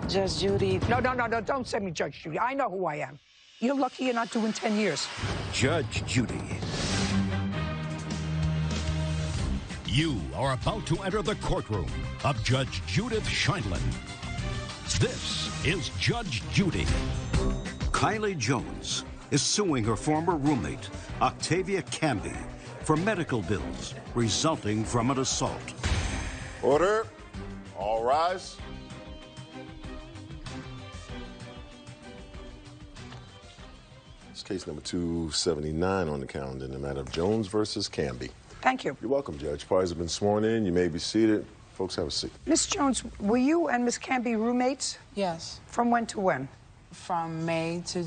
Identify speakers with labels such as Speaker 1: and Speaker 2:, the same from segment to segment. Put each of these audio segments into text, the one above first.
Speaker 1: Judge Judy.
Speaker 2: No, don't send me Judge Judy. I know who I am. You're lucky you're not doing 10 years.
Speaker 3: Judge Judy. You are about to enter the courtroom of Judge Judith Scheindlin. This is Judge Judy.
Speaker 4: Kylie Jones is suing her former roommate, Octavia Camby, for medical bills resulting from an assault.
Speaker 5: Order. All rise. It's case number 279 on the calendar in the matter of Jones versus Camby.
Speaker 2: Thank you.
Speaker 5: You're welcome, Judge. Parties have been sworn in. You may be seated. Folks, have a seat.
Speaker 2: Miss Jones, were you and Miss Camby roommates?
Speaker 1: Yes.
Speaker 2: From when to when?
Speaker 1: From May to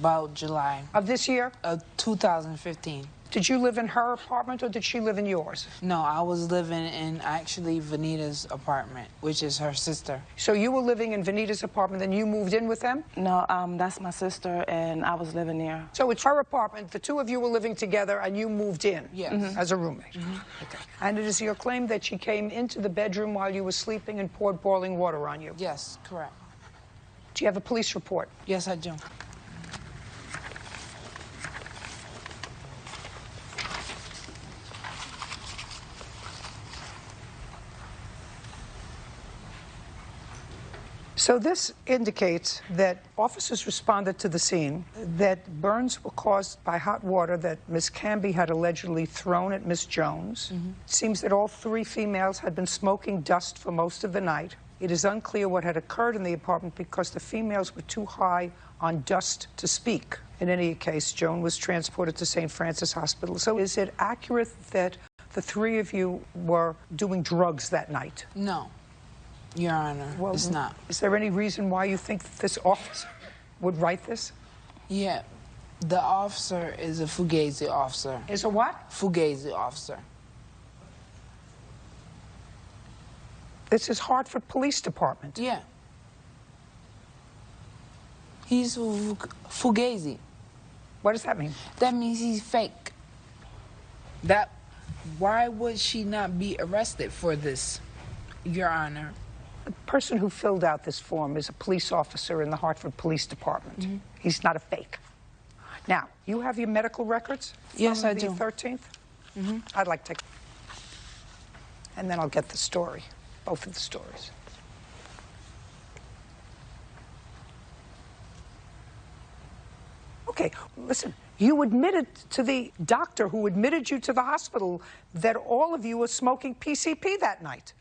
Speaker 1: about July.
Speaker 2: Of this year?
Speaker 1: Of 2015.
Speaker 2: Did you live in her apartment or did she live in yours?
Speaker 1: No, I was living in actually Vanita's apartment, which is her sister.
Speaker 2: So you were living in Vanita's apartment, then you moved in with them?
Speaker 6: No, that's my sister, and I was living there.
Speaker 2: So it's her apartment, the two of you were living together, and you moved in?
Speaker 1: Yes.
Speaker 2: As a roommate? Okay. And it is your claim that she came into the bedroom while you were sleeping and poured boiling water on you?
Speaker 1: Yes, correct.
Speaker 2: Do you have a police report?
Speaker 1: Yes, I do.
Speaker 2: So this indicates that officers responded to the scene, that burns were caused by hot water that Miss Camby had allegedly thrown at Miss Jones. It seems that all three females had been smoking dust for most of the night. It is unclear what had occurred in the apartment because the females were too high on dust to speak. In any case, Joan was transported to St. Francis Hospital. So is it accurate that the three of you were doing drugs that night?
Speaker 1: No, Your Honor,
Speaker 2: Well,
Speaker 1: it's not.
Speaker 2: Is there any reason why you think that this officer would write this?
Speaker 1: Yeah, the officer is a Fugazi officer.
Speaker 2: Is a what?
Speaker 1: Fugazi officer.
Speaker 2: This is Hartford Police Department.
Speaker 1: Yeah. He's Fugazi.
Speaker 2: What does that mean?
Speaker 1: That means he's fake. Why would she not be arrested for this, Your Honor?
Speaker 2: The person who filled out this form is a police officer in the Hartford Police Department. He's not a fake. Now, you have your medical records?
Speaker 1: Yes, I do.
Speaker 2: From the 13th? I'd like to... And then I'll get the story, both of the stories. Okay, listen, you admitted to the doctor who admitted you to the hospital that all of you were smoking PCP that night.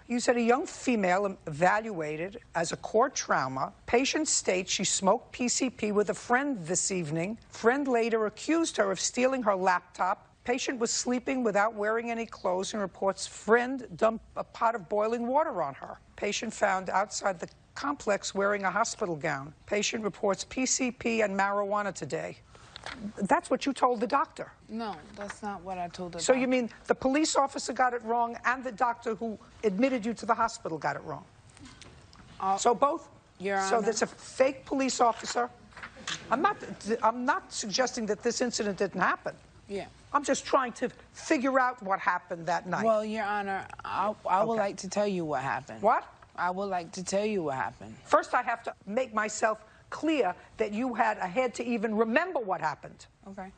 Speaker 2: You said a young female evaluated as a core trauma. Patient states she smoked PCP with a friend this evening. Friend later accused her of stealing her laptop. Patient was sleeping without wearing any clothes and reports friend dumped a pot of boiling water on her. Patient found outside the complex wearing a hospital gown. Patient reports PCP and marijuana today. That's what you told the doctor.
Speaker 1: No, that's not what I told the
Speaker 2: So
Speaker 1: doctor.
Speaker 2: you mean the police officer got it wrong and the doctor who admitted you to the hospital got it wrong? So both?
Speaker 1: Your Honor.
Speaker 2: So there's a fake police officer. I'm not suggesting that this incident didn't happen.
Speaker 1: Yeah.
Speaker 2: I'm just trying to figure out what happened that night.
Speaker 1: Well, Your Honor, I would like to tell you what happened.
Speaker 2: What?
Speaker 1: I would like to tell you what happened.
Speaker 2: First, I have to make myself clear that you had a head to even remember what happened.
Speaker 1: Okay.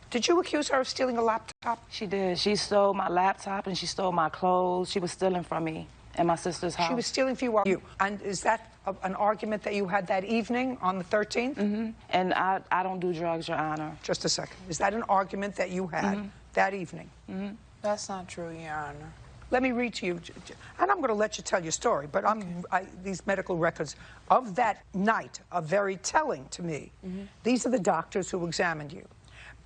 Speaker 2: Did you accuse her of stealing a laptop?
Speaker 6: She did. She stole my laptop and she stole my clothes. She was stealing from me in my sister's house.
Speaker 2: She was stealing for you. And is that an argument that you had that evening on the 13th?
Speaker 6: And I don't do drugs, Your Honor.
Speaker 2: Just a second. Is that an argument that you had that evening?
Speaker 1: That's not true, Your Honor.
Speaker 2: Let me read to you, and I'm going to let you tell your story, but these medical records of that night are very telling to me. These are the doctors who examined you.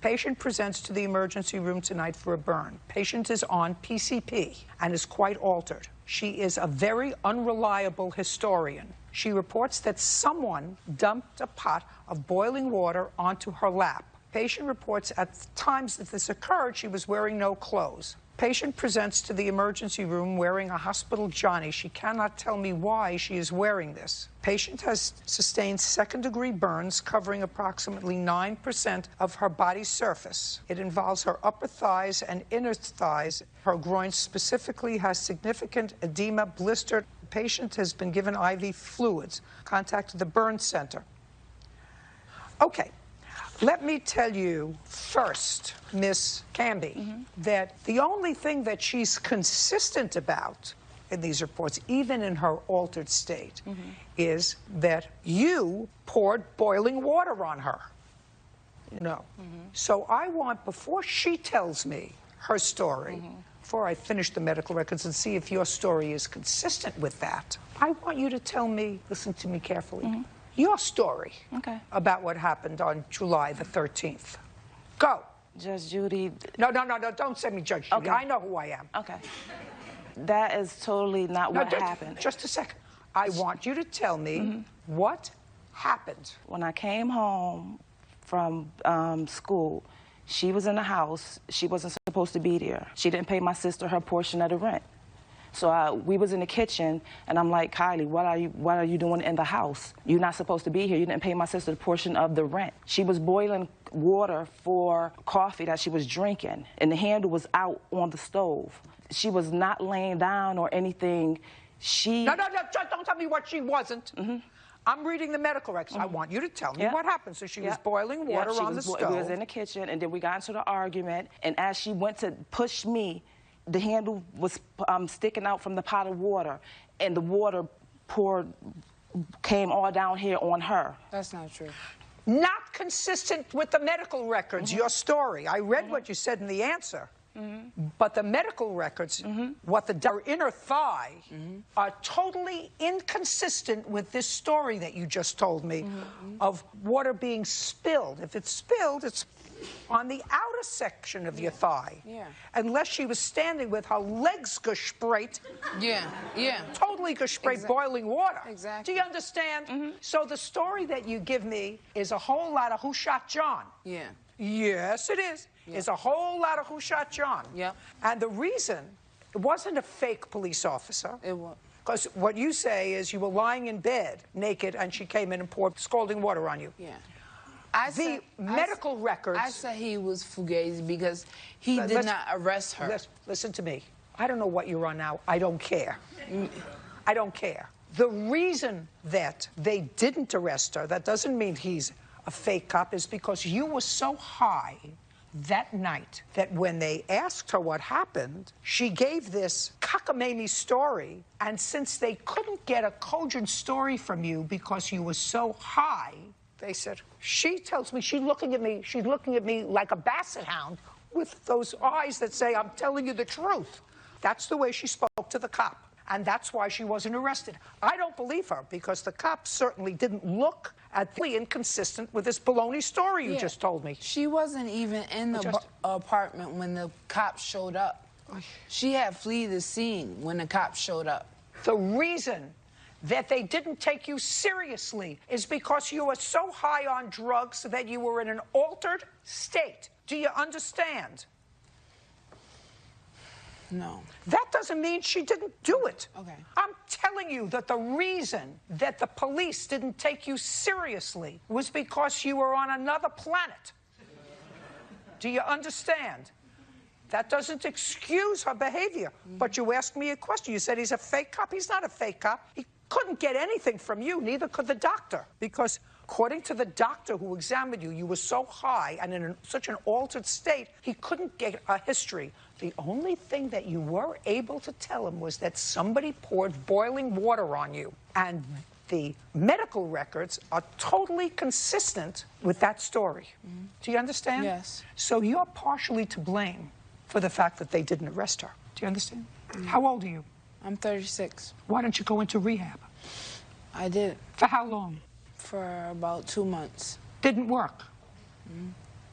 Speaker 2: Patient presents to the emergency room tonight for a burn. Patient is on PCP and is quite altered. She is a very unreliable historian. She reports that someone dumped a pot of boiling water onto her lap. Patient reports at the times that this occurred, she was wearing no clothes. Patient presents to the emergency room wearing a hospital Johnny. She cannot tell me why she is wearing this. Patient has sustained second-degree burns covering approximately 9% of her body surface. It involves her upper thighs and inner thighs. Her groin specifically has significant edema, blistered. patient has been given IV fluids. Contacted the burn center. Okay. Let me tell you first, Miss Camby, that the only thing that she's consistent about in these reports, even in her altered state, is that you poured boiling water on her. No. So I want, before she tells me her story, before I finish the medical records and see if your story is consistent with that, I want you to tell me, listen to me carefully, your story about what happened on July the 13th. Go.
Speaker 6: Judge Judy.
Speaker 2: No, don't say me Judge Judy. I know who I am.
Speaker 6: Okay. That is totally not what happened.
Speaker 2: Just a second. I want you to tell me what happened.
Speaker 6: When I came home from school, she was in the house. She wasn't supposed to be there. She didn't pay my sister her portion of the rent. So we was in the kitchen, and I'm like, Kylie, what are you doing in the house? You're not supposed to be here. You didn't pay my sister the portion of the rent. She was boiling water for coffee that she was drinking, and the handle was out on the stove. She was not laying down or anything.
Speaker 2: No, just don't tell me what she wasn't. I'm reading the medical records. I want you to tell me what happened. So she was boiling water on the stove.
Speaker 6: We was in the kitchen, and then we got into the argument, and as she went to push me, the handle was sticking out from the pot of water, and the water came all down here on her.
Speaker 1: That's not true.
Speaker 2: Not consistent with the medical records, your story. I read what you said in the answer. But the medical records, what the inner thigh, are totally inconsistent with this story that you just told me of water being spilled. If it's spilled, it's on the outer section of your thigh.
Speaker 1: Yeah.
Speaker 2: Unless she was standing with her legs gesprayt.
Speaker 1: Yeah.
Speaker 2: Totally gesprayt boiling water.
Speaker 1: Exactly.
Speaker 2: Do you understand? So the story that you give me is a whole lot of who shot John.
Speaker 1: Yeah.
Speaker 2: Yes, it is.
Speaker 1: Yeah.
Speaker 2: It's a whole lot of who shot John.
Speaker 1: Yeah.
Speaker 2: And the reason, it wasn't a fake police officer.
Speaker 1: It was.
Speaker 2: Because what you say is you were lying in bed naked and she came in and poured scalding water on you.
Speaker 1: Yeah.
Speaker 2: Medical records.
Speaker 1: I said he was fugazi because he did not arrest her.
Speaker 2: Listen to me. I don't know what you're on now. I don't care. I don't care. The reason that they didn't arrest her, that doesn't mean he's a fake cop, is because you were so high that night that when they asked her what happened, she gave this cockamamie story. And since they couldn't get a cogent story from you because you were so high, they said, she tells me, she's looking at me like a basset hound with those eyes that say, I'm telling you the truth. That's the way she spoke to the cop. And that's why she wasn't arrested. I don't believe her because the cops certainly didn't look at the inconsistent with this baloney story you just told me.
Speaker 1: She wasn't even in the apartment when the cops showed up. She had fled the scene when the cops showed up.
Speaker 2: The reason that they didn't take you seriously is because you were so high on drugs that you were in an altered state. Do you understand?
Speaker 1: No.
Speaker 2: That doesn't mean she didn't do it.
Speaker 1: Okay.
Speaker 2: I'm telling you that the reason that the police didn't take you seriously was because you were on another planet. Do you understand? That doesn't excuse her behavior. But you asked me a question. You said he's a fake cop. He's not a fake cop. He couldn't get anything from you, neither could the doctor. Because according to the doctor who examined you, you were so high and in such an altered state, he couldn't get a history. The only thing that you were able to tell him was that somebody poured boiling water on you. And the medical records are totally consistent with that story. Do you understand?
Speaker 1: Yes.
Speaker 2: So you're partially to blame for the fact that they didn't arrest her. Do you understand? How old are you?
Speaker 1: I'm 36.
Speaker 2: Why don't you go into rehab?
Speaker 1: I did.
Speaker 2: For how long?
Speaker 1: For about 2 months.
Speaker 2: Didn't work.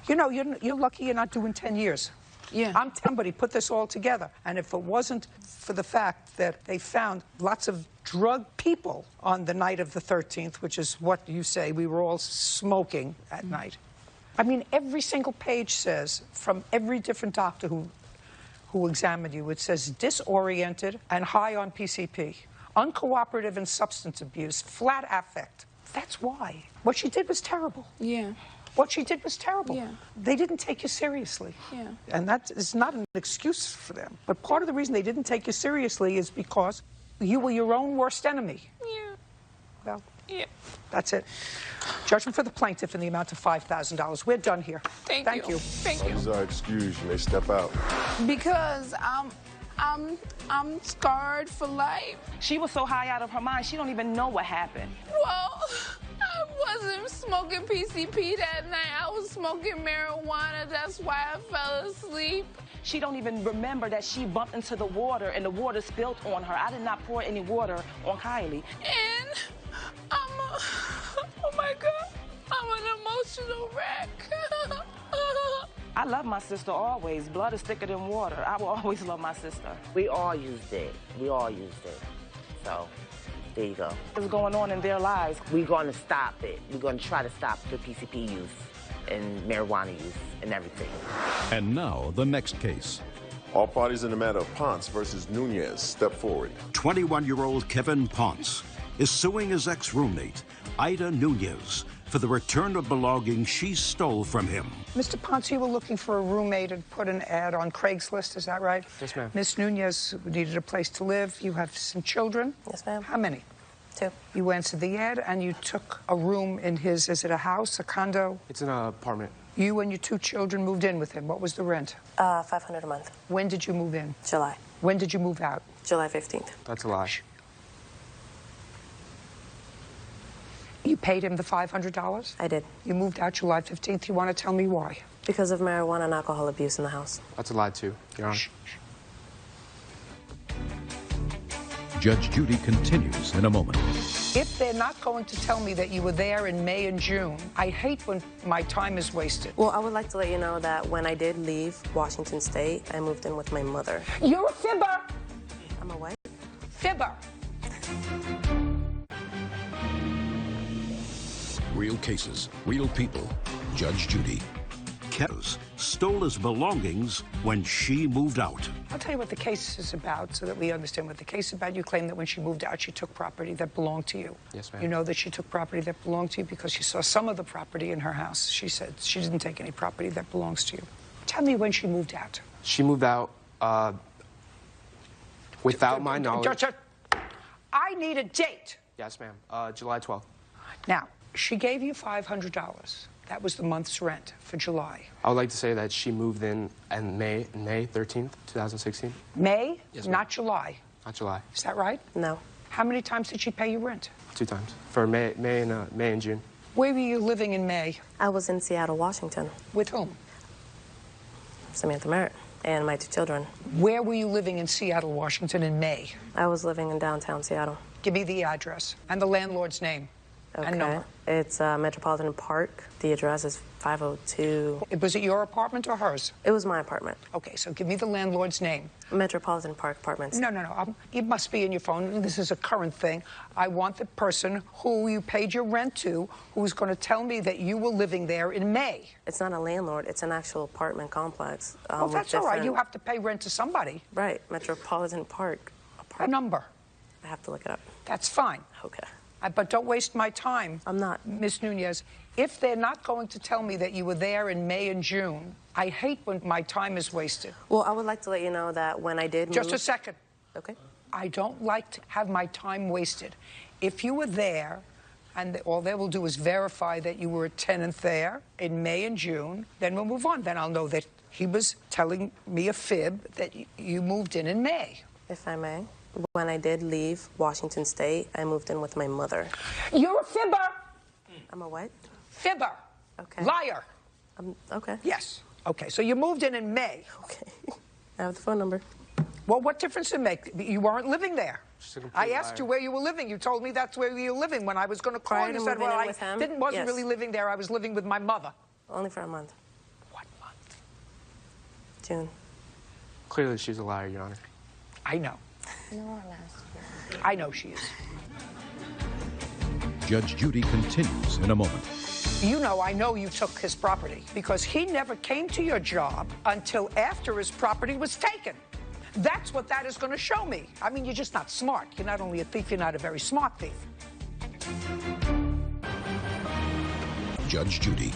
Speaker 2: You know, you're lucky you're not doing 10 years.
Speaker 1: Yeah.
Speaker 2: I'm somebody put this all together. And if it wasn't for the fact that they found lots of drug people on the night of the 13th, which is what you say, we were all smoking at night. I mean, every single page says, from every different doctor who examined you, it says disoriented and high on PCP, uncooperative in substance abuse, flat affect. That's why. What she did was terrible.
Speaker 1: Yeah.
Speaker 2: What she did was terrible.
Speaker 1: Yeah.
Speaker 2: They didn't take you seriously.
Speaker 1: Yeah.
Speaker 2: And that is not an excuse for them. But part of the reason they didn't take you seriously is because You were your own worst enemy.
Speaker 1: Yeah.
Speaker 2: Well,
Speaker 1: Yeah.
Speaker 2: that's it. Judgment for the plaintiff in the amount of $5,000. We're done here.
Speaker 1: Thank you. Thank you.
Speaker 5: These are excused. You may step out.
Speaker 1: Because I'm scarred for life.
Speaker 6: She was so high out of her mind, she don't even know what happened.
Speaker 1: Well, I wasn't smoking PCP that night. I was smoking marijuana. That's why I fell asleep.
Speaker 6: She don't even remember that she bumped into the water and the water spilled on her. I did not pour any water on Kylie.
Speaker 1: And oh my God, I'm an emotional wreck.
Speaker 6: I love my sister always. Blood is thicker than water. I will always love my sister.
Speaker 7: We all used it. We all used it. So, there you go.
Speaker 6: What's going on in their lives?
Speaker 7: We're going to stop it. We're going to try to stop the PCP use and marijuana use and everything.
Speaker 3: And now, the next case.
Speaker 5: All parties in the matter of Ponce versus Nunez step forward.
Speaker 4: 21-year-old Kevin Ponce is suing his ex-roommate, Ida Nunez, for the return of belongings she stole from him.
Speaker 2: Mr. Ponce, you were looking for a roommate and put an ad on Craigslist, is that right?
Speaker 8: Yes, ma'am.
Speaker 2: Miss Nunez needed a place to live. You have some children?
Speaker 9: Yes, ma'am.
Speaker 2: How many?
Speaker 9: 2.
Speaker 2: You answered the ad and you took a room in his, is it a house, a condo?
Speaker 8: It's an apartment.
Speaker 2: You and your 2 children moved in with him. What was the rent?
Speaker 9: $500 a month.
Speaker 2: When did you move in?
Speaker 9: July.
Speaker 2: When did you move out?
Speaker 9: July 15th.
Speaker 8: That's a lie.
Speaker 2: You paid him the $500?
Speaker 9: I did.
Speaker 2: You moved out July 15th. You want to tell me why?
Speaker 9: Because of marijuana and alcohol abuse in the house.
Speaker 8: That's a lie, too, Your Honor.
Speaker 3: Judge Judy continues in a moment.
Speaker 2: If they're not going to tell me that you were there in May and June, I hate when my time is wasted.
Speaker 9: Well, I would like to let you know that when I did leave Washington State, I moved in with my mother.
Speaker 2: You're a fibber!
Speaker 9: I'm a what?
Speaker 2: Fibber!
Speaker 3: Real cases, real people. Judge Judy.
Speaker 4: Kevin stole his belongings when she moved out.
Speaker 2: I'll tell you what the case is about so that we understand what the case is about. You claim that when she moved out, she took property that belonged to you.
Speaker 8: Yes, ma'am.
Speaker 2: You know that she took property that belonged to you because she saw some of the property in her house. She said she didn't take any property that belongs to you. Tell me when she moved out.
Speaker 8: She moved out without my knowledge.
Speaker 2: I need a date.
Speaker 8: Yes, ma'am. July 12th.
Speaker 2: Now, she gave you $500. That was the month's rent for July.
Speaker 8: I would like to say that she moved in May 13th, 2016.
Speaker 2: May?
Speaker 8: Yes, ma'am.
Speaker 2: Not July.
Speaker 8: Not July.
Speaker 2: Is that right?
Speaker 9: No.
Speaker 2: How many times did she pay you rent?
Speaker 8: 2 times. For May and June.
Speaker 2: Where were you living in May?
Speaker 9: I was in Seattle, Washington.
Speaker 2: With whom?
Speaker 9: Samantha Merritt and my 2 children.
Speaker 2: Where were you living in Seattle, Washington in May?
Speaker 9: I was living in downtown Seattle.
Speaker 2: Give me the address and the landlord's name and number.
Speaker 9: It's Metropolitan Park. The address is 502.
Speaker 2: Was it your apartment or hers?
Speaker 9: It was my apartment.
Speaker 2: Okay, so give me the landlord's name.
Speaker 9: Metropolitan Park Apartments.
Speaker 2: No. It must be in your phone. This is a current thing. I want the person who you paid your rent to who's going to tell me that you were living there in May.
Speaker 9: It's not a landlord. It's an actual apartment complex.
Speaker 2: Well, that's all right. You have to pay rent to somebody.
Speaker 9: Right. Metropolitan Park
Speaker 2: A number.
Speaker 9: I have to look it up.
Speaker 2: That's fine.
Speaker 9: Okay.
Speaker 2: But don't waste my time.
Speaker 9: I'm not.
Speaker 2: Miss Nunez, if they're not going to tell me that you were there in May and June, I hate when my time is wasted.
Speaker 9: Well, I would like to let you know that when I did
Speaker 2: Just
Speaker 9: move...
Speaker 2: a second.
Speaker 9: Okay.
Speaker 2: I don't like to have my time wasted. If you were there, and all they will do is verify that you were a tenant there in May and June, then we'll move on. Then I'll know that he was telling me a fib that you moved in May.
Speaker 9: If I may. When I did leave Washington State, I moved in with my mother.
Speaker 2: You're a fibber.
Speaker 9: I'm a what?
Speaker 2: Fibber.
Speaker 9: Okay.
Speaker 2: Liar.
Speaker 9: Okay.
Speaker 2: Yes. Okay, so you moved in May.
Speaker 9: Okay. I have the phone number.
Speaker 2: Well, what difference does it make? You weren't living there. I asked
Speaker 8: liar.
Speaker 2: you where you were living. You told me that's where you were living. When I was going to call
Speaker 9: Prior
Speaker 2: you,
Speaker 9: to
Speaker 2: said,
Speaker 9: moving
Speaker 2: well,
Speaker 9: in with him?
Speaker 2: wasn't
Speaker 9: Yes.
Speaker 2: really living there. I was living with my mother.
Speaker 9: Only for a month.
Speaker 2: What month?
Speaker 9: June.
Speaker 8: Clearly, she's a liar, Your Honor.
Speaker 2: I know. I know she is.
Speaker 3: Judge Judy continues in a moment.
Speaker 2: You know, I know you took his property because he never came to your job until after his property was taken. That's what that is going to show me. I mean, you're just not smart. You're not only a thief, you're not a very smart thief.
Speaker 3: Judge Judy.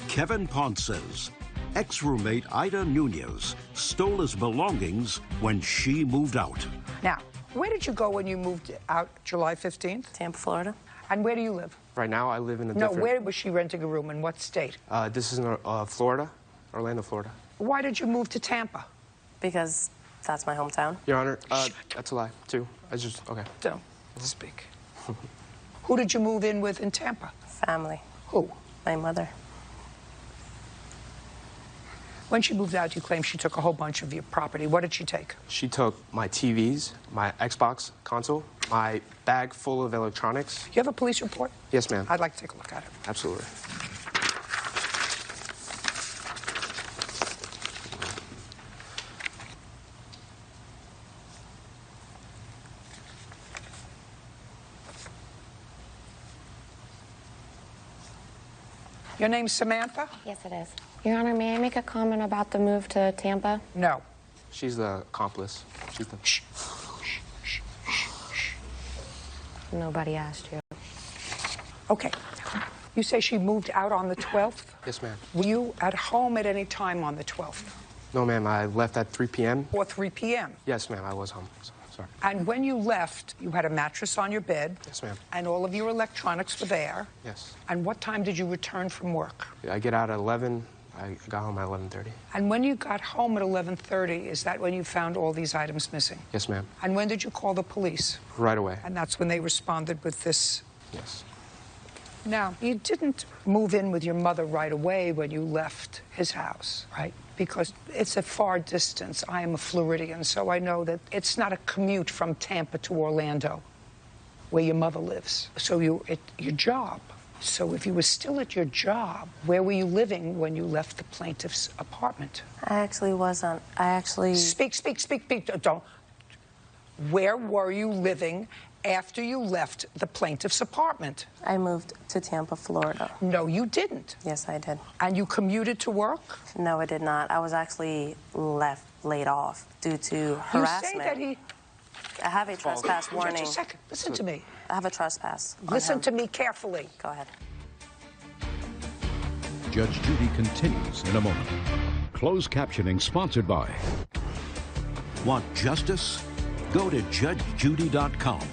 Speaker 4: Kevin Ponce says ex-roommate Ida Nunez stole his belongings when she moved out.
Speaker 2: Now, Where did you go when you moved out July 15th?
Speaker 9: Tampa, Florida.
Speaker 2: And where do you live?
Speaker 8: Right now, I live in a different...
Speaker 2: No, where was she renting a room? In what state?
Speaker 8: This is in Florida, Orlando, Florida.
Speaker 2: Why did you move to Tampa?
Speaker 9: Because that's my hometown.
Speaker 8: Your Honor, that's a lie, too. Okay.
Speaker 2: Don't speak. Who did you move in with in Tampa?
Speaker 9: Family.
Speaker 2: Who?
Speaker 9: My mother.
Speaker 2: When she moved out, you claim she took a whole bunch of your property. What did she take?
Speaker 8: She took my TVs, my Xbox console, my bag full of electronics.
Speaker 2: You have a police report?
Speaker 8: Yes, ma'am.
Speaker 2: I'd like to take a look at it.
Speaker 8: Absolutely.
Speaker 2: Your name's Samantha?
Speaker 10: Yes, it is. Your Honor, may I make a comment about the move to Tampa?
Speaker 2: No.
Speaker 8: She's the accomplice. She's the...
Speaker 2: Shh.
Speaker 10: Nobody asked you.
Speaker 2: Okay. You say she moved out on the 12th?
Speaker 8: Yes, ma'am.
Speaker 2: Were you at home at any time on the 12th?
Speaker 8: No, ma'am. I left at 3 p.m.
Speaker 2: Or 3 p.m.?
Speaker 8: Yes, ma'am. I was home. Sorry.
Speaker 2: And when you left, you had a mattress on your bed?
Speaker 8: Yes, ma'am.
Speaker 2: And all of your electronics were there?
Speaker 8: Yes.
Speaker 2: And what time did you return from work?
Speaker 8: I get out at 11. I got home at 11:30.
Speaker 2: And when you got home at 11:30, is that when you found all these items missing?
Speaker 8: Yes, ma'am.
Speaker 2: And when did you call the police?
Speaker 8: Right away.
Speaker 2: And that's when they responded with this?
Speaker 8: Yes.
Speaker 2: Now, you didn't move in with your mother right away when you left his house, right? Because it's a far distance. I am a Floridian, so I know that it's not a commute from Tampa to Orlando, where your mother lives. So your job. So if you were still at your job, where were you living when you left the plaintiff's apartment?
Speaker 9: I actually wasn't.
Speaker 2: Speak. Don't. Where were you living after you left the plaintiff's apartment?
Speaker 9: I moved to Tampa, Florida.
Speaker 2: No, you didn't.
Speaker 9: Yes, I did.
Speaker 2: And you commuted to work?
Speaker 9: No, I did not. I was actually laid off due to harassment.
Speaker 2: You say that he...
Speaker 9: I have a trespass warning.
Speaker 2: Just a second. Listen to me.
Speaker 9: I have a trespass.
Speaker 2: Listen to me carefully.
Speaker 9: Go ahead.
Speaker 3: Judge Judy continues in a moment. Closed captioning sponsored by...
Speaker 4: Want justice? Go to judgejudy.com.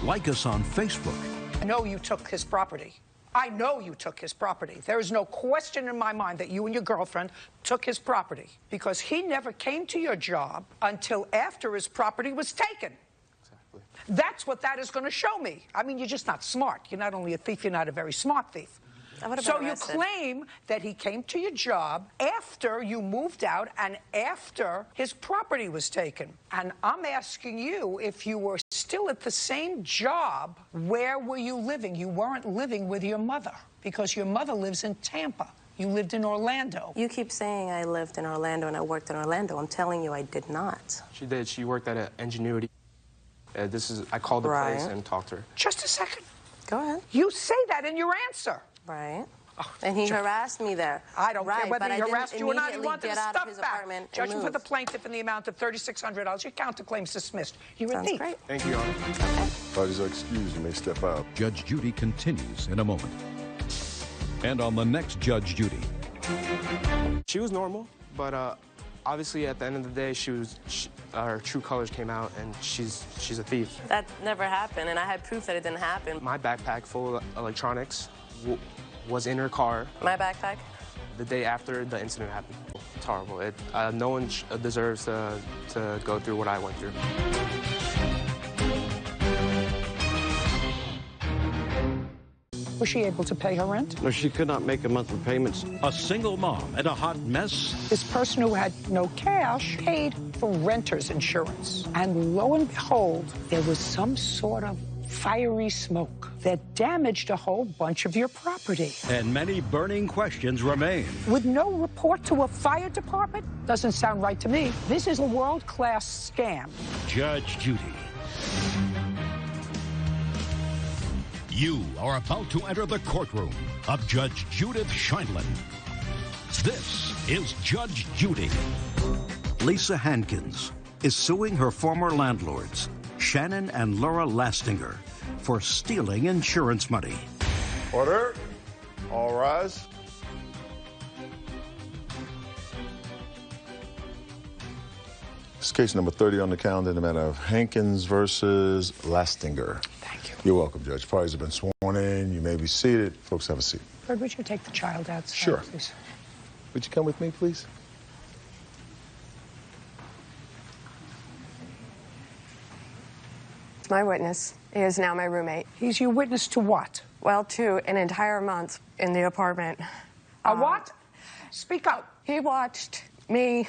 Speaker 4: Like us on Facebook.
Speaker 2: I know you took his property. I know you took his property. There is no question in my mind that you and your girlfriend took his property because he never came to your job until after his property was taken.
Speaker 8: Exactly.
Speaker 2: That's what that is going to show me. I mean, you're just not smart. You're not only a thief, you're not a very smart thief. So you claim that he came to your job after you moved out and after his property was taken. And I'm asking you, if you were still at the same job, where were you living? You weren't living with your mother because your mother lives in Tampa. You lived in Orlando.
Speaker 9: You keep saying I lived in Orlando and I worked in Orlando. I'm telling you I did not.
Speaker 8: She did. She worked at Ingenuity. I called the place and talked to her.
Speaker 2: Just a second.
Speaker 9: Go ahead.
Speaker 2: You say that in your answer.
Speaker 9: Right. And he harassed me there.
Speaker 2: I don't care whether he harassed you or not. He
Speaker 9: immediately
Speaker 2: wanted his
Speaker 9: get out of
Speaker 2: stuff
Speaker 9: his
Speaker 2: back.
Speaker 9: apartment and
Speaker 2: Judgment for
Speaker 9: move.
Speaker 2: the plaintiff in the amount of $3,600. Your counterclaim's dismissed. You're a
Speaker 9: Sounds
Speaker 2: thief.
Speaker 9: great.
Speaker 8: Thank you, Your Honor.
Speaker 5: Parties are excused. You may step out.
Speaker 3: Judge Judy continues in a moment. And on the next Judge Judy.
Speaker 8: She was normal, but obviously at the end of the day, her true colors came out, and she's a thief.
Speaker 9: That never happened, and I had proof that it didn't happen.
Speaker 8: My backpack full of electronics was in her car.
Speaker 9: My backpack?
Speaker 8: The day after the incident happened. It's horrible. No one deserves to go through what I went through.
Speaker 2: Was she able to pay her rent?
Speaker 11: No, she could not make a monthly payments.
Speaker 4: A single mom in a hot mess?
Speaker 2: This person who had no cash paid for renter's insurance. And lo and behold, there was some sort of fiery smoke that damaged a whole bunch of your property.
Speaker 4: And many burning questions remain.
Speaker 2: With no report to a fire department? Doesn't sound right to me. This is a world-class scam.
Speaker 4: Judge Judy.
Speaker 3: You are about to enter the courtroom of Judge Judith Scheindlin. This is Judge Judy.
Speaker 4: Lisa Hankins is suing her former landlords, Shannon and Laura Lastinger, for stealing insurance money.
Speaker 5: Order. All rise. This is case number 30 on the calendar in the matter of Hankins versus Lastinger.
Speaker 2: Thank you.
Speaker 5: You're welcome, Judge. Parties have been sworn in. You may be seated. Folks, have a seat.
Speaker 2: Fred, would you take the child outside,
Speaker 5: Sure.
Speaker 2: please?
Speaker 5: Would you come with me, please?
Speaker 12: It's my witness. He is now my roommate.
Speaker 2: He's your witness to what?
Speaker 12: Well, to an entire month in the apartment.
Speaker 2: A what? Speak up.
Speaker 12: He watched me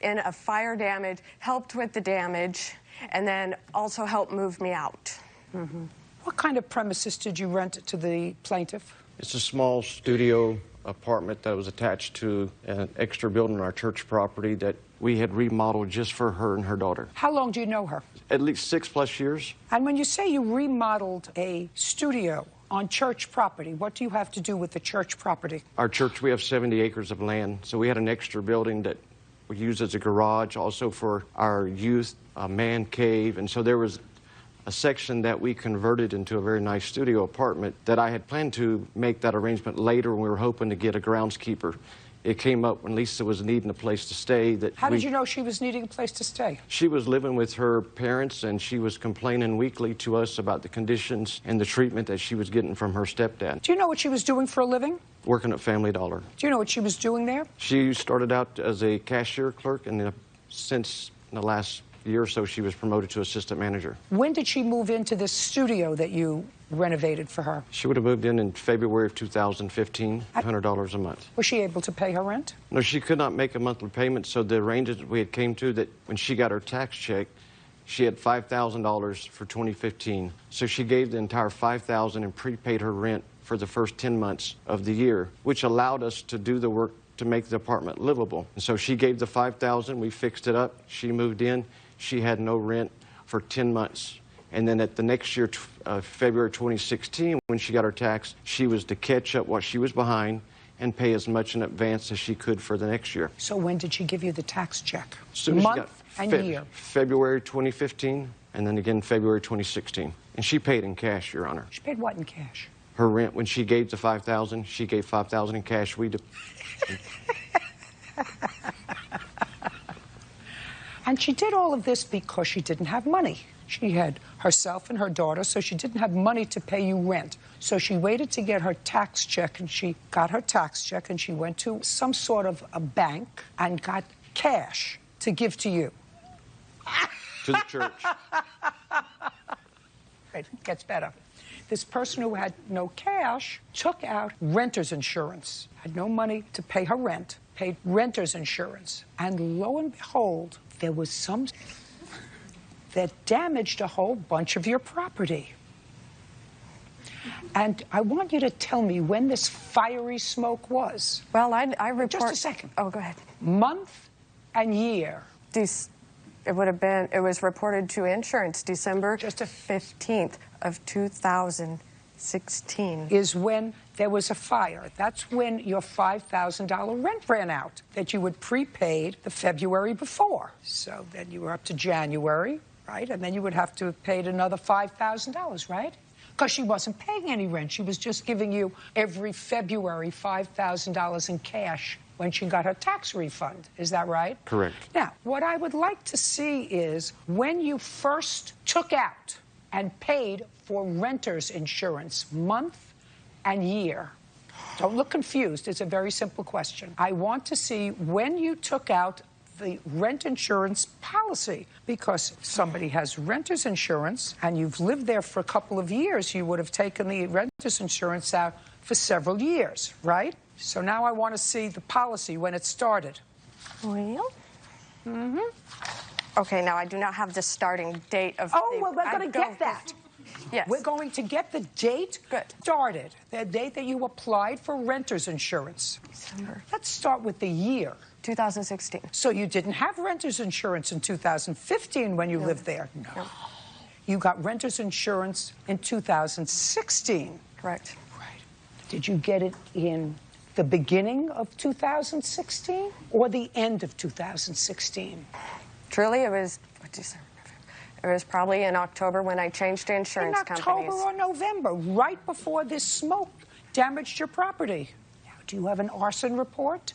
Speaker 12: in a fire damage, helped with the damage, and then also helped move me out.
Speaker 2: Mm-hmm. What kind of premises did you rent to the plaintiff?
Speaker 11: It's a small studio apartment that was attached to an extra building on our church property that we had remodeled just for her and her daughter.
Speaker 2: How long do you know her?
Speaker 11: At least 6+ years.
Speaker 2: And when you say you remodeled a studio on church property, what do you have to do with the church property?
Speaker 11: Our church, we have 70 acres of land, so we had an extra building that we used as a garage, also for our youth, a man cave, and so there was a section that we converted into a very nice studio apartment that I had planned to make that arrangement later when we were hoping to get a groundskeeper. It came up when Lisa was needing a place to stay.
Speaker 2: How did you know she was needing a place to stay?
Speaker 11: She was living with her parents, and she was complaining weekly to us about the conditions and the treatment that she was getting from her stepdad.
Speaker 2: Do you know what she was doing for a living?
Speaker 11: Working at Family Dollar.
Speaker 2: Do you know what she was doing there?
Speaker 11: She started out as a cashier clerk, and since the last year or so, she was promoted to assistant manager.
Speaker 2: When did she move into this studio that you renovated for her?
Speaker 11: She would have moved in February of 2015, $100 a month.
Speaker 2: Was she able to pay her rent?
Speaker 11: No, she could not make a monthly payment, so the arrangement we had came to that when she got her tax check, she had $5,000 for 2015. So she gave the entire $5,000 and prepaid her rent for the first 10 months of the year, which allowed us to do the work to make the apartment livable. And so she gave the $5,000, we fixed it up, she moved in, she had no rent for 10 months. And then at the next year, February 2016, when she got her tax, she was to catch up what she was behind and pay as much in advance as she could for the next year.
Speaker 2: So when did she give you the tax check?
Speaker 11: Month
Speaker 2: and year?
Speaker 11: February 2015, and then again February 2016. And she paid in cash, Your Honor.
Speaker 2: She paid what in cash?
Speaker 11: Her rent, when she gave the $5,000, she gave $5,000 in cash.
Speaker 2: And she did all of this because she didn't have money. She had herself and her daughter, so she didn't have money to pay you rent. So she waited to get her tax check, and she got her tax check, and she went to some sort of a bank and got cash to give to you.
Speaker 11: To the church.
Speaker 2: It gets better. This person who had no cash took out renter's insurance, had no money to pay her rent, paid renter's insurance, and lo and behold, there was some that damaged a whole bunch of your property. And I want you to tell me when this fiery smoke was.
Speaker 12: Well, I report...
Speaker 2: Just a second.
Speaker 12: Oh, go ahead.
Speaker 2: Month and year.
Speaker 12: It would have been, it was reported to insurance December 15th of 2016.
Speaker 2: Is when there was a fire. That's when your $5,000 rent ran out that you had prepaid the February before. So then you were up to January, right? And then you would have to have paid another $5,000, right? Because she wasn't paying any rent. She was just giving you every February $5,000 in cash when she got her tax refund. Is that right?
Speaker 11: Correct.
Speaker 2: Now, what I would like to see is when you first took out and paid for renter's insurance, month and year. Don't look confused. It's a very simple question. I want to see when you took out the rent insurance policy, because somebody has renter's insurance and you've lived there for a couple of years, you would have taken the renter's insurance out for several years, right? So now I want to see the policy when it started.
Speaker 12: Well? Mm-hmm. Okay, now I do not have the starting date of...
Speaker 2: Oh, well, we're going to get that.
Speaker 12: Yes.
Speaker 2: We're going to get the date started, the date that you applied for renter's insurance.
Speaker 12: December.
Speaker 2: Let's start with the year.
Speaker 12: 2016.
Speaker 2: So you didn't have renter's insurance in 2015 when you lived there? No. You got renter's insurance in 2016.
Speaker 12: Correct.
Speaker 2: Right. Did you get it in the beginning of 2016 or the end of 2016?
Speaker 12: Truly, it was... It was probably in October when I changed insurance companies.
Speaker 2: In October or November, right before this smoke damaged your property. Now, do you have an arson report?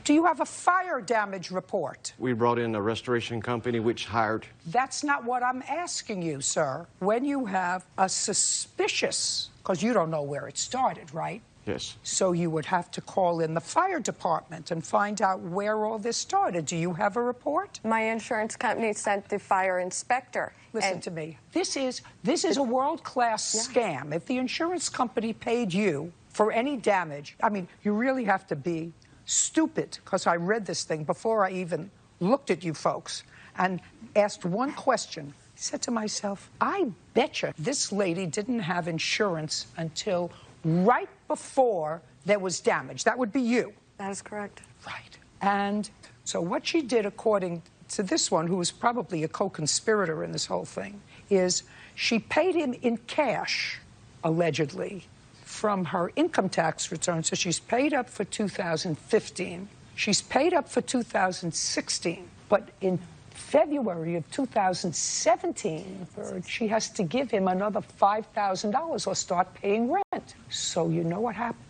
Speaker 2: Do you have a fire damage report?
Speaker 11: We brought in a restoration company which hired.
Speaker 2: That's not what I'm asking you, sir. When you have a suspicious, because you don't know where it started, right?
Speaker 11: Yes.
Speaker 2: So you would have to call in the fire department and find out where all this started. Do you have a report?
Speaker 12: My insurance company sent the fire inspector.
Speaker 2: Listen to me. This is a world-class scam. If the insurance company paid you for any damage, I mean, you really have to be stupid, because I read this thing before I even looked at you folks and asked one question. I said to myself, I betcha this lady didn't have insurance until right before there was damage. That would be you.
Speaker 12: That is correct.
Speaker 2: Right. And so what she did, according to this one, who was probably a co-conspirator in this whole thing, is she paid him in cash, allegedly, from her income tax return. So she's paid up for 2015. She's paid up for 2016. But in February of 2017, she has to give him another $5,000 or start paying rent. So you know what happened?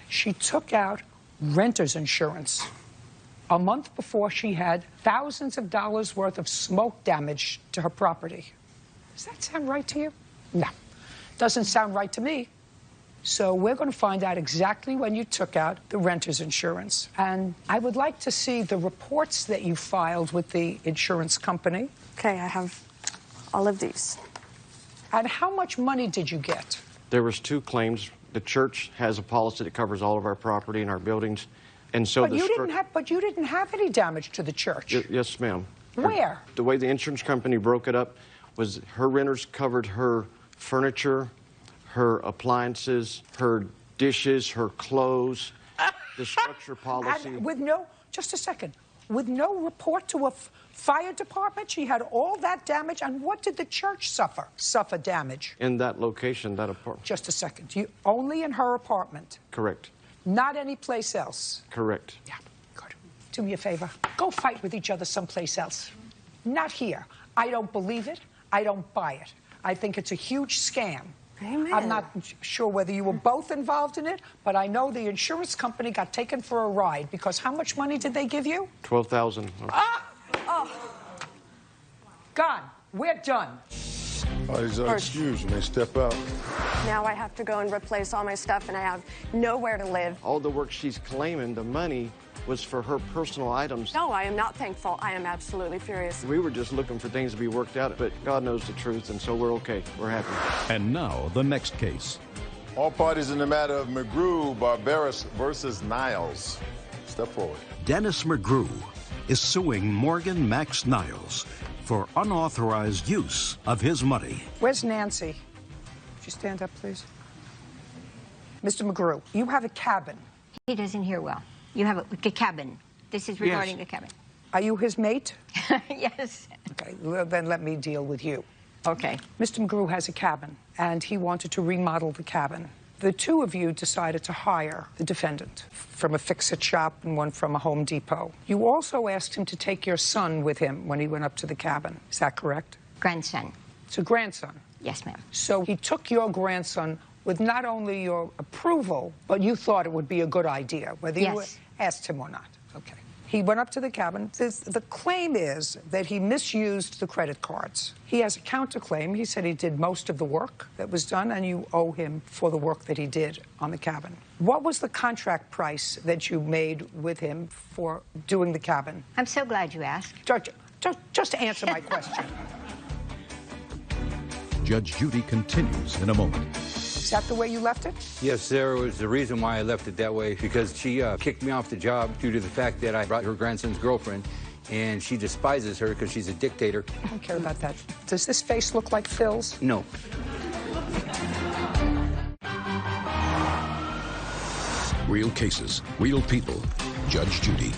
Speaker 2: She took out renter's insurance a month before she had thousands of dollars worth of smoke damage to her property. Does that sound right to you? No. Doesn't sound right to me. So we're going to find out exactly when you took out the renter's insurance. And I would like to see the reports that you filed with the insurance company.
Speaker 12: Okay, I have all of these.
Speaker 2: And how much money did you get?
Speaker 11: There was 2 claims. The church has a policy that covers all of our property and our buildings. And so
Speaker 2: but you didn't have any damage to the church.
Speaker 11: Yes, ma'am.
Speaker 2: Where?
Speaker 11: The way the insurance company broke it up was her renters covered her furniture, her appliances, her dishes, her clothes, the structure policy.
Speaker 2: And with no, just a second, with no report to a fire department? She had all that damage, and what did the church suffer? Suffer damage?
Speaker 11: In that location, that apartment.
Speaker 2: Just a second. Only in her apartment?
Speaker 11: Correct.
Speaker 2: Not any place else?
Speaker 11: Correct.
Speaker 2: Yeah, good. Do me a favor. Go fight with each other someplace else. Not here. I don't believe it. I don't buy it. I think it's a huge scam.
Speaker 12: Amen.
Speaker 2: I'm not sure whether you were both involved in it, but I know the insurance company got taken for a ride, because how much money did they give you?
Speaker 11: $12,000.
Speaker 2: Ah! Oh. Gone. We're done.
Speaker 5: Parties are excused. You may step out.
Speaker 12: Now I have to go and replace all my stuff, and I have nowhere to live.
Speaker 11: All the work she's claiming, the money, was for her personal items.
Speaker 12: No, I am not thankful. I am absolutely furious.
Speaker 11: We were just looking for things to be worked out, but God knows the truth, and so we're okay. We're happy.
Speaker 3: And now, the next case.
Speaker 5: All parties in the matter of McGrew, Barbaros versus Niles. Step forward.
Speaker 4: Dennis McGrew is suing Morgan Max Niles for unauthorized use of his money.
Speaker 2: Where's Nancy? Would you stand up, please? Mr. McGrew, you have a cabin.
Speaker 13: He doesn't hear well. You have a cabin. This is regarding the cabin.
Speaker 2: Are you his mate?
Speaker 13: Yes.
Speaker 2: Okay, well, then let me deal with you.
Speaker 13: Okay.
Speaker 2: Mr. McGrew has a cabin, and he wanted to remodel the cabin. The two of you decided to hire the defendant from a fix-it shop and one from a Home Depot. You also asked him to take your son with him when he went up to the cabin. Is that correct?
Speaker 13: Grandson.
Speaker 2: It's a grandson?
Speaker 13: Yes, ma'am.
Speaker 2: So he took your grandson with not only your approval, but you thought it would be a good idea, whether you asked him or not. Okay. He went up to the cabin. The claim is that he misused the credit cards. He has a counterclaim. He said he did most of the work that was done, and you owe him for the work that he did on the cabin. What was the contract price that you made with him for doing the cabin?
Speaker 13: I'm so glad you asked.
Speaker 2: Just answer my question.
Speaker 3: Judge Judy continues in a moment.
Speaker 2: Is that the way you left it?
Speaker 14: Yes, there was the reason why I left it that way, because she kicked me off the job due to the fact that I brought her grandson's girlfriend, and she despises her because she's a dictator.
Speaker 2: I don't care about that. Does this face look like Phil's?
Speaker 14: No.
Speaker 3: Real cases, real people. Judge Judy.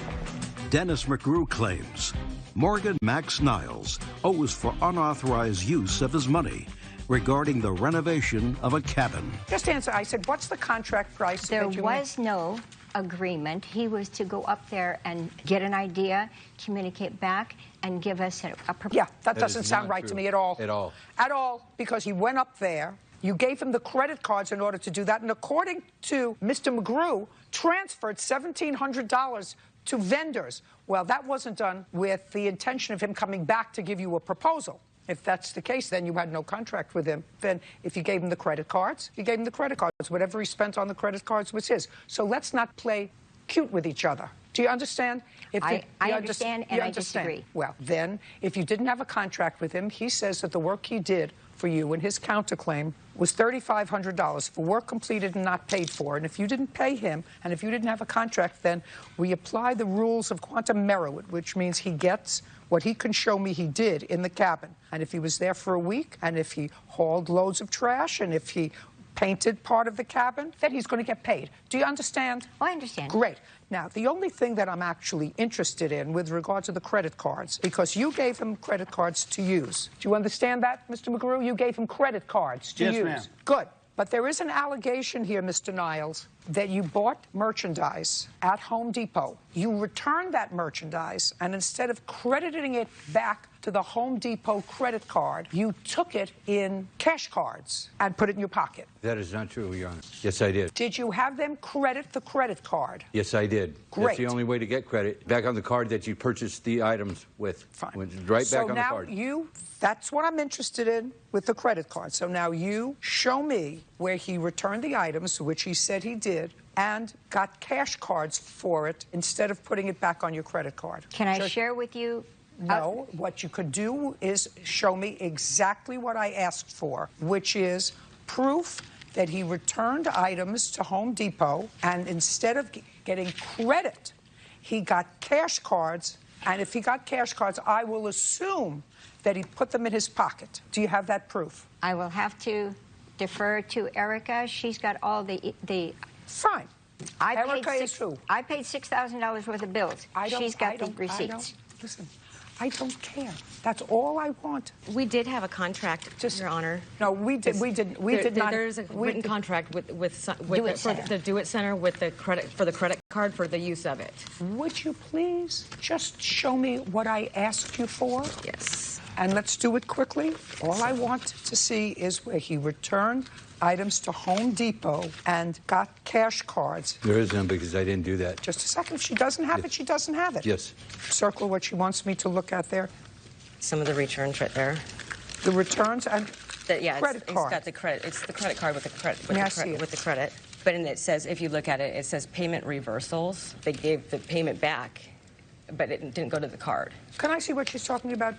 Speaker 4: Dennis McGrew claims Morgan Max Niles owes for unauthorized use of his money regarding the renovation of a cabin.
Speaker 2: Just answer. I said, what's the contract price?
Speaker 13: There was no agreement. He was to go up there and get an idea, communicate back, and give us a proposal.
Speaker 2: Yeah, that doesn't sound right to me at all.
Speaker 14: At all.
Speaker 2: At all, because he went up there You gave him the credit cards in order to do that, and according to Mr. McGrew, transferred $1,700 to vendors. Well, that wasn't done with the intention of him coming back to give you a proposal. If that's the case, then you had no contract with him. Then if you gave him the credit cards, you gave him the credit cards. Whatever he spent on the credit cards was his. So let's not play cute with each other. Do you understand?
Speaker 13: I understand, and I disagree.
Speaker 2: Well, then, if you didn't have a contract with him, he says that the work he did for you in his counterclaim was $3,500 for work completed and not paid for. And if you didn't pay him, and if you didn't have a contract, then we apply the rules of quantum merit, which means he gets what he can show me he did in the cabin. And if he was there for a week, and if he hauled loads of trash, and if he painted part of the cabin, then he's going to get paid. Do you understand?
Speaker 13: Oh, I understand.
Speaker 2: Great. Now, the only thing that I'm actually interested in with regard to the credit cards, because you gave him credit cards to use. Do you understand that, Mr. McGrew? You gave him credit cards to use.
Speaker 15: Yes, ma'am.
Speaker 2: Good. But there is an allegation here, Mr. Niles, that you bought merchandise at Home Depot. You returned that merchandise, and instead of crediting it back to the Home Depot credit card, you took it in cash cards and put it in your pocket.
Speaker 14: That is not true, Your Honor. Yes, I did.
Speaker 2: Did you have them credit the credit card?
Speaker 14: Yes, I did.
Speaker 2: Great.
Speaker 14: That's the only way to get credit. Back on the card that you purchased the items with.
Speaker 2: Fine.
Speaker 14: Went right back on the card.
Speaker 2: So now that's what I'm interested in with the credit card. So now you show me where he returned the items, which he said he did, and got cash cards for it instead of putting it back on your credit card.
Speaker 13: Can I share with you?
Speaker 2: No, what you could do is show me exactly what I asked for, which is proof that he returned items to Home Depot, and instead of getting credit, he got cash cards, and if he got cash cards, I will assume that he put them in his pocket. Do you have that proof?
Speaker 13: I will have to defer to Erica. She's got all the
Speaker 2: Fine. Erica is who?
Speaker 13: I paid $6,000 worth of bills. She's got the receipts.
Speaker 2: Listen, I don't care. That's all I want.
Speaker 16: We did have a contract, Your Honor.
Speaker 2: No, we did not.
Speaker 16: There's a written contract with the Do It Center with the credit card for the use of it.
Speaker 2: Would you please just show me what I asked you for?
Speaker 16: Yes.
Speaker 2: And let's do it quickly. All I want to see is where he returned items to Home Depot and got cash cards.
Speaker 14: There is none because I didn't do that.
Speaker 2: Just a second. If she doesn't have it, she doesn't have it.
Speaker 14: Yes.
Speaker 2: Circle what she wants me to look at there.
Speaker 16: Some of the returns right there.
Speaker 2: The returns and credit card.
Speaker 16: It's got the credit. It's the credit card with the credit. With the credit. But it says, if you look at it, it says payment reversals. They gave the payment back, but it didn't go to the card.
Speaker 2: Can I see what she's talking about?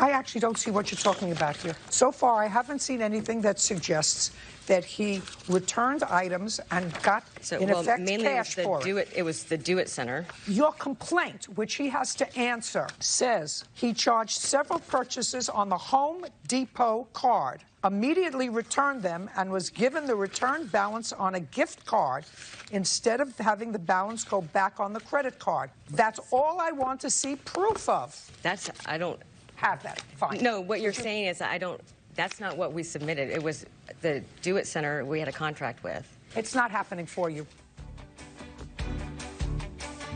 Speaker 2: I actually don't see what you're talking about here. So far, I haven't seen anything that suggests that he returned items and got, in effect, cash for it.
Speaker 16: It was the Do It Center.
Speaker 2: Your complaint, which he has to answer, says he charged several purchases on the Home Depot card, immediately returned them, and was given the return balance on a gift card instead of having the balance go back on the credit card. That's all I want to see proof of.
Speaker 16: I don't
Speaker 2: have that. Fine.
Speaker 16: No, what you're saying is that's not what we submitted. It was the Do It Center we had a contract with.
Speaker 2: It's not happening for you.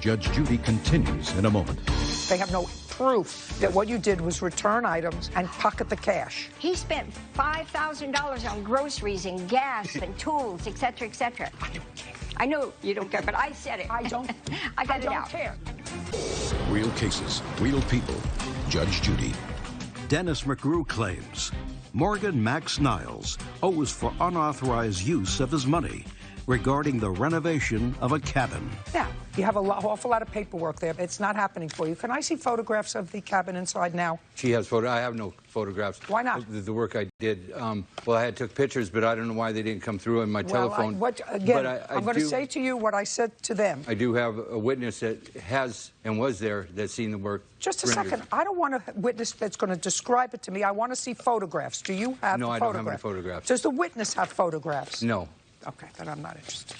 Speaker 3: Judge Judy continues in a moment.
Speaker 2: They have no proof that what you did was return items and pocket the cash.
Speaker 13: He spent $5,000 on groceries and gas and tools, etc., etc.
Speaker 2: I don't care.
Speaker 13: I know you don't care, but I said it.
Speaker 2: I don't.
Speaker 13: I got it out.
Speaker 2: care.
Speaker 3: Real cases, real people. Judge Judy.
Speaker 4: Dennis McGrew claims Morgan Max Niles owes for unauthorized use of his money regarding the renovation of a cabin.
Speaker 2: Yeah, you have an awful lot of paperwork there. It's not happening for you. Can I see photographs of the cabin inside now?
Speaker 14: She has photos. I have no photographs.
Speaker 2: Why not?
Speaker 14: The work I did. Well, I took pictures, but I don't know why they didn't come through on my telephone.
Speaker 2: I'm going to say to you what I said to them.
Speaker 14: I do have a witness that has and was there that's seen the work.
Speaker 2: Just a second. I don't want a witness that's going to describe it to me. I want to see photographs. Do you have
Speaker 14: No,
Speaker 2: the
Speaker 14: I don't have any photographs.
Speaker 2: Does the witness have photographs?
Speaker 14: No.
Speaker 2: Okay, then I'm not interested.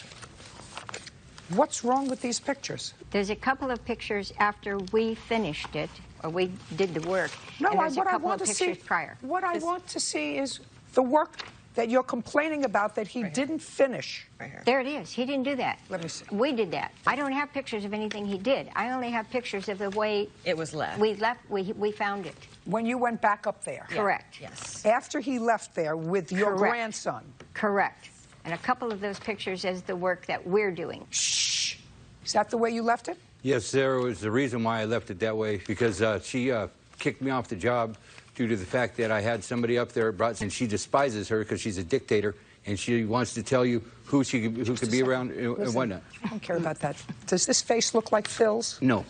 Speaker 2: What's wrong with these pictures?
Speaker 13: There's a couple of pictures after we finished it, or we did the work.
Speaker 2: No,
Speaker 13: and there's
Speaker 2: what
Speaker 13: a
Speaker 2: I
Speaker 13: couple
Speaker 2: want
Speaker 13: of
Speaker 2: to
Speaker 13: pictures
Speaker 2: see,
Speaker 13: prior.
Speaker 2: What I want to see is the work that you're complaining about that he didn't finish.
Speaker 13: Right here. There it is. He didn't do that.
Speaker 2: Let me see.
Speaker 13: We did that. I don't have pictures of anything he did. I only have pictures of the way
Speaker 16: it was left.
Speaker 13: We found it.
Speaker 2: When you went back up there?
Speaker 13: Correct.
Speaker 16: Yes.
Speaker 2: After he left there with your
Speaker 13: Correct.
Speaker 2: grandson?
Speaker 13: Correct. And a couple of those pictures is the work that we're doing.
Speaker 2: Shh. Is that the way you left it?
Speaker 14: Yes, there was the reason why I left it that way, because she kicked me off the job due to the fact that I had somebody up there and she despises her because she's a dictator and she wants to tell you who could be around and whatnot.
Speaker 2: I don't care about that. Does this face look like Phil's?
Speaker 14: No.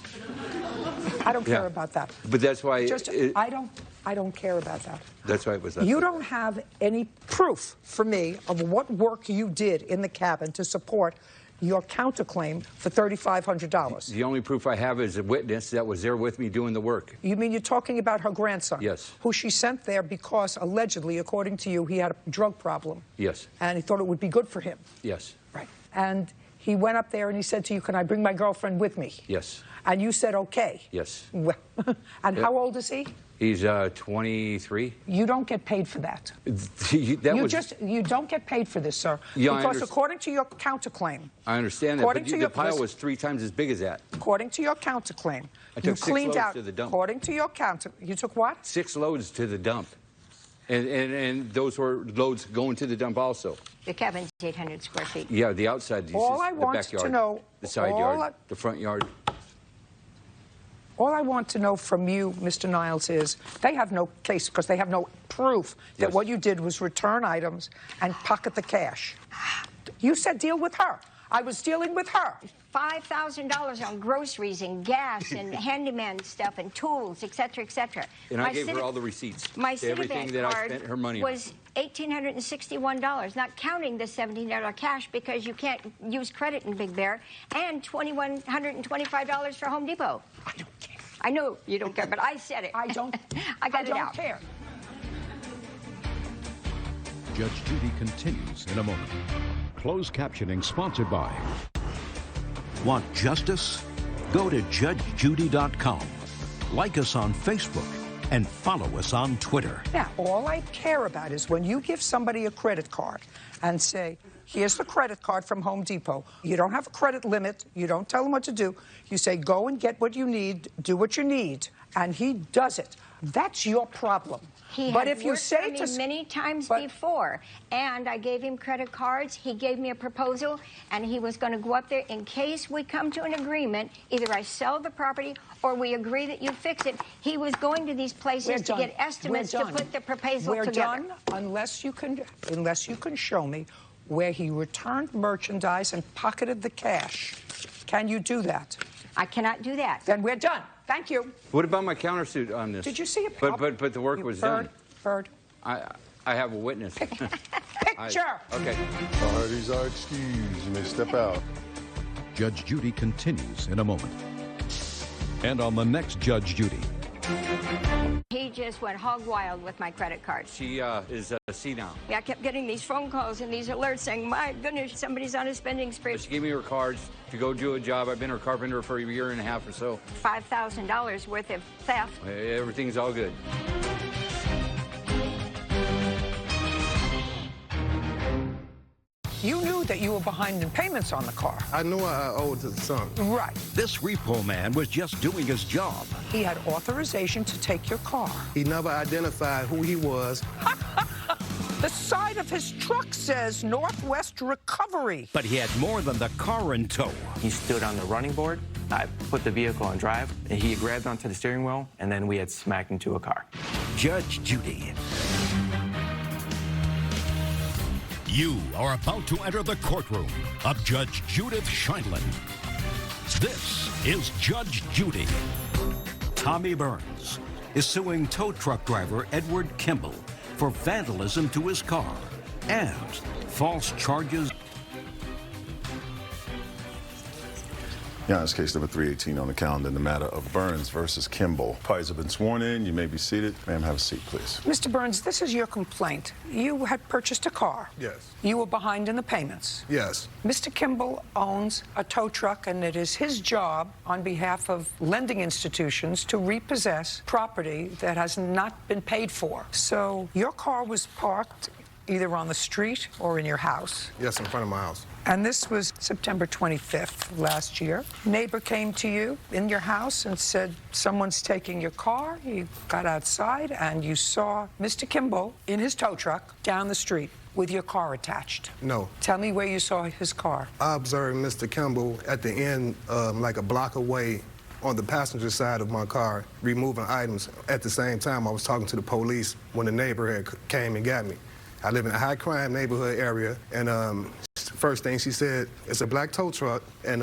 Speaker 2: I don't care about that.
Speaker 14: But that's why
Speaker 2: I don't care about that.
Speaker 14: That's why it was left.
Speaker 2: You don't have any proof for me of what work you did in the cabin to support your counterclaim for $3,500.
Speaker 14: The only proof I have is a witness that was there with me doing the work.
Speaker 2: You mean you're talking about her grandson?
Speaker 14: Yes.
Speaker 2: Who she sent there because, allegedly, according to you, he had a drug problem.
Speaker 14: Yes.
Speaker 2: And he thought it would be good for him.
Speaker 14: Yes.
Speaker 2: Right. And he went up there and he said to you, can I bring my girlfriend with me?
Speaker 14: Yes.
Speaker 2: And you said, okay.
Speaker 14: Yes.
Speaker 2: Well, and how old is he?
Speaker 14: He's 23.
Speaker 2: You don't get paid for that. You don't get paid for this, sir.
Speaker 14: Yeah,
Speaker 2: because according to your counterclaim.
Speaker 14: I understand that, but the pile was 3 times as big as that.
Speaker 2: According to your counterclaim,
Speaker 14: I took 6 loads to the dump.
Speaker 2: According to your you took what?
Speaker 14: 6 loads to the dump. And those were loads going to the dump also.
Speaker 13: The cabin's 800 square feet.
Speaker 14: Yeah, the outside, the backyard, the side yard, the front yard.
Speaker 2: All I want to know from you, Mr. Niles, is they have no case because they have no proof that what you did was return items and pocket the cash. You said deal with her. I was dealing with her.
Speaker 13: $5,000 on groceries and gas and handyman stuff and tools, etc., etc.
Speaker 14: And I gave her all the receipts.
Speaker 13: My
Speaker 14: everything
Speaker 13: Citibank
Speaker 14: that I
Speaker 13: card
Speaker 14: spent her money
Speaker 13: was $1,861, not counting the $17 cash because you can't use credit in Big Bear, and $2,125 for Home Depot.
Speaker 2: I don't care.
Speaker 13: I know you don't care, but I said it.
Speaker 2: I don't.
Speaker 13: I got it out.
Speaker 2: I don't care.
Speaker 3: Judge Judy continues in a moment. Closed captioning sponsored by.
Speaker 4: Want justice? Go to judgejudy.com. Like us on Facebook and follow us on Twitter.
Speaker 2: Now, all I care about is when you give somebody a credit card and say, here's the credit card from Home Depot. You don't have a credit limit. You don't tell them what to do. You say, go and get what you need, do what you need, and he does it. That's your problem.
Speaker 13: He
Speaker 2: but
Speaker 13: had
Speaker 2: if you
Speaker 13: worked
Speaker 2: say
Speaker 13: for me many times before, and I gave him credit cards, he gave me a proposal, and he was going to go up there in case we come to an agreement, either I sell the property or we agree that you fix it. He was going to these places to get estimates to put the proposal together.
Speaker 2: We're done unless you can show me where he returned merchandise and pocketed the cash. Can you do that?
Speaker 13: I cannot do that.
Speaker 2: Then we're done. Thank you.
Speaker 14: What about my countersuit on this?
Speaker 2: Did you see it?
Speaker 14: But the work was done.
Speaker 2: Bird.
Speaker 14: I have a witness.
Speaker 2: Picture.
Speaker 14: Okay.
Speaker 5: Parties are excused. You may step out.
Speaker 3: Judge Judy continues in a moment. And on the next Judge Judy.
Speaker 13: He just went hog wild with my credit card.
Speaker 14: She is senile.
Speaker 13: Yeah, I kept getting these phone calls and these alerts saying, my goodness, somebody's on a spending spree.
Speaker 14: She gave me her cards to go do a job. I've been her carpenter for a year and a half or so.
Speaker 13: $5,000 worth of theft.
Speaker 14: Everything's all good.
Speaker 2: You knew that you were behind in payments on the car.
Speaker 15: I knew I owed to the son.
Speaker 2: Right.
Speaker 4: This repo man was just doing his job.
Speaker 2: He had authorization to take your car.
Speaker 15: He never identified who he was.
Speaker 2: The side of his truck says Northwest Recovery.
Speaker 4: But he had more than the car in tow.
Speaker 17: He stood on the running board. I put the vehicle on drive, and he grabbed onto the steering wheel, and then we had smacked into a car.
Speaker 4: Judge Judy.
Speaker 3: You are about to enter the courtroom of Judge Judith Scheindlin. This is Judge Judy.
Speaker 4: Tommy Burns is suing tow truck driver Edward Kimball for vandalism to his car and false charges.
Speaker 5: Yeah, it's case number 318 on the calendar in the matter of Burns versus Kimball. Parties have been sworn in. You may be seated. Ma'am, have a seat, please.
Speaker 2: Mr. Burns, this is your complaint. You had purchased a car.
Speaker 15: Yes.
Speaker 2: You were behind in the payments.
Speaker 15: Yes.
Speaker 2: Mr. Kimball owns a tow truck, and it is his job on behalf of lending institutions to repossess property that has not been paid for. So your car was parked either on the street or in your house.
Speaker 15: Yes, in front of my house.
Speaker 2: And this was September 25th last year. Neighbor came to you in your house and said, someone's taking your car. You got outside and you saw Mr. Kimball in his tow truck down the street with your car attached.
Speaker 15: No.
Speaker 2: Tell me where you saw his car.
Speaker 15: I observed Mr. Kimball at the end, like a block away on the passenger side of my car, removing items. At the same time, I was talking to the police when the neighbor had came and got me. I live in a high crime neighborhood area, and first thing she said, it's a black tow truck, and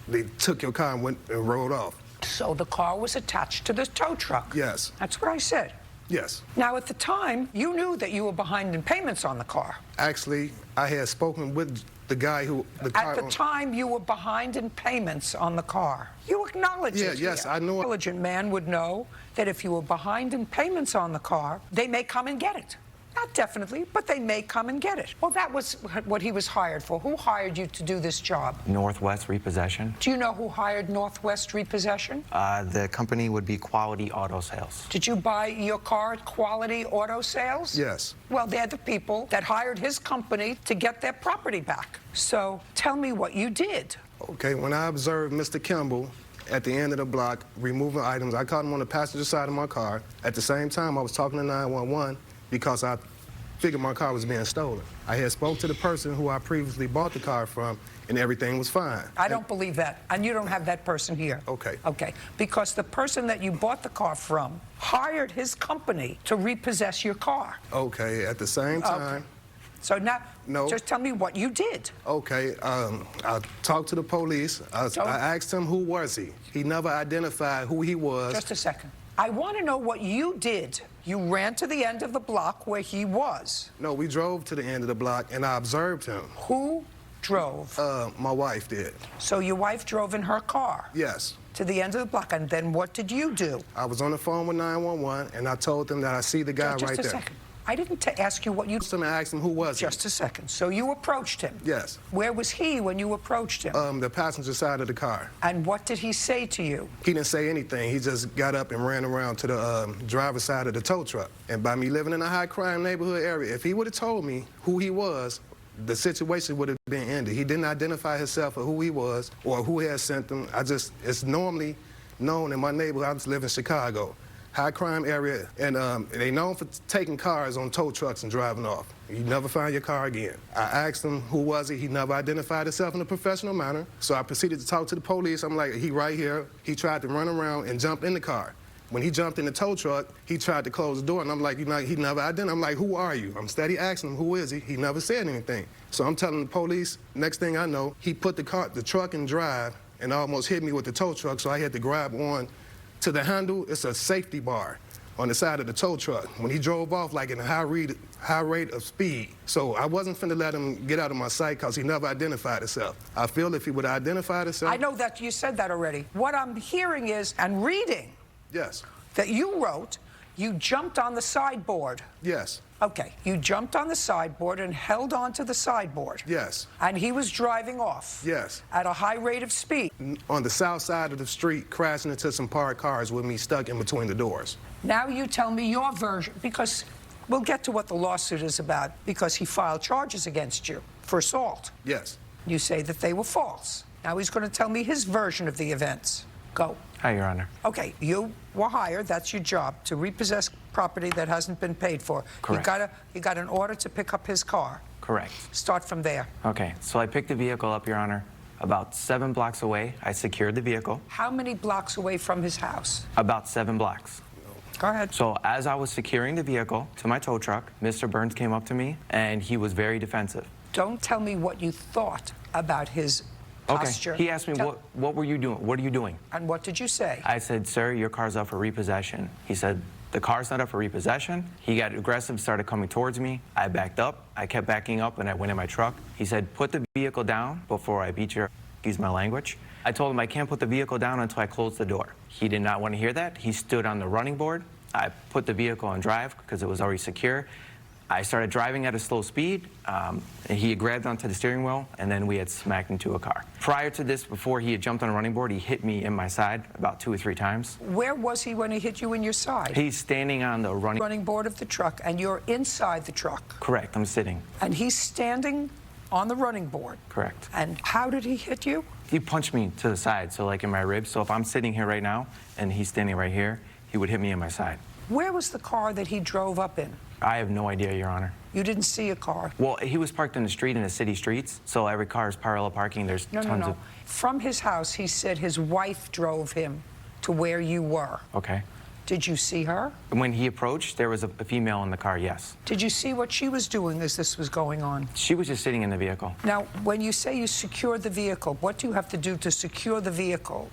Speaker 15: they took your car and went and rode off.
Speaker 2: So the car was attached to the tow truck?
Speaker 15: Yes.
Speaker 2: That's what I said.
Speaker 15: Yes.
Speaker 2: Now, at the time, you knew that you were behind in payments on the car.
Speaker 15: Actually, I had spoken with the guy who...
Speaker 2: At the time, you were behind in payments on the car. You acknowledge it.
Speaker 15: Yeah, yes, I know.
Speaker 2: An intelligent man would know that if you were behind in payments on the car, they may come and get it. Not definitely, but they may come and get it. Well, that was what he was hired for. Who hired you to do this job?
Speaker 17: Northwest Repossession.
Speaker 2: Do you know who hired Northwest Repossession?
Speaker 17: The company would be Quality Auto Sales.
Speaker 2: Did you buy your car at Quality Auto Sales?
Speaker 15: Yes.
Speaker 2: Well, they're the people that hired his company to get their property back. So tell me what you did.
Speaker 15: Okay, when I observed Mr. Kimball at the end of the block removing items, I caught him on the passenger side of my car. At the same time, I was talking to 911 because I figured my car was being stolen. I had spoke to the person who I previously bought the car from, and everything was fine.
Speaker 2: I don't believe that, and you don't have that person here.
Speaker 15: Okay.
Speaker 2: Okay, because the person that you bought the car from hired his company to repossess your car.
Speaker 15: Okay, at the same time...
Speaker 2: Okay. So now,
Speaker 15: no.
Speaker 2: Just tell me what you did.
Speaker 15: Okay, I talked to the police. I asked him who was he. He never identified who he was.
Speaker 2: Just a second. I want to know what you did. You ran to the end of the block where he was.
Speaker 15: No, we drove to the end of the block, and I observed him.
Speaker 2: Who drove?
Speaker 15: My wife did.
Speaker 2: So your wife drove in her car?
Speaker 15: Yes.
Speaker 2: To the end of the block, and then what did you do?
Speaker 15: I was on the phone with 911, and I told them that I see the guy right there.
Speaker 2: Just a second. I didn't ask you what you...
Speaker 15: I asked him who was he.
Speaker 2: Just a second. So you approached him?
Speaker 15: Yes.
Speaker 2: Where was he when you approached him?
Speaker 15: The passenger side of the car.
Speaker 2: And what did he say to you?
Speaker 15: He didn't say anything. He just got up and ran around to the driver's side of the tow truck. And by me living in a high crime neighborhood area, if he would have told me who he was, the situation would have been ended. He didn't identify himself or who he was or who had sent him. It's normally known in my neighborhood. I just live in Chicago. High crime area, and they known for taking cars on tow trucks and driving off. You never find your car again. I asked him who was he. He never identified himself in a professional manner. So I proceeded to talk to the police. I'm like, he right here. He tried to run around and jump in the car. When he jumped in the tow truck, he tried to close the door, and I'm like, he never identified. I'm like, who are you? I'm steady asking him, who is he? He never said anything. So I'm telling the police, next thing I know, he put the truck in drive and almost hit me with the tow truck, so I had to grab on to the handle. It's a safety bar on the side of the tow truck. When he drove off, like in a high rate of speed. So I wasn't finna let him get out of my sight because he never identified himself. I feel if he would have identified himself...
Speaker 2: I know that you said that already. What I'm hearing is, and reading...
Speaker 15: Yes.
Speaker 2: ...that you wrote, you jumped on the sideboard.
Speaker 15: Yes.
Speaker 2: Okay, you jumped on the sideboard and held onto the sideboard.
Speaker 15: Yes.
Speaker 2: And he was driving off.
Speaker 15: Yes.
Speaker 2: At a high rate of speed.
Speaker 15: On the south side of the street, crashing into some parked cars with me stuck in between the doors.
Speaker 2: Now you tell me your version, because we'll get to what the lawsuit is about, because he filed charges against you for assault.
Speaker 15: Yes.
Speaker 2: You say that they were false. Now he's going to tell me his version of the events. Go.
Speaker 17: Hi, Your Honor.
Speaker 2: Okay, you were hired, that's your job, to repossess property that hasn't been paid for.
Speaker 17: Correct.
Speaker 2: You got an order to pick up his car.
Speaker 17: Correct.
Speaker 2: Start from there.
Speaker 17: Okay, so I picked the vehicle up, Your Honor. About 7 blocks away, I secured the vehicle.
Speaker 2: How many blocks away from his house?
Speaker 17: About 7 blocks.
Speaker 2: Go ahead.
Speaker 17: So as I was securing the vehicle to my tow truck, Mr. Burns came up to me, and he was very defensive.
Speaker 2: Don't tell me what you thought about his posture.
Speaker 17: Okay. He asked me, what were you doing? What are you doing?
Speaker 2: And what did you say?
Speaker 17: I said, sir, your car's up for repossession. He said, the car's not up for repossession. He got aggressive, started coming towards me. I backed up. I kept backing up, and I went in my truck. He said, put the vehicle down before I beat your... Excuse my language. I told him I can't put the vehicle down until I close the door. He did not want to hear that. He stood on the running board. I put the vehicle on drive because it was already secure. I started driving at a slow speed. He had grabbed onto the steering wheel, and then we had smacked into a car. Prior to this, before he had jumped on a running board, he hit me in my side about 2 or 3 times.
Speaker 2: Where was he when he hit you in your side?
Speaker 17: He's standing on the running
Speaker 2: board of the truck, and you're inside the truck.
Speaker 17: Correct, I'm sitting.
Speaker 2: And he's standing on the running board.
Speaker 17: Correct.
Speaker 2: And how did he hit you?
Speaker 17: He punched me to the side, so like in my ribs. So if I'm sitting here right now, and he's standing right here, he would hit me in my side.
Speaker 2: Where was the car that he drove up in?
Speaker 17: I have no idea, Your Honor.
Speaker 2: You didn't see a car?
Speaker 17: Well, he was parked in the street in the city streets, so every car is parallel parking. There's tons of...
Speaker 2: From his house, he said his wife drove him to where you were.
Speaker 17: Okay.
Speaker 2: Did you see her?
Speaker 17: When he approached, there was a female in the car, yes.
Speaker 2: Did you see what she was doing as this was going on?
Speaker 17: She was just sitting in the vehicle.
Speaker 2: Now, when you say you secured the vehicle, what do you have to do to secure the vehicle?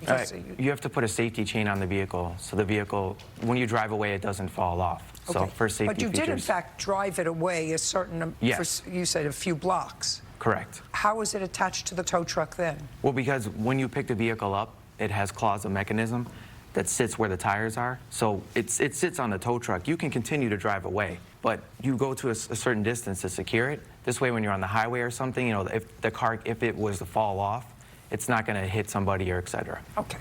Speaker 17: You have to put a safety chain on the vehicle, so the vehicle, when you drive away, it doesn't fall off.
Speaker 2: Okay.
Speaker 17: So for safety
Speaker 2: But you
Speaker 17: features,
Speaker 2: did, in fact, drive it away a certain,
Speaker 17: yes.
Speaker 2: You said a few blocks.
Speaker 17: Correct.
Speaker 2: How was it attached to the tow truck then?
Speaker 17: Well, because when you pick the vehicle up, it has claws, a mechanism that sits where the tires are. So it sits on the tow truck. You can continue to drive away, but you go to a certain distance to secure it. This way, when you're on the highway or something, you know, if the car, if it was to fall off, it's not going to hit somebody or et cetera.
Speaker 2: Okay.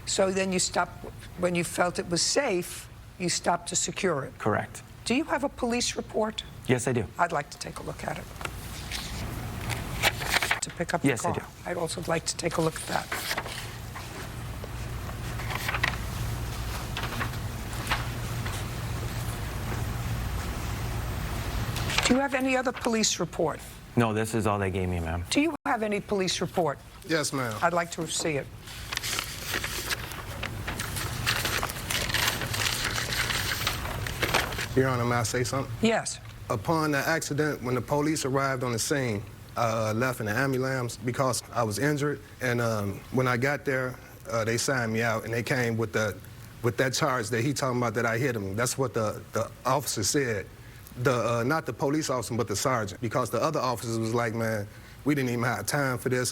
Speaker 2: So then you stopped, when you felt it was safe, you stopped to secure it.
Speaker 17: Correct.
Speaker 2: Do you have a police report?
Speaker 17: Yes, I do.
Speaker 2: I'd like to take a look at it. To pick up the
Speaker 17: yes,
Speaker 2: car.
Speaker 17: I do.
Speaker 2: I'd also like to take a look at that. Do you have any other police report?
Speaker 17: No, this is all they gave me, ma'am.
Speaker 2: Do you have any police report?
Speaker 15: Yes, ma'am.
Speaker 2: I'd like to see it.
Speaker 15: Your Honor, may I say something?
Speaker 2: Yes.
Speaker 15: Upon the accident, when the police arrived on the scene, I left in the ambulance because I was injured. And when I got there, they signed me out, and they came with that charge that he talking about that I hit him. That's what the officer said. Not the police officer, but the sergeant, because the other officers was like, man, we didn't even have time for this.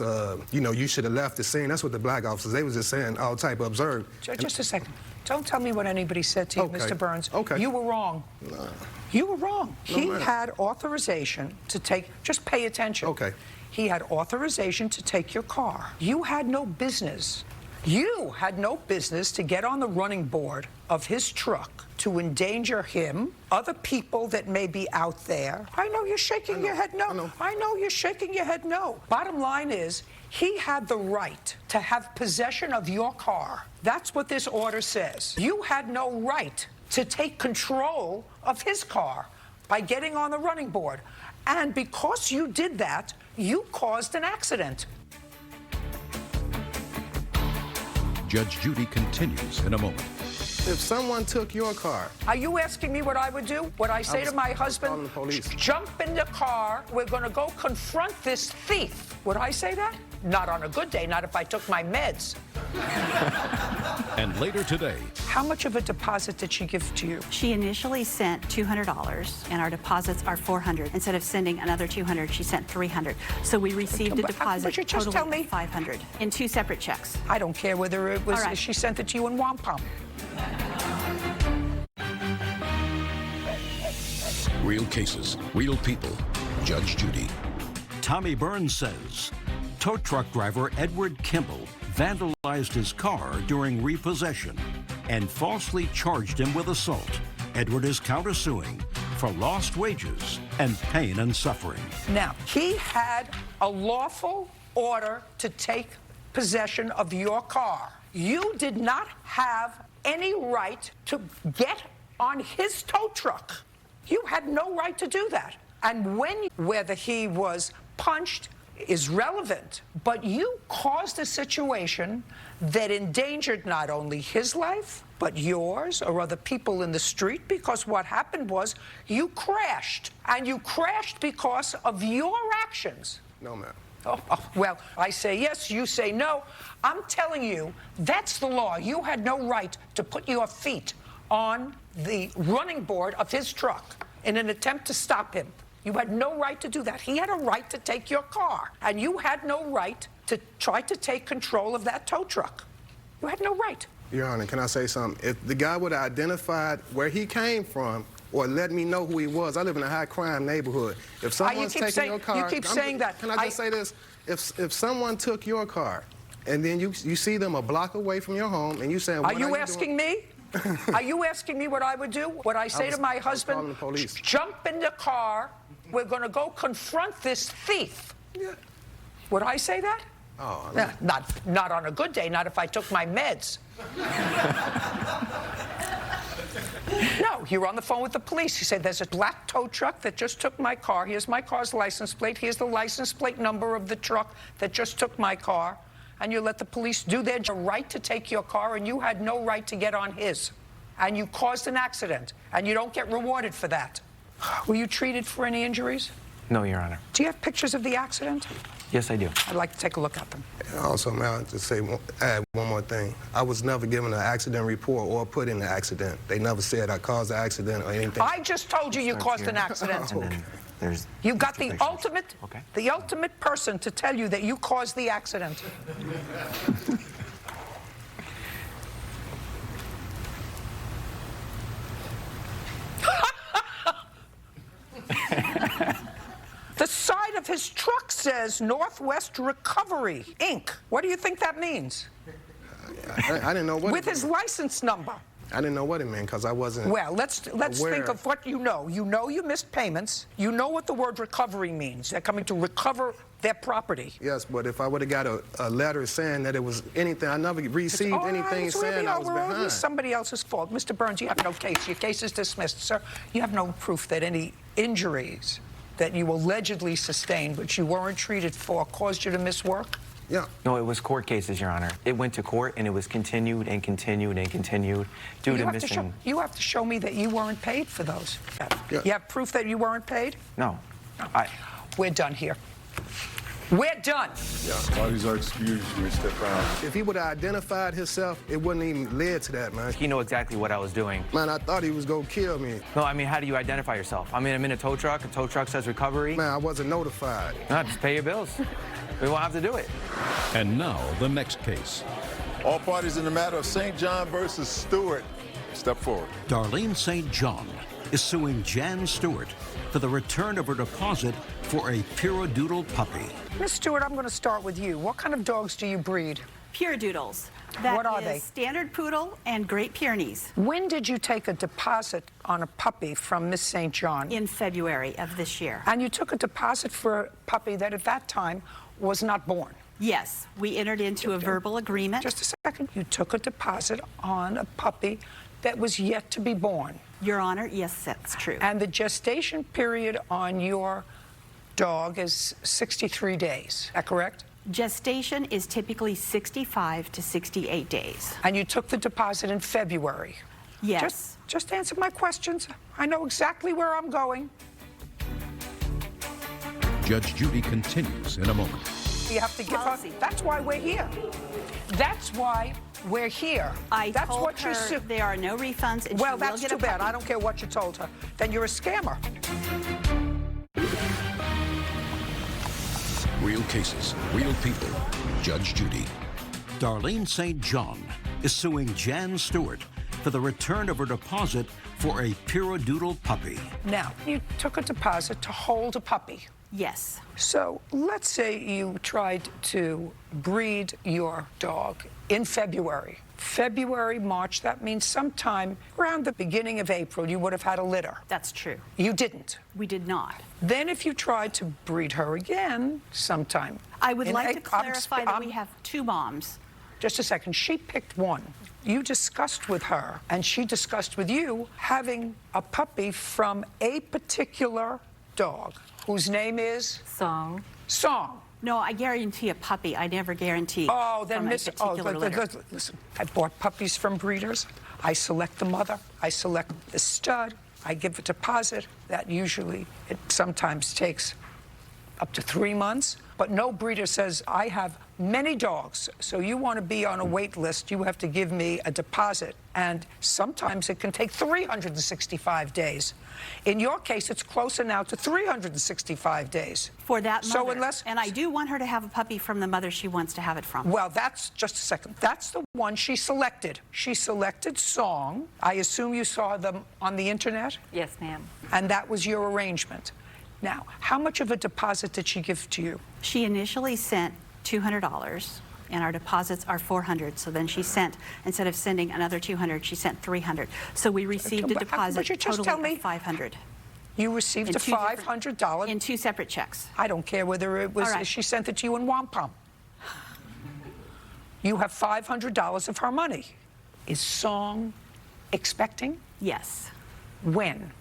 Speaker 15: You know, you should have left the scene. That's what the black officers, they was just saying all type of observed.
Speaker 2: Just a second. Don't tell me what anybody said to you,
Speaker 15: okay.
Speaker 2: Mr. Burns.
Speaker 15: Okay.
Speaker 2: You were wrong.
Speaker 15: Nah.
Speaker 2: You were wrong.
Speaker 15: No,
Speaker 2: He
Speaker 15: man.
Speaker 2: had authorization to take, just pay attention.
Speaker 15: Okay.
Speaker 2: He had authorization to take your car. You had no business. You had no business to get on the running board of his truck to endanger him, other people that may be out there. I know you're shaking your head no. I know you're shaking your head no. Bottom line is, he had the right to have possession of your car. That's what this order says. You had no right to take control of his car by getting on the running board. And because you did that, you caused an accident.
Speaker 3: Judge Judy continues in a moment.
Speaker 15: If someone took your car...
Speaker 2: Are you asking me what I would do? Would I say to my husband, jump in the car, we're going to go confront this thief? Would I say that? Not on a good day, not if I took my meds.
Speaker 3: And later today...
Speaker 2: How much of a deposit did she give to you?
Speaker 18: She initially sent $200, and our deposits are $400. Instead of sending another $200, she sent $300. So we received a deposit
Speaker 2: But you just tell me.
Speaker 18: of $500 in 2 separate checks.
Speaker 2: I don't care whether it was, she sent it to you in wampum.
Speaker 3: Real cases, real people. Judge Judy.
Speaker 4: Tommy Burns says tow truck driver Edward Kimball vandalized his car during repossession and falsely charged him with assault. Edward is countersuing for lost wages and pain and suffering.
Speaker 2: Now, he had a lawful order to take possession of your car. You did not have any right to get on his tow truck. You had no right to do that. And whether he was punched is relevant, but you caused a situation that endangered not only his life, but yours or other people in the street, because what happened was you crashed, and you crashed because of your actions.
Speaker 15: No, ma'am.
Speaker 2: Well, I say yes, you say no. I'm telling you, that's the law. You had no right to put your feet on the running board of his truck in an attempt to stop him. You had no right to do that. He had a right to take your car, and you had no right to try to take control of that tow truck. You had no right.
Speaker 15: Your Honor, can I say something? If the guy would have identified where he came from or let me know who he was, I live in a high crime neighborhood. If someone's taking your car,
Speaker 2: you keep saying that.
Speaker 15: Can I just say this? If someone took your car and then you see them a block away from your home and you saying, what
Speaker 2: are you asking me? Are you asking me what I would do? Would I say to my husband,
Speaker 15: the police.
Speaker 2: Jump in the car, we're going to go confront this thief? Yeah. Would I say that?
Speaker 15: Oh,
Speaker 2: no. Not on a good day, not if I took my meds. No, you're on the phone with the police. You say, there's a black tow truck that just took my car. Here's my car's license plate. Here's the license plate number of the truck that just took my car. And you let the police do their right to take your car, and you had no right to get on his. And you caused an accident, and you don't get rewarded for that. Were you treated for any injuries?
Speaker 17: No, Your Honor.
Speaker 2: Do you have pictures of the accident?
Speaker 17: Yes, I do.
Speaker 2: I'd like to take a look at them.
Speaker 15: Also, may I just add one more thing? I was never given an accident report or put in the accident. They never said I caused the accident or anything.
Speaker 2: I just told you you caused an accident. You got the ultimate person to tell you that you caused the accident. The side of his truck says Northwest Recovery, Inc. What do you think that means?
Speaker 15: I didn't know what
Speaker 2: With his license number.
Speaker 15: I didn't know what it meant because I wasn't.
Speaker 2: Well, let's think of what you know. You know you missed payments. You know what the word recovery means. They're coming to recover their property.
Speaker 15: Yes, but if I would have got a letter saying that it was anything, I never received anything saying I was behind.
Speaker 2: It's somebody else's fault. Mr. Burns, you have no case. Your case is dismissed, sir. You have no proof that any injuries that you allegedly sustained, but you weren't treated for, caused you to miss work?
Speaker 15: Yeah.
Speaker 17: No, it was court cases, Your Honor. It went to court, and it was continued and continued and continued due to missing...
Speaker 2: You have to show me that you weren't paid for those.
Speaker 15: Yeah.
Speaker 2: You have proof that you weren't paid?
Speaker 17: No.
Speaker 2: We're done here. We're done.
Speaker 5: Yeah, parties are excused. You may step out.
Speaker 15: If he would have identified himself, it wouldn't even led to that, man.
Speaker 17: He knew exactly what I was doing.
Speaker 15: Man, I thought he was going to kill me.
Speaker 17: No, I mean, how do you identify yourself? I mean, I'm in a tow truck. A tow truck says recovery.
Speaker 15: Man, I wasn't notified.
Speaker 17: No, just pay your bills. We won't have to do it.
Speaker 3: And now, the next case.
Speaker 5: All parties in the matter of St. John versus Stewart, step forward.
Speaker 4: Darlene St. John is suing Jan Stewart for the return of her deposit for a Puradoodle puppy.
Speaker 2: Miss Stewart, I'm going to start with you. What kind of dogs do you breed?
Speaker 18: Puradoodles.
Speaker 2: What are they?
Speaker 18: Standard Poodle and Great Pyrenees.
Speaker 2: When did you take a deposit on a puppy from Miss St. John?
Speaker 18: In February of this year.
Speaker 2: And you took a deposit for a puppy that at that time was not born?
Speaker 18: Yes, we entered into a verbal agreement.
Speaker 2: Just a second. You took a deposit on a puppy that was yet to be born?
Speaker 18: Your Honor, yes, that's true.
Speaker 2: And the gestation period on your dog is 63 days. Is that correct?
Speaker 18: Gestation is typically 65 to 68 days.
Speaker 2: And you took the deposit in February?
Speaker 18: Yes.
Speaker 2: Just answer my questions. I know exactly where I'm going.
Speaker 3: Judge Judy continues in a moment.
Speaker 2: You have to give her. That's why we're here. That's why we're here.
Speaker 18: That's told what her there are no refunds, and
Speaker 2: well,
Speaker 18: she
Speaker 2: that's
Speaker 18: will get
Speaker 2: too
Speaker 18: a
Speaker 2: bad.
Speaker 18: puppy.
Speaker 2: I don't care what you told her. Then you're a scammer.
Speaker 3: Real cases, real people. Judge Judy.
Speaker 4: Darlene St. John is suing Jan Stewart for the return of her deposit for a Puradoodle puppy.
Speaker 2: Now, you took a deposit to hold a puppy.
Speaker 18: Yes.
Speaker 2: So let's say you tried to breed your dog in February. February, March, that means sometime around the beginning of April, you would have had a litter.
Speaker 18: That's true.
Speaker 2: You didn't.
Speaker 18: We did not.
Speaker 2: Then if you tried to breed her again sometime.
Speaker 18: I would like to clarify that we have two moms.
Speaker 2: Just a second. She picked one. You discussed with her, and she discussed with you, having a puppy from a particular dog, whose name is?
Speaker 18: Song.
Speaker 2: Song.
Speaker 18: No, I guarantee a puppy. I never guarantee.
Speaker 2: Oh, then
Speaker 18: Miss.
Speaker 2: Listen, I bought puppies from breeders. I select the mother. I select the stud. I give a deposit. That usually, it sometimes takes up to 3 months. But no breeder says, I have many dogs, so you want to be on a wait list, you have to give me a deposit. And sometimes it can take 365 days. In your case, it's closer now to 365 days.
Speaker 18: For that mother.
Speaker 2: So unless...
Speaker 18: And I do want her to have a puppy from the mother she wants to have it from.
Speaker 2: Well, that's just a second. That's the one she selected. She selected Song. I assume you saw them on the internet?
Speaker 19: Yes, ma'am.
Speaker 2: And that was your arrangement. Now, how much of a deposit did she give to you?
Speaker 18: She initially sent $200, and our deposits are $400. So then she sent, instead of sending another $200, she sent $300. So we received a deposit totaling of $500.
Speaker 2: You received a $500
Speaker 18: in 2 separate checks.
Speaker 2: I don't care whether it was she sent it to you in wampum. You have $500 of her money. Is Song expecting?
Speaker 18: Yes.
Speaker 2: When?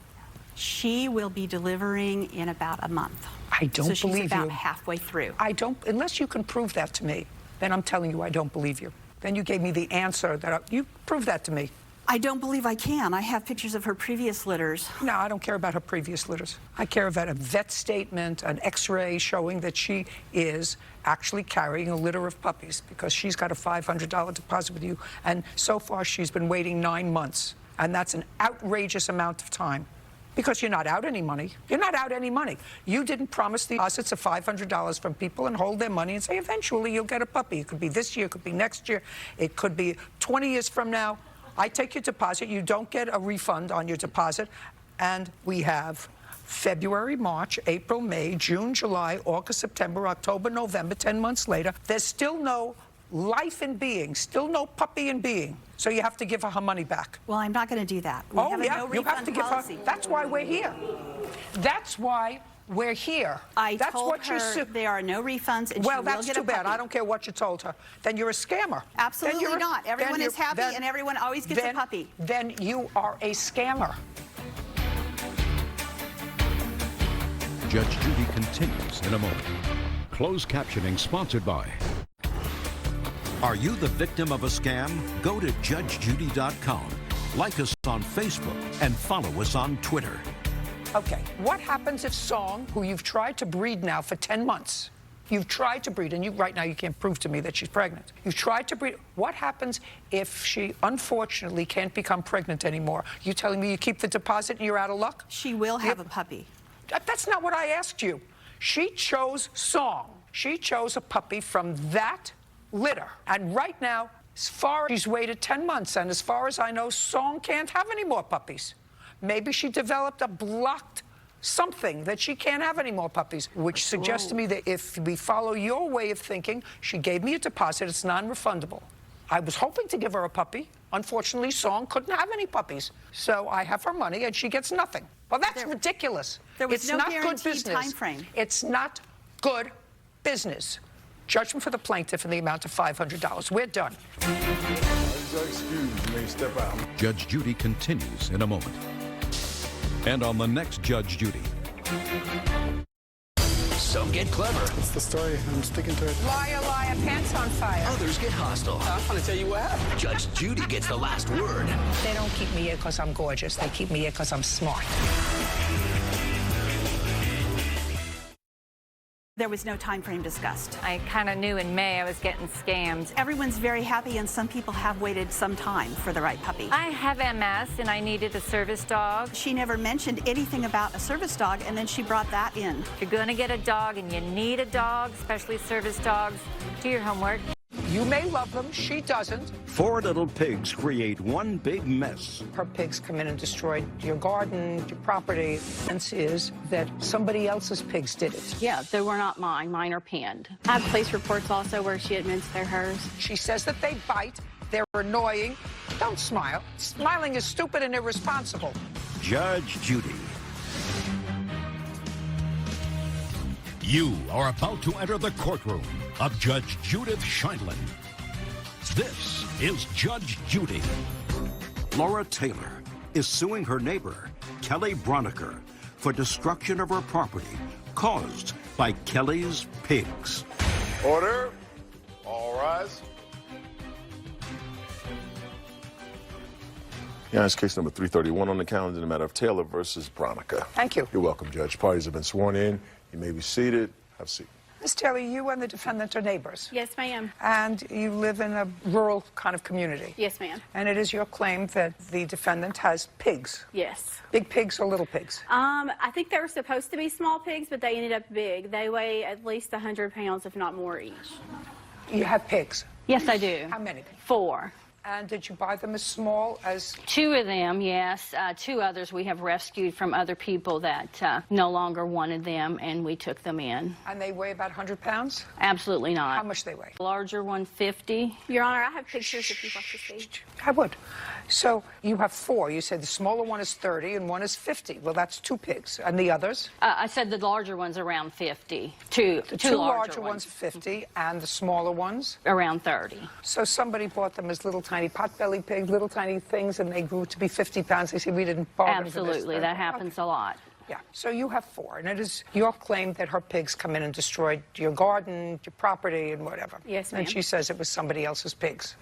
Speaker 18: She will be delivering in about a month.
Speaker 2: I don't believe you.
Speaker 18: So she's about halfway through.
Speaker 2: I don't, unless you can prove that to me, then I'm telling you I don't believe you. Then you gave me the answer that you prove that to me.
Speaker 18: I don't believe I can. I have pictures of her previous litters.
Speaker 2: No, I don't care about her previous litters. I care about a vet statement, an x-ray showing that she is actually carrying a litter of puppies because she's got a $500 deposit with you. And so far she's been waiting 9 months. And that's an outrageous amount of time. Because you're not out any money. You're not out any money. You didn't promise the deposits of $500 from people and hold their money and say, eventually you'll get a puppy. It could be this year, it could be next year, it could be 20 years from now. I take your deposit, you don't get a refund on your deposit, and we have February, March, April, May, June, July, August, September, October, November, 10 months later. There's still no life in being, still no puppy in being. So you have to give her money back.
Speaker 18: Well, I'm not going to do that. We have a no
Speaker 2: you have to give
Speaker 18: policy.
Speaker 2: her. That's why we're here. That's why we're here.
Speaker 18: That's told what her there are no refunds, and
Speaker 2: well,
Speaker 18: she will
Speaker 2: that's
Speaker 18: get
Speaker 2: too
Speaker 18: a
Speaker 2: bad.
Speaker 18: puppy.
Speaker 2: I don't care what you told her. Then you're a scammer.
Speaker 18: Absolutely not. Everyone is happy, and everyone always gets a puppy.
Speaker 2: Then you are a scammer.
Speaker 3: Judge Judy continues in a moment. Closed captioning sponsored by...
Speaker 4: Are you the victim of a scam? Go to judgejudy.com. Like us on Facebook and follow us on Twitter.
Speaker 2: Okay, what happens if Song, who you've tried to breed now for 10 months, you've tried to breed, and right now you can't prove to me that she's pregnant. You've tried to breed. What happens if she, unfortunately, can't become pregnant anymore? You telling me you keep the deposit and you're out of luck?
Speaker 18: She will have a puppy.
Speaker 2: That's not what I asked you. She chose Song. She chose a puppy from that litter. And right now, as far as she's waited 10 months, and as far as I know, Song can't have any more puppies. Maybe she developed a blocked something that she can't have any more puppies, which suggests to me that if we follow your way of thinking, she gave me a deposit, it's non-refundable. I was hoping to give her a puppy. Unfortunately, Song couldn't have any puppies. So I have her money and she gets nothing. Well, that's ridiculous.
Speaker 18: There was no
Speaker 2: not good
Speaker 18: guaranteed
Speaker 2: business.
Speaker 18: time frame.
Speaker 2: It's not good business. Judgment for the plaintiff in the amount of $500. We're done.
Speaker 5: Excuse, you may step out.
Speaker 3: Judge Judy continues in a moment. And on the next Judge Judy.
Speaker 20: Some get clever.
Speaker 21: It's the story. I'm sticking to it.
Speaker 2: Liar, liar, pants on fire.
Speaker 20: Others get hostile.
Speaker 21: I'm going to tell you what happened.
Speaker 20: Judge Judy gets the last word.
Speaker 2: They don't keep me here because I'm gorgeous. They keep me here because I'm smart.
Speaker 18: There was no time frame discussed.
Speaker 19: I kind of knew in May I was getting scammed.
Speaker 18: Everyone's very happy, and some people have waited some time for the right puppy.
Speaker 19: I have MS, and I needed a service dog.
Speaker 18: She never mentioned anything about a service dog, and then she brought that in.
Speaker 19: If you're going to get a dog and you need a dog, especially service dogs, do your homework.
Speaker 2: You may love them, she doesn't.
Speaker 4: 4 little pigs create one big mess.
Speaker 2: Her pigs come in and destroy your garden, your property. The sense is that somebody else's pigs did it.
Speaker 22: Yeah, they were not mine. Mine are panned. I have police reports also where she admits they're hers.
Speaker 2: She says that they bite, they're annoying. Don't smile. Smiling is stupid and irresponsible.
Speaker 4: Judge Judy.
Speaker 3: You are about to enter the courtroom of Judge Judith Scheindlin. This is Judge Judy.
Speaker 4: Laura Taylor is suing her neighbor, Kelly Broniker, for destruction of her property caused by Kelly's pigs.
Speaker 5: Order. All rise. Yeah, it's case number 331 on the calendar in the matter of Taylor versus Broniker.
Speaker 2: Thank you.
Speaker 5: You're welcome, Judge. Parties have been sworn in. You may be seated. Have a seat.
Speaker 2: Ms. Taylor, you and the defendant are neighbors.
Speaker 22: Yes, ma'am.
Speaker 2: And you live in a rural kind of community.
Speaker 22: Yes, ma'am.
Speaker 2: And it is your claim that the defendant has pigs.
Speaker 22: Yes.
Speaker 2: Big pigs or little pigs?
Speaker 22: I think they were supposed to be small pigs, but they ended up big. They weigh at least 100 pounds, if not more, each.
Speaker 2: You have pigs?
Speaker 22: Yes, I do.
Speaker 2: How many?
Speaker 22: 4.
Speaker 2: And did you buy them as small as?
Speaker 22: 2 of them, yes. 2 others we have rescued from other people that no longer wanted them, and we took them in.
Speaker 2: And they weigh about 100 pounds?
Speaker 22: Absolutely not.
Speaker 2: How much they weigh?
Speaker 22: Larger one, 50. Your Honor, I have pictures if you'd like to see.
Speaker 2: I would. So you have 4. You said the smaller one is 30 and one is 50. Well, that's 2 pigs. And the others?
Speaker 22: I said the larger one's around 50. Two
Speaker 2: larger ones are 50, and the smaller ones?
Speaker 22: Around 30.
Speaker 2: So somebody bought them as little tiny pot-bellied pigs, little tiny things, and they grew to be 50 pounds. They said, we didn't bargain for this.
Speaker 22: Absolutely, that happens a lot.
Speaker 2: Yeah, so you have 4, and it is your claim that her pigs come in and destroyed your garden, your property, and whatever.
Speaker 22: Yes, ma'am.
Speaker 2: And she says it was somebody else's pigs.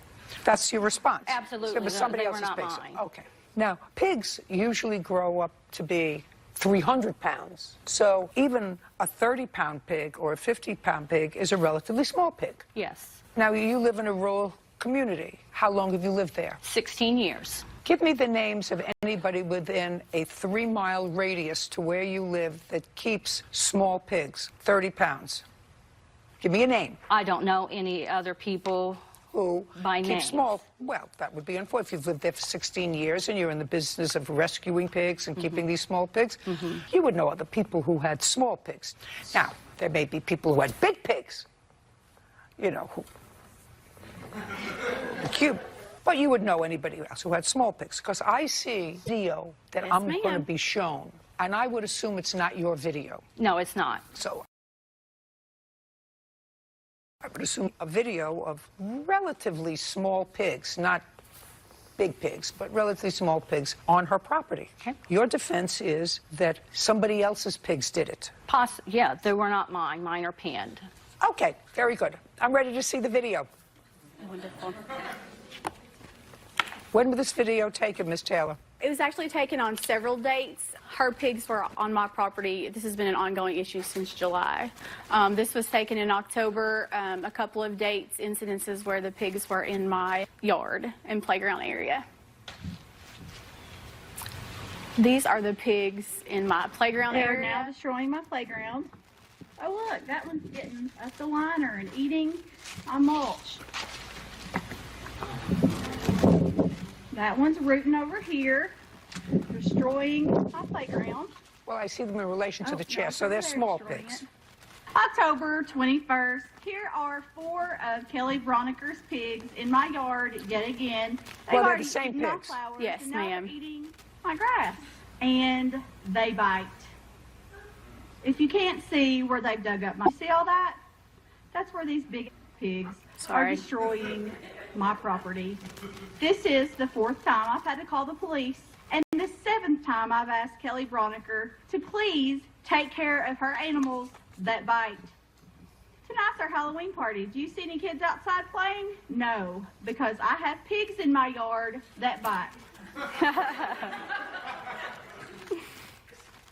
Speaker 2: That's your response?
Speaker 22: Absolutely.
Speaker 2: It was somebody
Speaker 22: They were
Speaker 2: else's
Speaker 22: not
Speaker 2: pigs.
Speaker 22: mine.
Speaker 2: Okay. Now, pigs usually grow up to be 300 pounds. So even a 30-pound pig or a 50-pound pig is a relatively small pig.
Speaker 22: Yes.
Speaker 2: Now, you live in a rural community. How long have you lived there?
Speaker 22: 16 years.
Speaker 2: Give me the names of anybody within a 3-mile radius to where you live that keeps small pigs, 30 pounds. Give me a name.
Speaker 22: I don't know any other people
Speaker 2: who
Speaker 22: by
Speaker 2: keep
Speaker 22: name.
Speaker 2: Small. Well, that would be unfortunate. If you've lived there for 16 years and you're in the business of rescuing pigs and keeping these small pigs, you would know other people who had small pigs. Now, there may be people who had big pigs, you know, who cute. But you would know anybody else who had small pigs, because I see video that I'm going to be shown, and I would assume it's not your video.
Speaker 22: No, it's not.
Speaker 2: So I would assume a video of relatively small pigs, not big pigs, but relatively small pigs on her property.
Speaker 22: Okay.
Speaker 2: Your defense is that somebody else's pigs did it.
Speaker 22: Yeah, they were not mine. Mine are pinned.
Speaker 2: Okay, very good. I'm ready to see the video.
Speaker 22: Wonderful.
Speaker 2: When was this video taken, Miss Taylor?
Speaker 22: It was actually taken on several dates. Her pigs were on my property. This has been an ongoing issue since July. This was taken in October, a couple of dates, incidences where the pigs were in my yard and playground area. These are the pigs in my playground area.
Speaker 1: They're now destroying my playground. Oh, look, that one's getting up the liner and eating my mulch. That one's rooting over here, destroying my playground.
Speaker 2: Well, I see them in relation to the chair, so they're small pigs.
Speaker 1: October 21st, here are 4 of Kelly Broniker's pigs in my yard yet again.
Speaker 2: Well, they're the same pigs.
Speaker 1: Yes, ma'am. Eating my grass, and they bite. If you can't see where they've dug up see all that? That's where these big pigs are destroying my property. This is the 4th time I've had to call the police, and the 7th time I've asked Kelly Broniker to please take care of her animals that bite. Tonight's our Halloween party. Do you see any kids outside playing? No, because I have pigs in my yard that bite.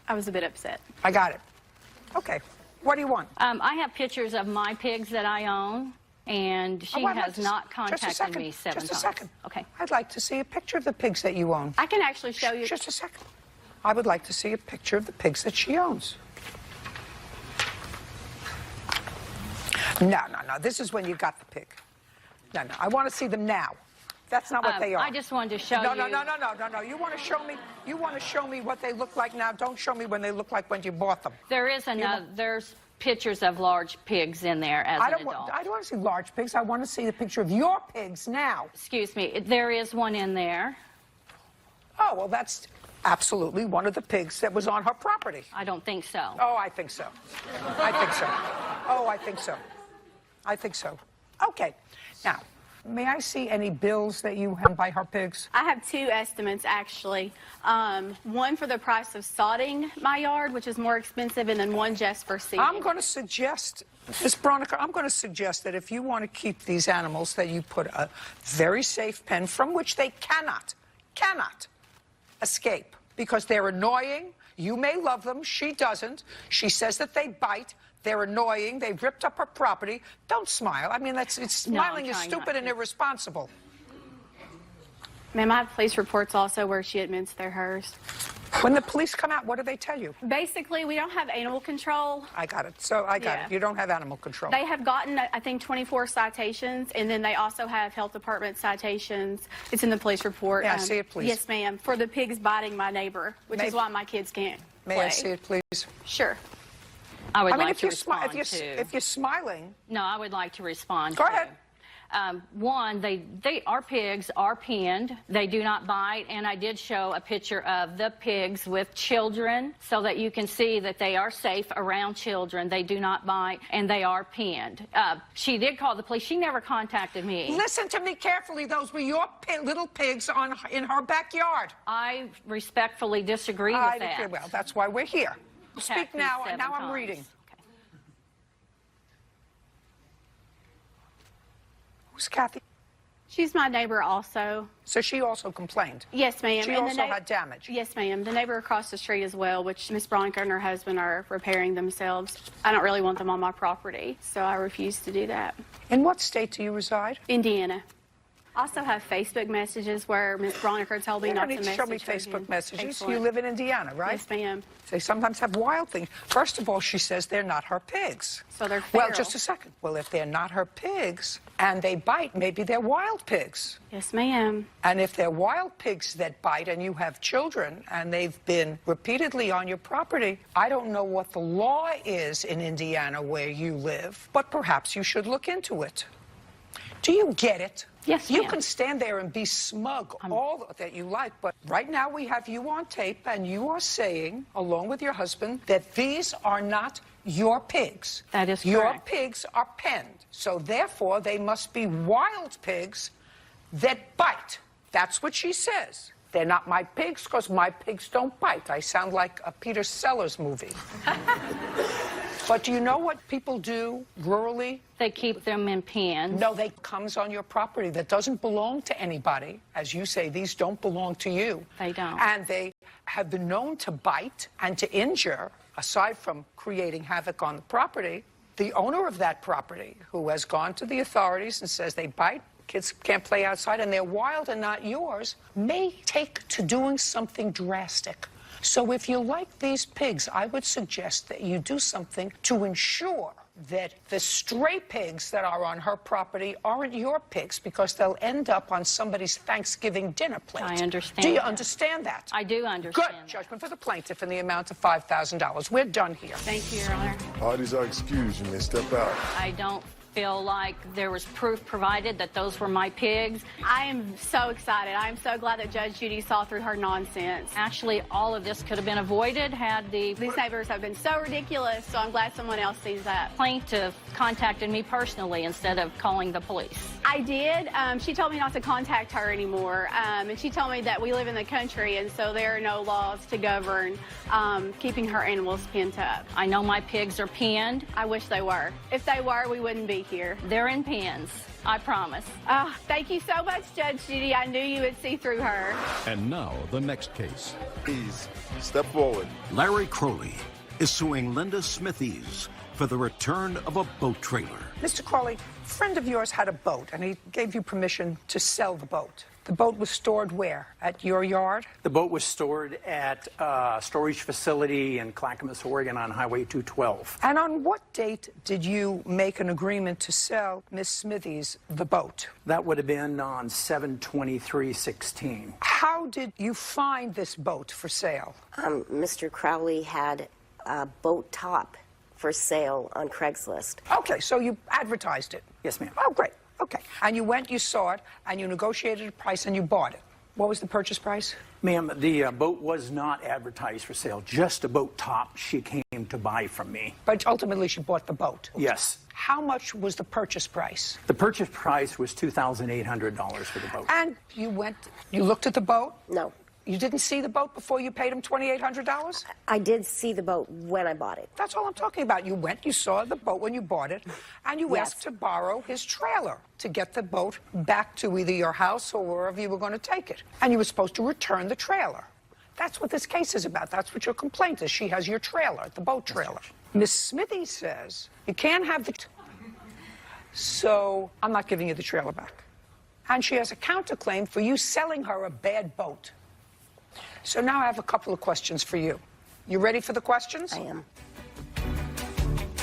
Speaker 22: I was a bit upset.
Speaker 2: I got it. Okay. What do you want?
Speaker 22: I have pictures of my pigs that I own, and she has not contacted me 7 times.
Speaker 2: Just a second.
Speaker 22: Okay.
Speaker 2: I'd like to see a picture of the pigs that you own.
Speaker 22: I can actually show you.
Speaker 2: Just a second. I would like to see a picture of the pigs that she owns. No. This is when you got the pig. No. I want to see them now. That's not what they are.
Speaker 22: I just wanted to show you.
Speaker 2: No. You want to show me. You want to show me what they look like now. Don't show me when they look like when you bought them.
Speaker 22: There is another. There's pictures of large pigs in there as an adult.
Speaker 2: I don't want to see large pigs. I want to see the picture of your pigs now.
Speaker 22: Excuse me. There is one in there.
Speaker 2: Oh, well, that's absolutely one of the pigs that was on her property.
Speaker 22: I don't think so.
Speaker 2: Oh, I think so. I think so. Oh, I think so. I think so. Okay. Now, may I see any bills that you have by her pigs?
Speaker 22: I have 2 estimates, actually. One for the price of sodding my yard, which is more expensive, and then one just for seeding.
Speaker 2: I'm going to suggest, Ms. Broniker, I'm going to suggest that if you want to keep these animals, that you put a very safe pen from which they cannot escape, because they're annoying. You may love them. She doesn't. She says that they bite. They're annoying. They've ripped up her property. Don't smile. I mean, smiling is stupid and irresponsible.
Speaker 22: Ma'am, I have police reports also where she admits they're hers.
Speaker 2: When the police come out, what do they tell you?
Speaker 22: Basically, we don't have animal control.
Speaker 2: I got it. So I got it. You don't have animal control.
Speaker 22: They have gotten, I think, 24 citations, and then they also have health department citations. It's in the police report.
Speaker 2: May I see it, please?
Speaker 22: Yes, ma'am. For the pigs biting my neighbor, which is why my kids can't play.
Speaker 2: May I see it, please?
Speaker 22: Sure.
Speaker 19: I would
Speaker 2: mean,
Speaker 19: like to respond to.
Speaker 2: If you're smiling.
Speaker 19: No, I would like to respond.
Speaker 2: Go ahead.
Speaker 19: One, our pigs are penned. They do not bite, and I did show a picture of the pigs with children so that you can see that they are safe around children. They do not bite, and they are penned. She did call the police. She never contacted me.
Speaker 2: Listen to me carefully. Those were your little pigs in her backyard.
Speaker 19: I respectfully disagree with that.
Speaker 2: Well, that's why we're here. Speak now, and now I'm reading. Who's Kathy?
Speaker 22: She's my neighbor also.
Speaker 2: So she also complained?
Speaker 22: Yes, ma'am.
Speaker 2: She also had damage?
Speaker 22: Yes, ma'am. The neighbor across the street as well, which Ms. Broniker and her husband are repairing themselves. I don't really want them on my property, so I refuse to do that.
Speaker 2: In what state do you reside?
Speaker 22: Indiana. I also have Facebook messages where Ms. Broniker told me not to message her.
Speaker 2: You don't need to show me Facebook messages.
Speaker 22: Excellent.
Speaker 2: You live in Indiana, right?
Speaker 22: Yes, ma'am.
Speaker 2: They sometimes have wild things. First of all, she says they're not her pigs.
Speaker 22: So they're feral.
Speaker 2: Well, just a second. Well, if they're not her pigs and they bite, maybe they're wild pigs.
Speaker 22: Yes, ma'am.
Speaker 2: And if they're wild pigs that bite and you have children and they've been repeatedly on your property, I don't know what the law is in Indiana where you live, but perhaps you should look into it. Do you get it?
Speaker 22: Yes,
Speaker 2: You
Speaker 22: ma'am.
Speaker 2: can stand there and be smug all that you like, but right now we have you on tape and you are saying, along with your husband, that these are not your pigs.
Speaker 19: That is correct.
Speaker 2: Your pigs are penned, so therefore they must be wild pigs that bite. That's what she says. They're not my pigs because my pigs don't bite. I sound like a Peter Sellers movie. But do you know what people do rurally?
Speaker 19: They keep them in pens.
Speaker 2: No, they comes on your property that doesn't belong to anybody. As you say, these don't belong to you.
Speaker 19: They don't.
Speaker 2: And they have been known to bite and to injure, aside from creating havoc on the property. The owner of that property, who has gone to the authorities and says they bite, kids can't play outside, and they're wild and not yours, may take to doing something drastic. So if you like these pigs, I would suggest that you do something to ensure that the stray pigs that are on her property aren't your pigs, because they'll end up on somebody's Thanksgiving dinner plate.
Speaker 19: I understand.
Speaker 2: Do you
Speaker 19: that.
Speaker 2: understand that?
Speaker 19: I do understand.
Speaker 2: Good. Judgment for the plaintiff in the amount of $5,000. We're done here.
Speaker 22: Thank you, Your Honor.
Speaker 5: Parties are excused. You may step out.
Speaker 19: I don't feel like there was proof provided that those were my pigs.
Speaker 22: I am so excited. I am so glad that Judge Judy saw through her nonsense.
Speaker 19: Actually, all of this could have been avoided had
Speaker 22: These neighbors have been so ridiculous, so I'm glad someone else sees that.
Speaker 19: plaintiff contacted me personally instead of calling the police.
Speaker 22: I did. She told me not to contact her anymore, and she told me that we live in the country, and so there are no laws to govern keeping her animals penned up.
Speaker 19: I know my pigs are penned.
Speaker 22: I wish they were. If they were, we wouldn't be here.
Speaker 19: They're in pens, I promise.
Speaker 22: Thank you so much, Judge Judy. I knew you would see through her.
Speaker 3: And now, the next case.
Speaker 5: Please, step forward.
Speaker 4: Larry Crowley is suing Linda Smithies for the return of a boat trailer.
Speaker 2: Mr. Crowley, a friend of yours had a boat, and he gave you permission to sell the boat. The boat was stored where? At your yard?
Speaker 21: The boat was stored at a storage facility in Clackamas, Oregon on Highway 212.
Speaker 2: And on what date did you make an agreement to sell Miss Smithies the boat?
Speaker 21: That would have been on 7/23/16.
Speaker 2: How did you find this boat for sale?
Speaker 6: Mr. Crowley had a boat top for sale on Craigslist.
Speaker 2: Okay, so you advertised it?
Speaker 21: Yes, ma'am.
Speaker 2: Oh, great. Okay. And you went, you saw it, and you negotiated a price, and you bought it. What was the purchase price?
Speaker 21: Ma'am, the boat was not advertised for sale, just a boat top she came to buy from me.
Speaker 2: But ultimately she bought the boat?
Speaker 21: Yes.
Speaker 2: How much was the purchase price?
Speaker 21: The purchase price was $2,800 for the boat.
Speaker 2: And you went, you looked at the boat?
Speaker 6: No.
Speaker 2: You didn't see the boat before you paid him $2,800?
Speaker 6: I did see the boat when I bought it.
Speaker 2: That's all I'm talking about. You went, you saw the boat when you bought it, and you asked to borrow his trailer to get the boat back to either your house or wherever you were going to take it. And you were supposed to return the trailer. That's what this case is about. That's what your complaint is. She has your trailer, the boat trailer. Miss Smithy says you can't have the... So I'm not giving you the trailer back. And she has a counterclaim for you selling her a bad boat. So now I have a couple of questions for you. You ready for the questions?
Speaker 6: I am.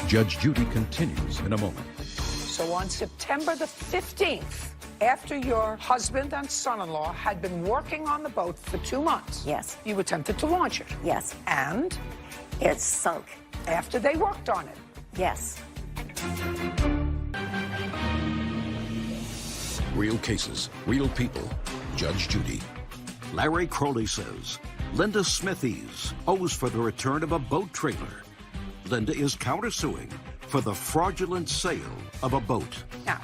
Speaker 3: Judge Judy continues in a moment.
Speaker 2: So on September the 15th, after your husband and son-in-law had been working on the boat for 2 months,
Speaker 6: yes,
Speaker 2: you attempted to launch it.
Speaker 6: Yes.
Speaker 2: And?
Speaker 6: It sunk.
Speaker 2: After they worked on it.
Speaker 6: Yes.
Speaker 3: Real cases, real people. Judge Judy.
Speaker 4: Larry Crowley says Linda Smithies owes for the return of a boat trailer. Linda is countersuing for the fraudulent sale of a boat.
Speaker 2: Now,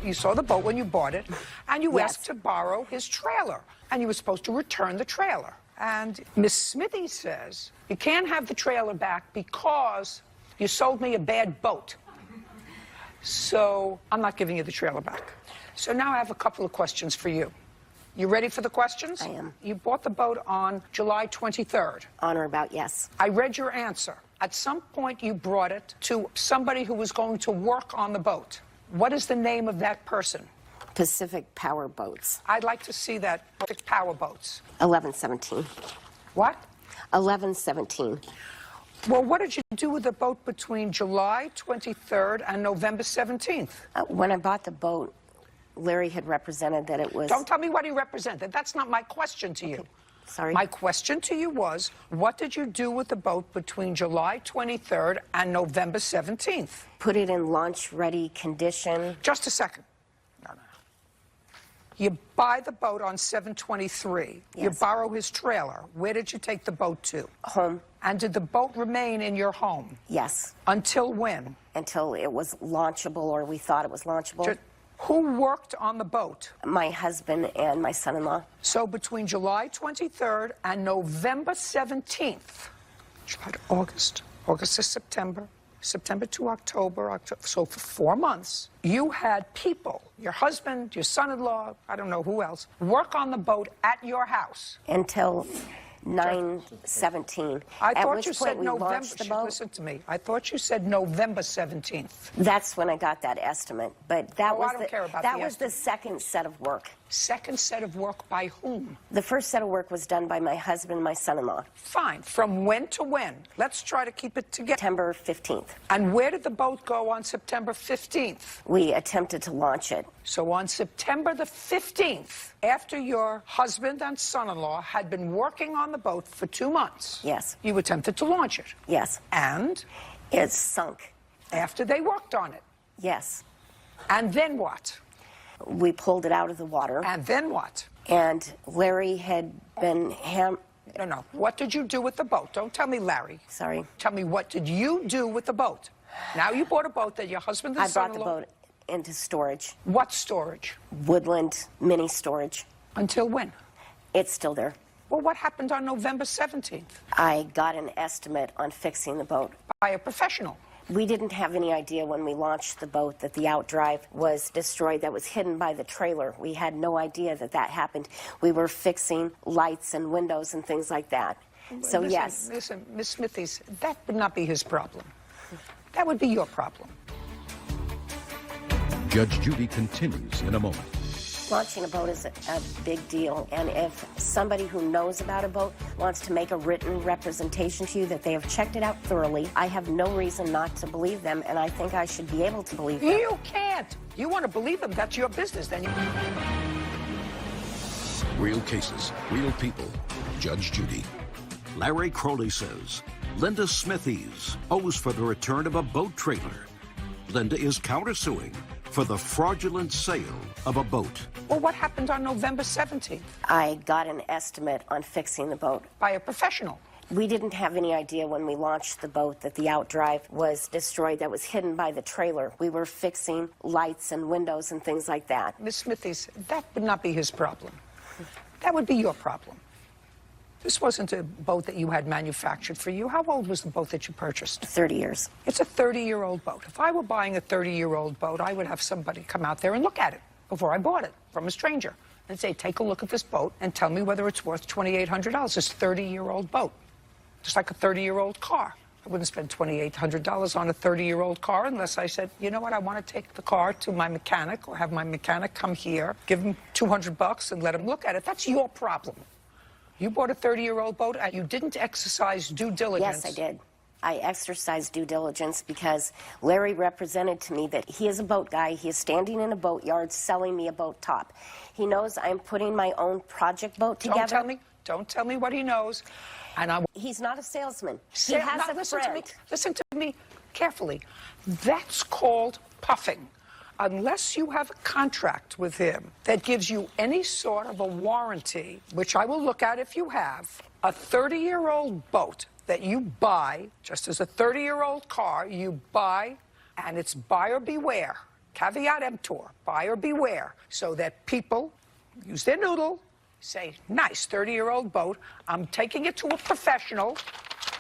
Speaker 2: you saw the boat when you bought it, and you
Speaker 6: Yes.
Speaker 2: asked to borrow his trailer, and you were supposed to return the trailer. And Miss Smithy says you can't have the trailer back because you sold me a bad boat. So I'm not giving you the trailer back. So now I have a couple of questions for you. You ready for the questions?
Speaker 6: I am.
Speaker 2: You bought the boat on July 23rd.
Speaker 6: On or about, yes.
Speaker 2: I read your answer. At some point, you brought it to somebody who was going to work on the boat. What is the name of that person?
Speaker 6: Pacific Power Boats.
Speaker 2: I'd like to see that. Pacific Power Boats.
Speaker 6: 1117.
Speaker 2: What?
Speaker 6: 1117.
Speaker 2: Well, what did you do with the boat between July 23rd and November 17th?
Speaker 6: When I bought the boat, Larry had represented that it was...
Speaker 2: Don't tell me what he represented. That's not my question to you.
Speaker 6: Sorry?
Speaker 2: My question to you was, what did you do with the boat between July 23rd and November 17th?
Speaker 6: Put it in launch-ready condition.
Speaker 2: Just a second. No. You buy the boat on 7/23.
Speaker 6: Yes.
Speaker 2: You borrow his trailer. Where did you take the boat to?
Speaker 6: Home.
Speaker 2: And did the boat remain in your home?
Speaker 6: Yes.
Speaker 2: Until when?
Speaker 6: Until it was launchable, or we thought it was launchable.
Speaker 2: Who worked on the boat?
Speaker 6: My husband and my son-in-law.
Speaker 2: So between July 23rd and November 17th, July to August, August to September, September to October, so for 4 months, you had people, your husband, your son-in-law, I don't know who else, work on the boat at your house.
Speaker 6: Until 9/17.
Speaker 2: I
Speaker 6: At
Speaker 2: thought
Speaker 6: which
Speaker 2: you
Speaker 6: point
Speaker 2: said
Speaker 6: we
Speaker 2: November.
Speaker 6: launched the boat.
Speaker 2: Listen to me. I thought you said November 17th.
Speaker 6: That's when I got that estimate. But that was
Speaker 2: I don't care about
Speaker 6: that
Speaker 2: the
Speaker 6: was the second set of work.
Speaker 2: Second set of work by whom?
Speaker 6: The first set of work was done by my husband and my son-in-law.
Speaker 2: Fine. From when to when? Let's try to keep it together.
Speaker 6: September 15th.
Speaker 2: And where did the boat go on September 15th?
Speaker 6: We attempted to launch it.
Speaker 2: So on September the 15th, after your husband and son-in-law had been working on the boat for 2 months,
Speaker 6: yes,
Speaker 2: you attempted to launch it.
Speaker 6: Yes.
Speaker 2: And?
Speaker 6: It sunk.
Speaker 2: After they worked on it?
Speaker 6: Yes.
Speaker 2: And then what?
Speaker 6: We pulled it out of the water.
Speaker 2: And then what?
Speaker 6: And Larry had been
Speaker 2: No. What did you do with the boat? Don't tell me Larry.
Speaker 6: Sorry.
Speaker 2: Tell me, what did you do with the boat? Now you bought a boat that your husband and
Speaker 6: I brought the
Speaker 2: son-in-law...
Speaker 6: boat into storage.
Speaker 2: What storage?
Speaker 6: Woodland mini storage.
Speaker 2: Until when?
Speaker 6: It's still there.
Speaker 2: Well, what happened on November 17th?
Speaker 6: I got an estimate on fixing the boat.
Speaker 2: By a professional.
Speaker 6: We didn't have any idea when we launched the boat that the outdrive was destroyed, that was hidden by the trailer. We had no idea that that happened. We were fixing lights and windows and things like that. So,
Speaker 2: listen,
Speaker 6: yes.
Speaker 2: Listen, Miss Smithies, that would not be his problem. That would be your problem.
Speaker 3: Judge Judy continues in a moment.
Speaker 6: Launching a boat is a big deal, and if somebody who knows about a boat wants to make a written representation to you that they have checked it out thoroughly, I have no reason not to believe them, and I think I should be able to believe them.
Speaker 2: You can't. You want to believe them, that's your business. Then you...
Speaker 3: Real cases, real people. Judge Judy.
Speaker 4: Larry Crowley says Linda Smithies owes for the return of a boat trailer. Linda is countersuing for the fraudulent sale of a boat.
Speaker 2: Well, what happened on November 17th?
Speaker 6: I got an estimate on fixing the boat.
Speaker 2: By a professional.
Speaker 6: We didn't have any idea when we launched the boat that the outdrive was destroyed, that was hidden by the trailer. We were fixing lights and windows and things like that.
Speaker 2: Miss Smithies, that would not be his problem. That would be your problem. This wasn't a boat that you had manufactured for you. How old was the boat that you purchased?
Speaker 6: 30 years.
Speaker 2: It's a 30-year-old boat. If I were buying a 30-year-old boat, I would have somebody come out there and look at it before I bought it from a stranger and say, take a look at this boat and tell me whether it's worth $2,800. It's a 30-year-old boat, just like a 30-year-old car. wouldn't spend $2,800 on a 30-year-old car unless I said, you know what, I want to take the car to my mechanic or have my mechanic come here, give him $200 and let him look at it. That's your problem. You bought a 30-year-old boat and you didn't exercise due diligence.
Speaker 6: Yes, I did. I exercised due diligence because Larry represented to me that he is a boat guy. He is standing in a boat yard selling me a boat top. He knows I'm putting my own project boat together.
Speaker 2: Don't tell me what he knows. And
Speaker 6: he's not a salesman. He has a friend.
Speaker 2: Listen to me carefully. That's called puffing. Unless you have a contract with him that gives you any sort of a warranty, which I will look at if you have, a 30-year-old boat that you buy, just as a 30-year-old car, you buy, and it's buyer beware. Caveat emptor, buyer beware, so that people use their noodle, say, nice 30-year-old boat, I'm taking it to a professional.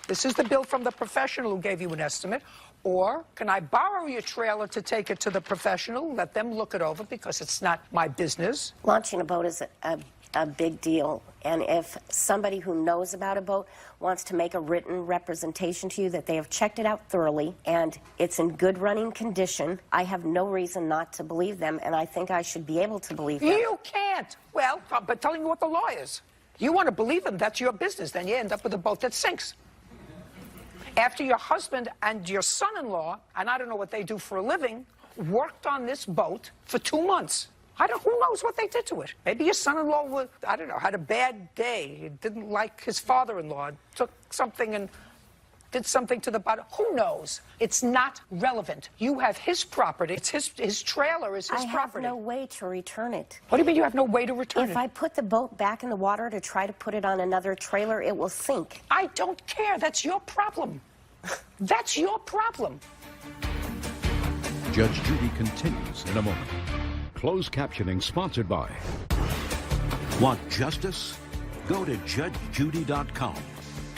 Speaker 2: This is the bill from the professional who gave you an estimate. Or can I borrow your trailer to take it to the professional, let them look it over because it's not my business?
Speaker 6: Launching a boat is a big deal. And if somebody who knows about a boat wants to make a written representation to you that they have checked it out thoroughly and it's in good running condition, I have no reason not to believe them, and I think I should be able to believe them.
Speaker 2: You can't. Well, but telling you what the law is. You want to believe them, that's your business. Then you end up with a boat that sinks. After your husband and your son-in-law, and I don't know what they do for a living, worked on this boat for 2 months. Who knows what they did to it? Maybe your son-in-law had a bad day. He didn't like his father-in-law, took something and did something to the bottom. Who knows? It's not relevant. You have his property. It's his trailer is his property.
Speaker 6: I have no way to return it.
Speaker 2: What do you mean you have no way to return it?
Speaker 6: If I put the boat back in the water to try to put it on another trailer, it will sink.
Speaker 2: I don't care. That's your problem. That's your problem.
Speaker 3: Judge Judy continues in a moment. Closed captioning sponsored by. Want justice? Go to judgejudy.com.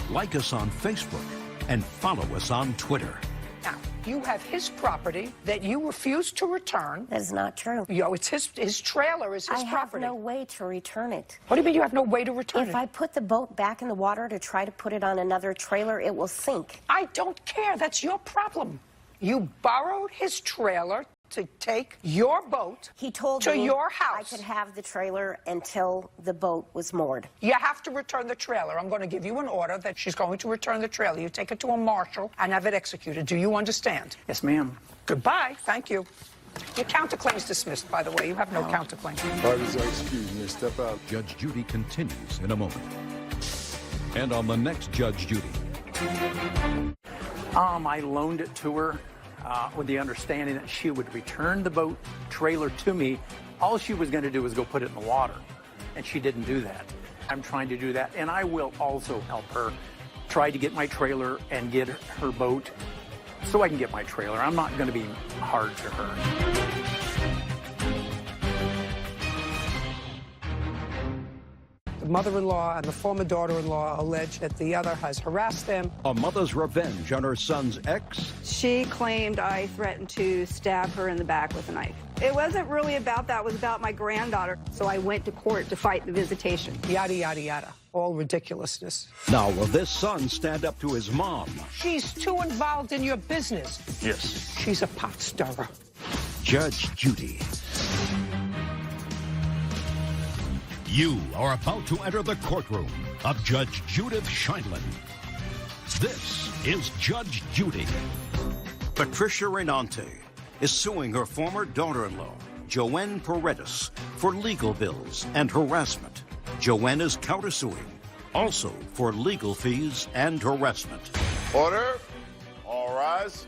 Speaker 3: Like us on Facebook and follow us on Twitter.
Speaker 2: Now, you have his property that you refuse to return.
Speaker 6: That is not true.
Speaker 2: It's his trailer is his property.
Speaker 6: I have no way to return it.
Speaker 2: What do you mean you have no way to return it?
Speaker 6: If I put the boat back in the water to try to put it on another trailer, it will sink.
Speaker 2: I don't care. That's your problem. You borrowed his trailer to take your boat to your house.
Speaker 6: I could have the trailer until the boat was moored.
Speaker 2: You have to return the trailer. I'm going to give you an order that she's going to return the trailer. You take it to a marshal and have it executed. Do you understand?
Speaker 21: Yes, ma'am.
Speaker 2: Goodbye. Thank you. Your counterclaim's dismissed, by the way. You have no counterclaim.
Speaker 5: Parties are excused. You may step out.
Speaker 3: Judge Judy continues in a moment. And on the next Judge Judy.
Speaker 21: I loaned it to her with the understanding that she would return the boat trailer to me. All she was going to do was go put it in the water, and she didn't do that. I'm trying to do that, and I will also help her try to get my trailer and get her boat so I can get my trailer. I'm not going to be hard to her.
Speaker 2: The mother-in-law and the former daughter-in-law allege that the other has harassed them.
Speaker 3: A mother's revenge on her son's ex.
Speaker 7: She claimed I threatened to stab her in the back with a knife. It wasn't really about that. It was about my granddaughter. So I went to court to fight the visitation.
Speaker 2: Yada, yada, yada. All ridiculousness.
Speaker 3: Now, will this son stand up to his mom?
Speaker 2: She's too involved in your business.
Speaker 3: Yes.
Speaker 2: She's a pot stirrer.
Speaker 3: Judge Judy. You are about to enter the courtroom of Judge Judith Scheindlin. This is Judge Judy.
Speaker 4: Patricia Renante is suing her former daughter-in-law, Joanne Paredes, for legal bills and harassment. Joanne is countersuing, also for legal fees and harassment.
Speaker 5: Order. All rise.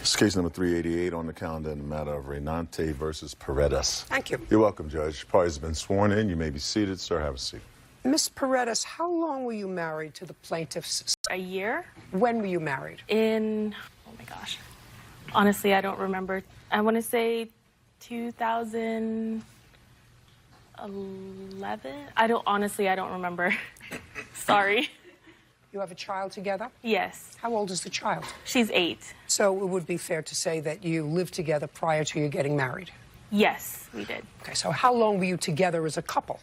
Speaker 5: This is case number 388 on the calendar in the matter of Renante versus Paredes.
Speaker 2: Thank you.
Speaker 5: You're welcome, Judge. Parties have been sworn in. You may be seated. Sir, have a seat.
Speaker 2: Miss Paredes, how long were you married to the plaintiffs?
Speaker 10: A year.
Speaker 2: When were you married?
Speaker 10: Oh my gosh. Honestly, I don't remember. I want to say 2011. I don't remember. Sorry.
Speaker 2: You have a child together?
Speaker 10: Yes.
Speaker 2: How old is the child?
Speaker 10: She's 8.
Speaker 2: So it would be fair to say that you lived together prior to you getting married?
Speaker 10: Yes, we did.
Speaker 2: Okay, so how long were you together as a couple?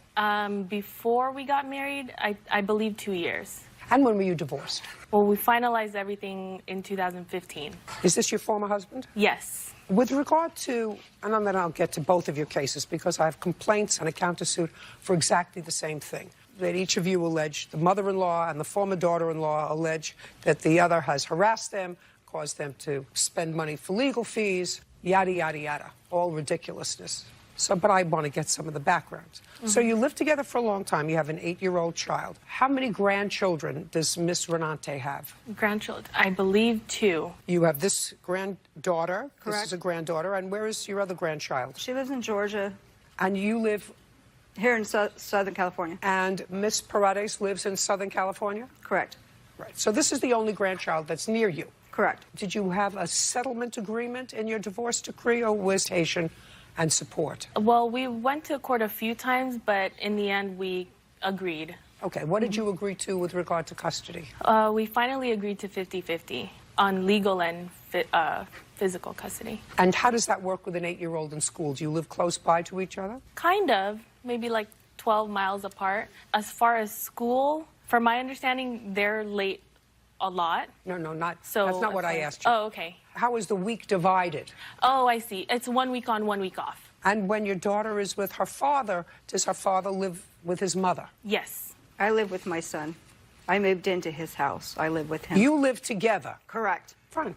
Speaker 10: Before we got married, I believe 2 years.
Speaker 2: And when were you divorced?
Speaker 10: Well, we finalized everything in 2015.
Speaker 2: Is this your former husband?
Speaker 10: Yes.
Speaker 2: With regard to, and then I'll get to both of your cases because I have complaints and a countersuit for exactly the same thing. That each of you allege, the mother-in-law and the former daughter-in-law allege that the other has harassed them, caused them to spend money for legal fees, yada, yada, yada. All ridiculousness. So, but I want to get some of the backgrounds. So you live together for a long time. You have an 8-year-old child. How many grandchildren does Miss Renante have?
Speaker 10: Grandchildren, I believe 2.
Speaker 2: You have this granddaughter.
Speaker 18: Correct.
Speaker 2: This is a granddaughter. And where is your other grandchild?
Speaker 18: She lives in Georgia.
Speaker 2: And you live?
Speaker 18: Here in Southern California.
Speaker 2: And Miss Paredes lives in Southern California?
Speaker 18: Correct.
Speaker 2: Right. So this is the only grandchild that's near you?
Speaker 18: Correct.
Speaker 2: Did you have a settlement agreement in your divorce decree or was Haitian and support?
Speaker 10: Well, we went to court a few times, but in the end, we agreed.
Speaker 2: Okay, what did you agree to with regard to custody?
Speaker 10: We finally agreed to 50-50 on legal and physical custody.
Speaker 2: And how does that work with an 8-year-old in school? Do you live close by to each other?
Speaker 10: Kind of, maybe like 12 miles apart. As far as school, from my understanding, they're late a lot.
Speaker 2: No, not.
Speaker 10: So
Speaker 2: that's not what I asked you.
Speaker 10: Oh, okay.
Speaker 2: How is the week divided?
Speaker 10: Oh, I see. It's 1 week on, 1 week off.
Speaker 2: And when your daughter is with her father, does her father live with his mother?
Speaker 10: Yes.
Speaker 18: I live with my son. I moved into his house. I live with him.
Speaker 2: You live together?
Speaker 18: Correct.
Speaker 2: Fine.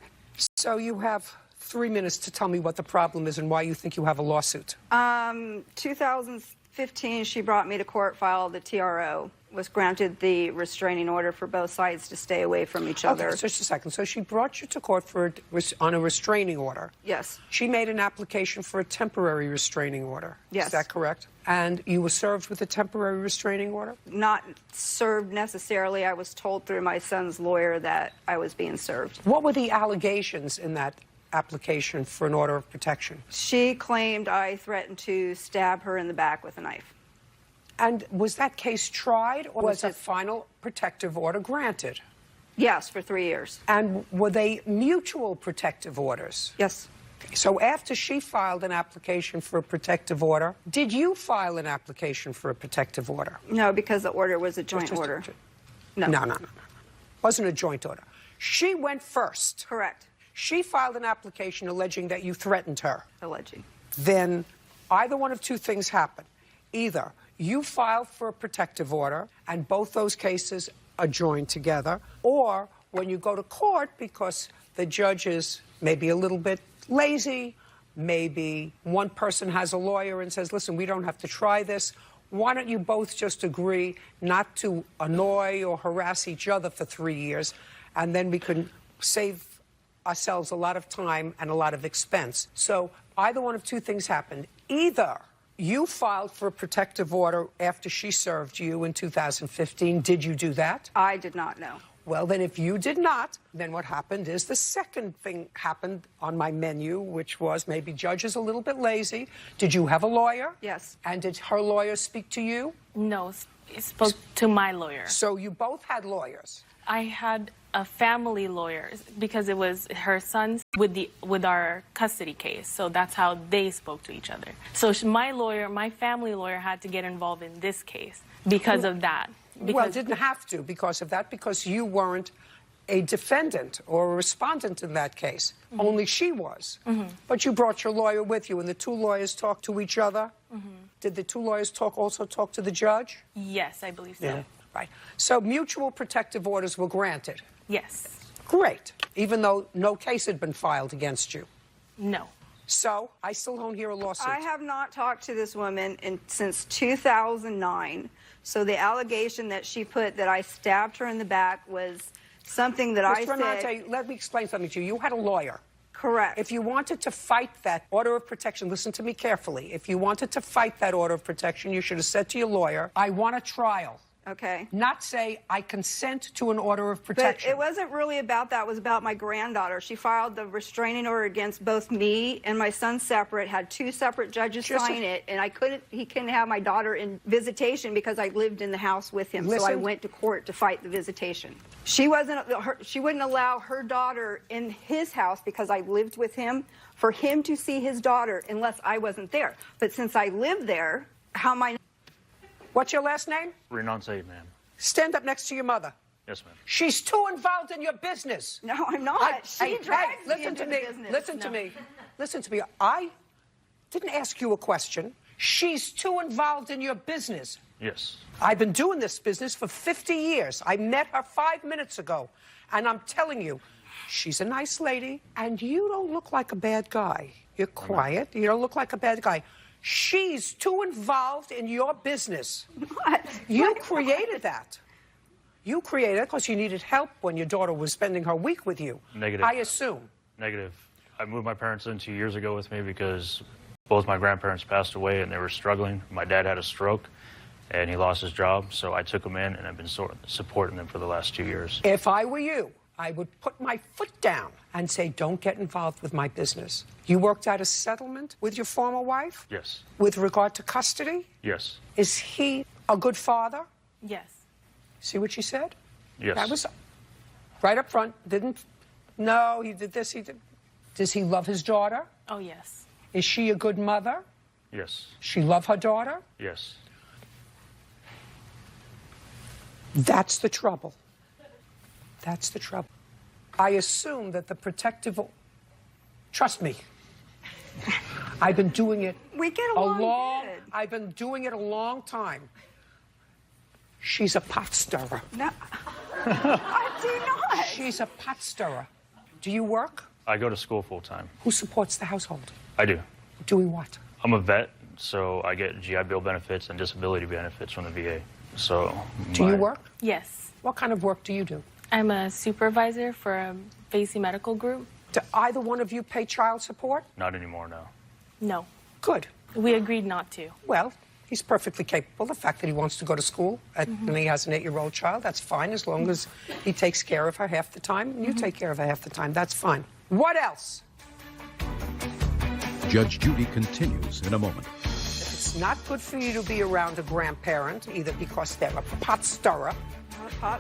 Speaker 2: So you have 3 minutes to tell me what the problem is and why you think you have a lawsuit.
Speaker 18: 2015, she brought me to court, filed the TRO, was granted the restraining order for both sides to stay away from each other.
Speaker 2: Okay, so just a second. So she brought you to court on a restraining order.
Speaker 18: Yes.
Speaker 2: She made an application for a temporary restraining order.
Speaker 18: Yes.
Speaker 2: Is that correct? And you were served with a temporary restraining order?
Speaker 18: Not served necessarily. I was told through my son's lawyer that I was being served.
Speaker 2: What were the allegations in that application for an order of protection?
Speaker 18: She claimed I threatened to stab her in the back with a knife.
Speaker 2: And was that case tried, or was a final protective order granted?
Speaker 18: Yes, for 3 years.
Speaker 2: And were they mutual protective orders?
Speaker 18: Yes.
Speaker 2: So after she filed an application for a protective order, did you file an application for a protective order?
Speaker 18: No, because the order was a joint order.
Speaker 2: No. Wasn't a joint order. She went first.
Speaker 18: Correct.
Speaker 2: She filed an application alleging that you threatened her.
Speaker 18: Alleging.
Speaker 2: Then either one of two things happened. Either you filed for a protective order, and both those cases are joined together, or when you go to court because the judge is maybe a little bit lazy, maybe one person has a lawyer and says, listen, we don't have to try this. Why don't you both just agree not to annoy or harass each other for 3 years, and then we can save ourselves a lot of time and a lot of expense. So either one of two things happened. Either you filed for a protective order after she served you in 2015. Did you do that?
Speaker 18: I did not know.
Speaker 2: Well, then if you did not, then what happened is the second thing happened on my menu, which was maybe judge is a little bit lazy. Did you have a lawyer?
Speaker 18: Yes.
Speaker 2: And did her lawyer speak to you?
Speaker 10: No, he spoke to my lawyer.
Speaker 2: So you both had lawyers?
Speaker 10: I had a family lawyer because it was her son's with our custody case. So that's how they spoke to each other. So my lawyer, my family lawyer, had to get involved in this case because of that.
Speaker 2: Well, didn't have to because of that, because you weren't a defendant or a respondent in that case. Mm-hmm. Only she was. Mm-hmm. But you brought your lawyer with you, and the two lawyers talked to each other. Mm-hmm. Did the two lawyers also talk to the judge?
Speaker 10: Yes, I believe so.
Speaker 2: Yeah. Right. So mutual protective orders were granted?
Speaker 10: Yes.
Speaker 2: Great. Even though no case had been filed against you?
Speaker 10: No.
Speaker 2: So I still don't hear a lawsuit.
Speaker 18: I have not talked to this woman since 2009. So the allegation that she put that I stabbed her in the back was something that I said...
Speaker 2: Renate, let me explain something to you. You had a lawyer.
Speaker 18: Correct.
Speaker 2: If you wanted to fight that order of protection, listen to me carefully. If you wanted to fight that order of protection, you should have said to your lawyer, I want a trial.
Speaker 7: Okay.
Speaker 2: Not say, I consent to an order of protection.
Speaker 7: But it wasn't really about that. It was about my granddaughter. She filed the restraining order against both me and my son separate, had 2 separate judges sign it, and he couldn't have my daughter in visitation because I lived in the house with him. So I went to court to fight the visitation. She wouldn't allow her daughter in his house because I lived with him for him to see his daughter unless I wasn't there. But since I lived there, how am I...
Speaker 2: What's your last name?
Speaker 8: Renounce, ma'am.
Speaker 2: Stand up next to your mother.
Speaker 8: Yes, ma'am.
Speaker 2: She's too involved in your business.
Speaker 7: No, I'm not. She drags me
Speaker 2: listen
Speaker 7: into
Speaker 2: to
Speaker 7: the
Speaker 2: me.
Speaker 7: business.
Speaker 2: Listen to me. Listen to me. I didn't ask you a question. She's too involved in your business.
Speaker 8: Yes.
Speaker 2: I've been doing this business for 50 years. I met her 5 minutes ago, and I'm telling you, she's a nice lady, and you don't look like a bad guy. You're quiet. You don't look like a bad guy. She's too involved in your business.
Speaker 7: What?
Speaker 2: You created that. You created it because you needed help when your daughter was spending her week with you.
Speaker 8: Negative.
Speaker 2: I assume.
Speaker 8: Negative. I moved my parents in 2 years ago with me because both my grandparents passed away and they were struggling. My dad had a stroke and he lost his job, so I took him in and I've been supporting them for the last 2 years.
Speaker 2: If I were you, I would put my foot down and say, don't get involved with my business. You worked out a settlement with your former wife?
Speaker 8: Yes.
Speaker 2: With regard to custody?
Speaker 8: Yes.
Speaker 2: Is he a good father?
Speaker 10: Yes.
Speaker 2: See what she said?
Speaker 8: Yes.
Speaker 2: That was right up front. No, he did this, he did. Does he love his daughter?
Speaker 10: Oh, yes.
Speaker 2: Is she a good mother?
Speaker 8: Yes.
Speaker 2: She love her daughter?
Speaker 8: Yes.
Speaker 2: That's the trouble. That's the trouble. I assume that the protective... Trust me. I've been doing it
Speaker 7: we get along good.
Speaker 2: I've been doing it a long time. She's a pot stirrer.
Speaker 7: No. I do not.
Speaker 2: She's a pot stirrer. Do you work?
Speaker 8: I go to school full time.
Speaker 2: Who supports the household?
Speaker 8: I do.
Speaker 2: Doing what?
Speaker 8: I'm a vet, so I get GI Bill benefits and disability benefits from the VA. So.
Speaker 2: Do you work?
Speaker 10: Yes.
Speaker 2: What kind of work do you do?
Speaker 10: I'm a supervisor for a Facey medical group.
Speaker 2: Do either one of you pay child support?
Speaker 8: Not anymore, no.
Speaker 10: No.
Speaker 2: Good.
Speaker 10: We agreed not to.
Speaker 2: Well, he's perfectly capable. The fact that he wants to go to school and he has an 8-year-old child, that's fine as long as he takes care of her half the time and you take care of her half the time. That's fine. What else?
Speaker 3: Judge Judy continues in a moment.
Speaker 2: If it's not good for you to be around a grandparent, either because they're a pot stirrer,
Speaker 7: her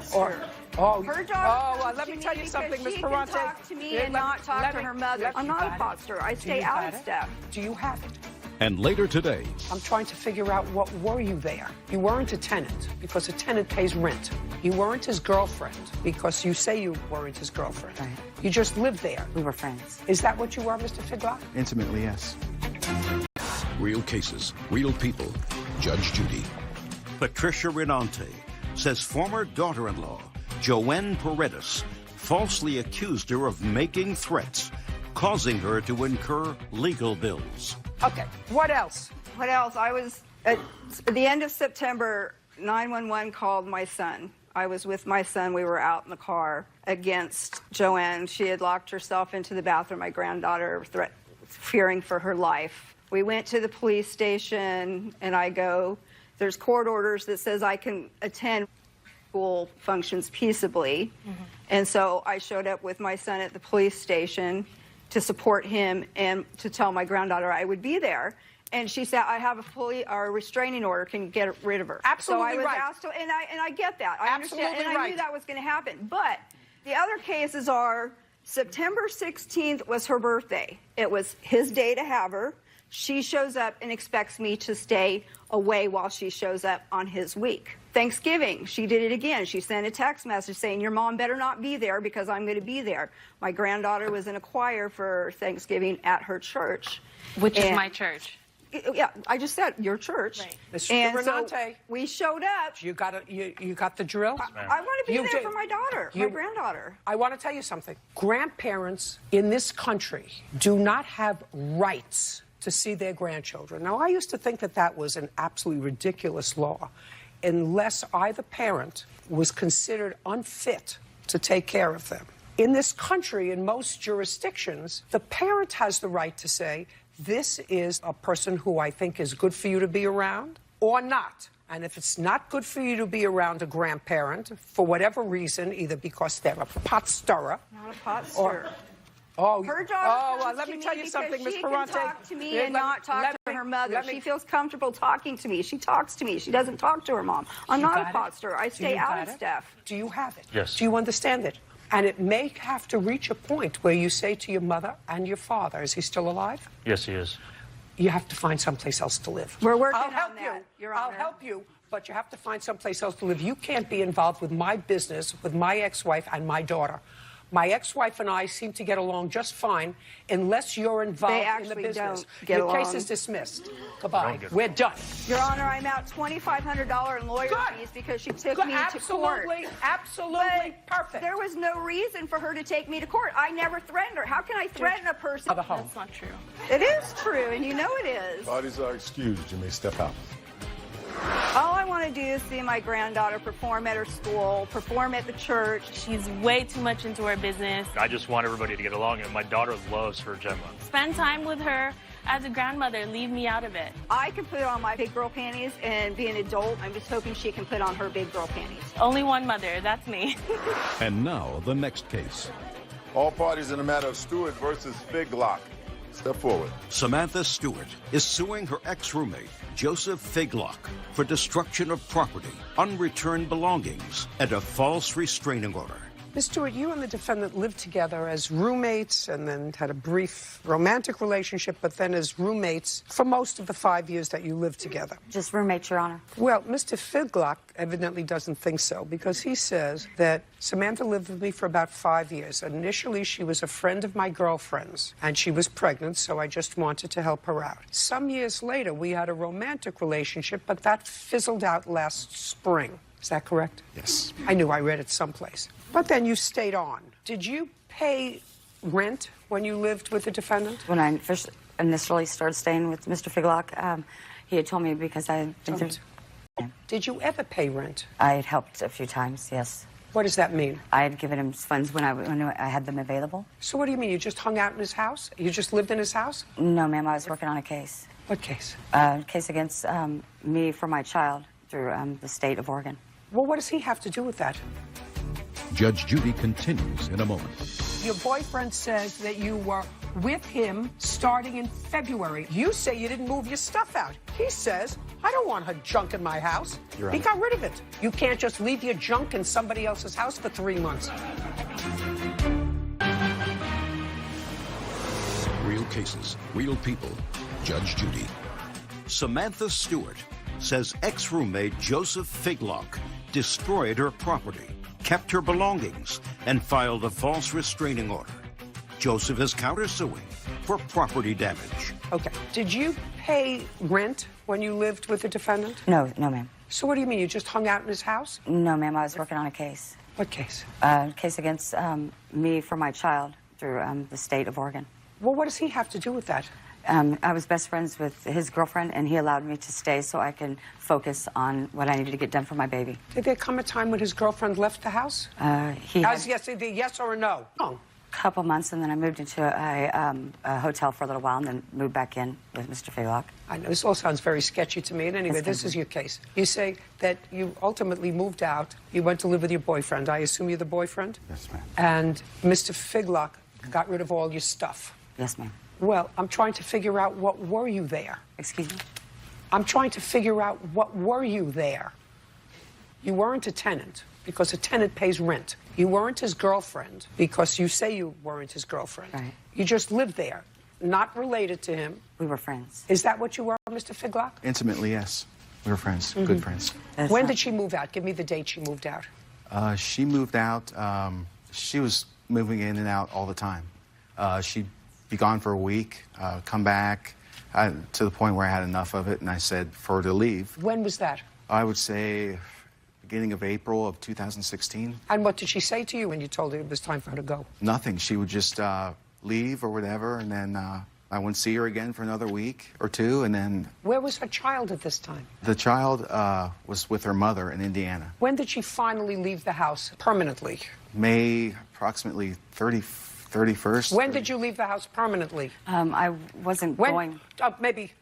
Speaker 7: daughter.
Speaker 2: Let me tell you something, Miss
Speaker 7: She
Speaker 2: Ferrante.
Speaker 7: can talk to me and not talk to her mother. I'm not a pot stirrer. I stay out of stuff.
Speaker 2: Do you have it?
Speaker 3: And later today,
Speaker 2: I'm trying to figure out what were you there. You weren't a tenant because a tenant pays rent. You weren't his girlfriend because you say you weren't his girlfriend.
Speaker 9: Right.
Speaker 2: You just lived there.
Speaker 9: We were friends.
Speaker 2: Is that what you were, Mr. Figlock?
Speaker 9: Intimately, yes.
Speaker 3: real cases, real people. Judge Judy.
Speaker 4: Patricia Renante says former daughter-in-law, Joanne Paredes, falsely accused her of making threats, causing her to incur legal bills.
Speaker 2: Okay, what else?
Speaker 7: What else? I was, at the end of September, 911 called my son. I was with my son. We were out in the car against Joanne. She had locked herself into the bathroom, my granddaughter, fearing for her life. We went to the police station, and I go, there's court orders that says I can attend school functions peaceably. Mm-hmm. And so I showed up with my son at the police station to support him and to tell my granddaughter I would be there. And she said, I have a restraining order, can you get rid of her?
Speaker 2: Absolutely
Speaker 7: so I was
Speaker 2: right.
Speaker 7: asked to, and I get that. I
Speaker 2: Absolutely
Speaker 7: understand, and I
Speaker 2: right.
Speaker 7: knew that was going to happen. But the other cases are September 16th was her birthday. It was his day to have her. She shows up and expects me to stay away while she shows up on his week. Thanksgiving, she did it again. She sent a text message saying, your mom better not be there because I'm going to be there. My granddaughter was in a choir for Thanksgiving at her church.
Speaker 10: Which is my church.
Speaker 7: Yeah, I just said your church.
Speaker 10: Right.
Speaker 2: Mr.
Speaker 7: And
Speaker 2: Renante,
Speaker 7: so we showed up.
Speaker 2: You got the drill?
Speaker 7: I want to be there for my daughter, my granddaughter.
Speaker 2: I want to tell you something. Grandparents in this country do not have rights to see their grandchildren. Now, I used to think that that was an absolutely ridiculous law, unless either parent was considered unfit to take care of them. In this country, in most jurisdictions, the parent has the right to say, this is a person who I think is good for you to be around, or not. And if it's not good for you to be around a grandparent, for whatever reason, either because they're a pot stirrer.
Speaker 7: Not a pot stirrer. Her daughter
Speaker 2: let me tell you something, Miss
Speaker 7: She
Speaker 2: Ferrante.
Speaker 7: can talk to me and not talk to her mother. She feels comfortable talking to me. She talks to me. She doesn't talk to her mom. I'm not a pot stirrer. I stay out of stuff.
Speaker 2: Do you have it?
Speaker 8: Yes.
Speaker 2: Do you understand it? And it may have to reach a point where you say to your mother and your father, is he still alive?
Speaker 8: Yes, he is.
Speaker 2: You have to find someplace else to live.
Speaker 7: We're working
Speaker 2: I'll help
Speaker 7: on that, Your
Speaker 2: I'll
Speaker 7: Honor.
Speaker 2: help you, but you have to find someplace else to live. You can't be involved with my business, with my ex-wife and my daughter. My ex-wife and I seem to get along just fine unless you're involved in the business. Your case is dismissed. Goodbye. We're done.
Speaker 7: Your Honor, I'm out $2,500 in lawyer fees because she took me to court.
Speaker 2: Absolutely, perfect.
Speaker 7: There was no reason for her to take me to court. I never threatened her. How can I threaten a person?
Speaker 10: That's not true.
Speaker 7: It is true, and you know it is.
Speaker 5: Parties are excused. You may step out.
Speaker 7: All I want to do is see my granddaughter perform at her school, perform at the church.
Speaker 10: She's way too much into her business.
Speaker 8: I just want everybody to get along, and my daughter loves her Gemma.
Speaker 10: Spend time with her as a grandmother. Leave me out of it.
Speaker 7: I can put on my big girl panties and be an adult. I'm just hoping she can put on her big girl panties.
Speaker 10: Only one mother. That's me.
Speaker 3: And now, the next case.
Speaker 5: All parties in the matter of Stewart versus Figlock. Step forward.
Speaker 4: Samantha Stewart is suing her ex-roommate, Joseph Figlock, for destruction of property, unreturned belongings, and a false restraining order.
Speaker 2: Ms. Stewart, you and the defendant lived together as roommates and then had a brief romantic relationship, but then as roommates for most of the 5 years that you lived together.
Speaker 9: Just roommates, Your Honor.
Speaker 2: Well, Mr. Figlock evidently doesn't think so because he says that Samantha lived with me for about 5 years. Initially, she was a friend of my girlfriend's, and she was pregnant, so I just wanted to help her out. Some years later, we had a romantic relationship, but that fizzled out last spring. Is that correct?
Speaker 5: Yes.
Speaker 2: I knew I read it someplace. But then you stayed on. Did you pay rent when you lived with the defendant?
Speaker 9: When I first initially started staying with Mr. Figlock, he had told me because I had been through...
Speaker 2: Did you ever pay rent?
Speaker 9: I had helped a few times, yes.
Speaker 2: What does that mean?
Speaker 9: I had given him funds when I had them available.
Speaker 2: So what do you mean? You just hung out in his house? You just lived in his house?
Speaker 9: No, ma'am, I was working on a case.
Speaker 2: What case?
Speaker 9: A case against me for my child through the state of Oregon.
Speaker 2: Well, what does he have to do with that?
Speaker 3: Judge Judy continues in a moment.
Speaker 2: Your boyfriend says that you were with him starting in February. You say you didn't move your stuff out. He says, I don't want her junk in my house. He got rid of it. You can't just leave your junk in somebody else's house for 3 months.
Speaker 3: Real cases, real people. Judge Judy.
Speaker 4: Samantha Stewart says ex-roommate Joseph Figlock destroyed her property, kept her belongings, and filed a false restraining order. Joseph is countersuing for property damage.
Speaker 2: Okay. Did you pay rent when you lived with the defendant?
Speaker 9: No, ma'am.
Speaker 2: So what do you mean? You just hung out in his house?
Speaker 9: No, ma'am, I was working on a case.
Speaker 2: What case?
Speaker 9: A case against me for my child through the state of Oregon.
Speaker 2: Well, what does he have to do with that?
Speaker 9: I was best friends with his girlfriend, and he allowed me to stay so I can focus on what I needed to get done for my baby.
Speaker 2: Did there come a time when his girlfriend left the house? Yes, either yes or a no? No.
Speaker 9: Couple months, and then I moved into a hotel for a little while, and then moved back in with Mr. Figlock.
Speaker 2: I know this all sounds very sketchy to me. And anyway, this is your case. You say that you ultimately moved out. You went to live with your boyfriend. I assume you're the boyfriend?
Speaker 5: Yes, ma'am.
Speaker 2: And Mr. Figlock got rid of all your stuff.
Speaker 9: Yes, ma'am.
Speaker 2: Well, I'm trying to figure out what were you there.
Speaker 9: Excuse me?
Speaker 2: I'm trying to figure out what were you there. You weren't a tenant because a tenant pays rent. You weren't his girlfriend because you say you weren't his girlfriend.
Speaker 9: Right.
Speaker 2: You just lived there, not related to him.
Speaker 9: We were friends.
Speaker 2: Is that what you were, Mr. Figlock?
Speaker 12: Intimately, yes. We were friends, good friends.
Speaker 2: When did she move out? Give me the date she moved out.
Speaker 12: She moved out, she was moving in and out all the time. She'd be gone for a week, come back, to the point where I had enough of it, and I said for her to leave.
Speaker 2: When was that?
Speaker 12: I would say beginning of April of 2016.
Speaker 2: And what did she say to you when you told her it was time for her to go?
Speaker 12: Nothing. She would just leave or whatever, and then I wouldn't see her again for another week or two, and then...
Speaker 2: Where was her child at this time?
Speaker 12: The child was with her mother in Indiana.
Speaker 2: When did she finally leave the house permanently?
Speaker 12: May approximately 31st.
Speaker 2: When did you leave the house permanently?
Speaker 9: I wasn't going...
Speaker 2: Maybe.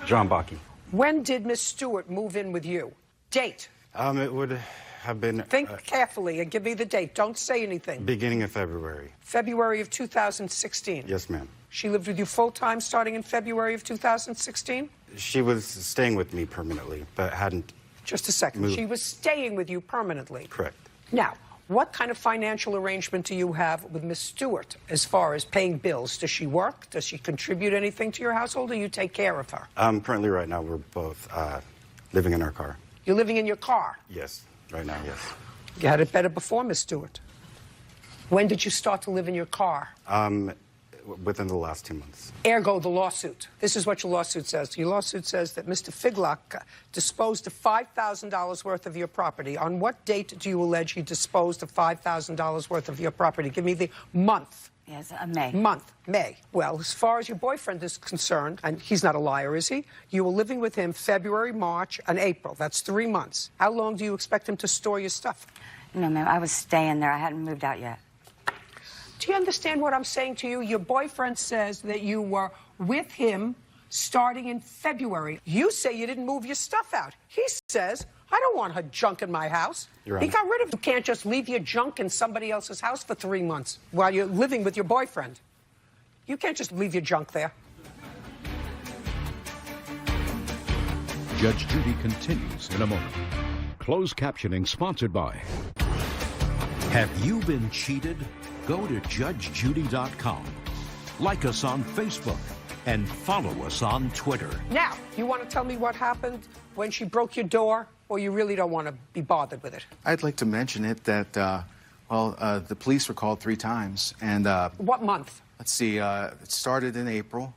Speaker 23: John Bakke.
Speaker 2: When did Miss Stewart move in with you? Date.
Speaker 11: It would have been...
Speaker 2: Think carefully and give me the date. Don't say anything.
Speaker 11: Beginning of February.
Speaker 2: February of 2016.
Speaker 11: Yes, ma'am.
Speaker 2: She lived with you full-time starting in February of 2016?
Speaker 11: She was staying with me permanently, but hadn't...
Speaker 2: Just a second.
Speaker 11: moved.
Speaker 2: She was staying with you permanently.
Speaker 11: Correct.
Speaker 2: Now, what kind of financial arrangement do you have with Miss Stewart as far as paying bills? Does she work? Does she contribute anything to your household, or you take care of her?
Speaker 11: Currently, right now, we're both living in our car.
Speaker 2: You're living in your car?
Speaker 11: Yes. Right now, yes.
Speaker 2: You had it better before, Miss Stewart. When did you start to live in your car?
Speaker 11: Within the last 2 months.
Speaker 2: Ergo, the lawsuit. This is what your lawsuit says. Your lawsuit says that Mr. Figlock disposed of $5,000 worth of your property. On what date do you allege he disposed of $5,000 worth of your property? Give me the month.
Speaker 9: Yes, May.
Speaker 2: Month, May. Well, as far as your boyfriend is concerned, and he's not a liar, is he? You were living with him February, March, and April. That's 3 months. How long do you expect him to store your stuff?
Speaker 9: No, ma'am, I was staying there. I hadn't moved out yet.
Speaker 2: Do you understand what I'm saying to you? Your boyfriend says that you were with him starting in February. You say you didn't move your stuff out. He says, I don't want her junk in my house. He got rid of it. You can't just leave your junk in somebody else's house for 3 months while you're living with your boyfriend. You can't just leave your junk there.
Speaker 3: Judge Judy continues in a moment. Closed captioning sponsored by...
Speaker 4: Have you been cheated? Go to judgejudy.com. Like us on Facebook and follow us on Twitter.
Speaker 2: Now, you want to tell me what happened when she broke your door, or you really don't want to be bothered with it?
Speaker 12: I'd like to mention it that, the police were called 3 times. And
Speaker 2: what month?
Speaker 12: Let's see, it started in April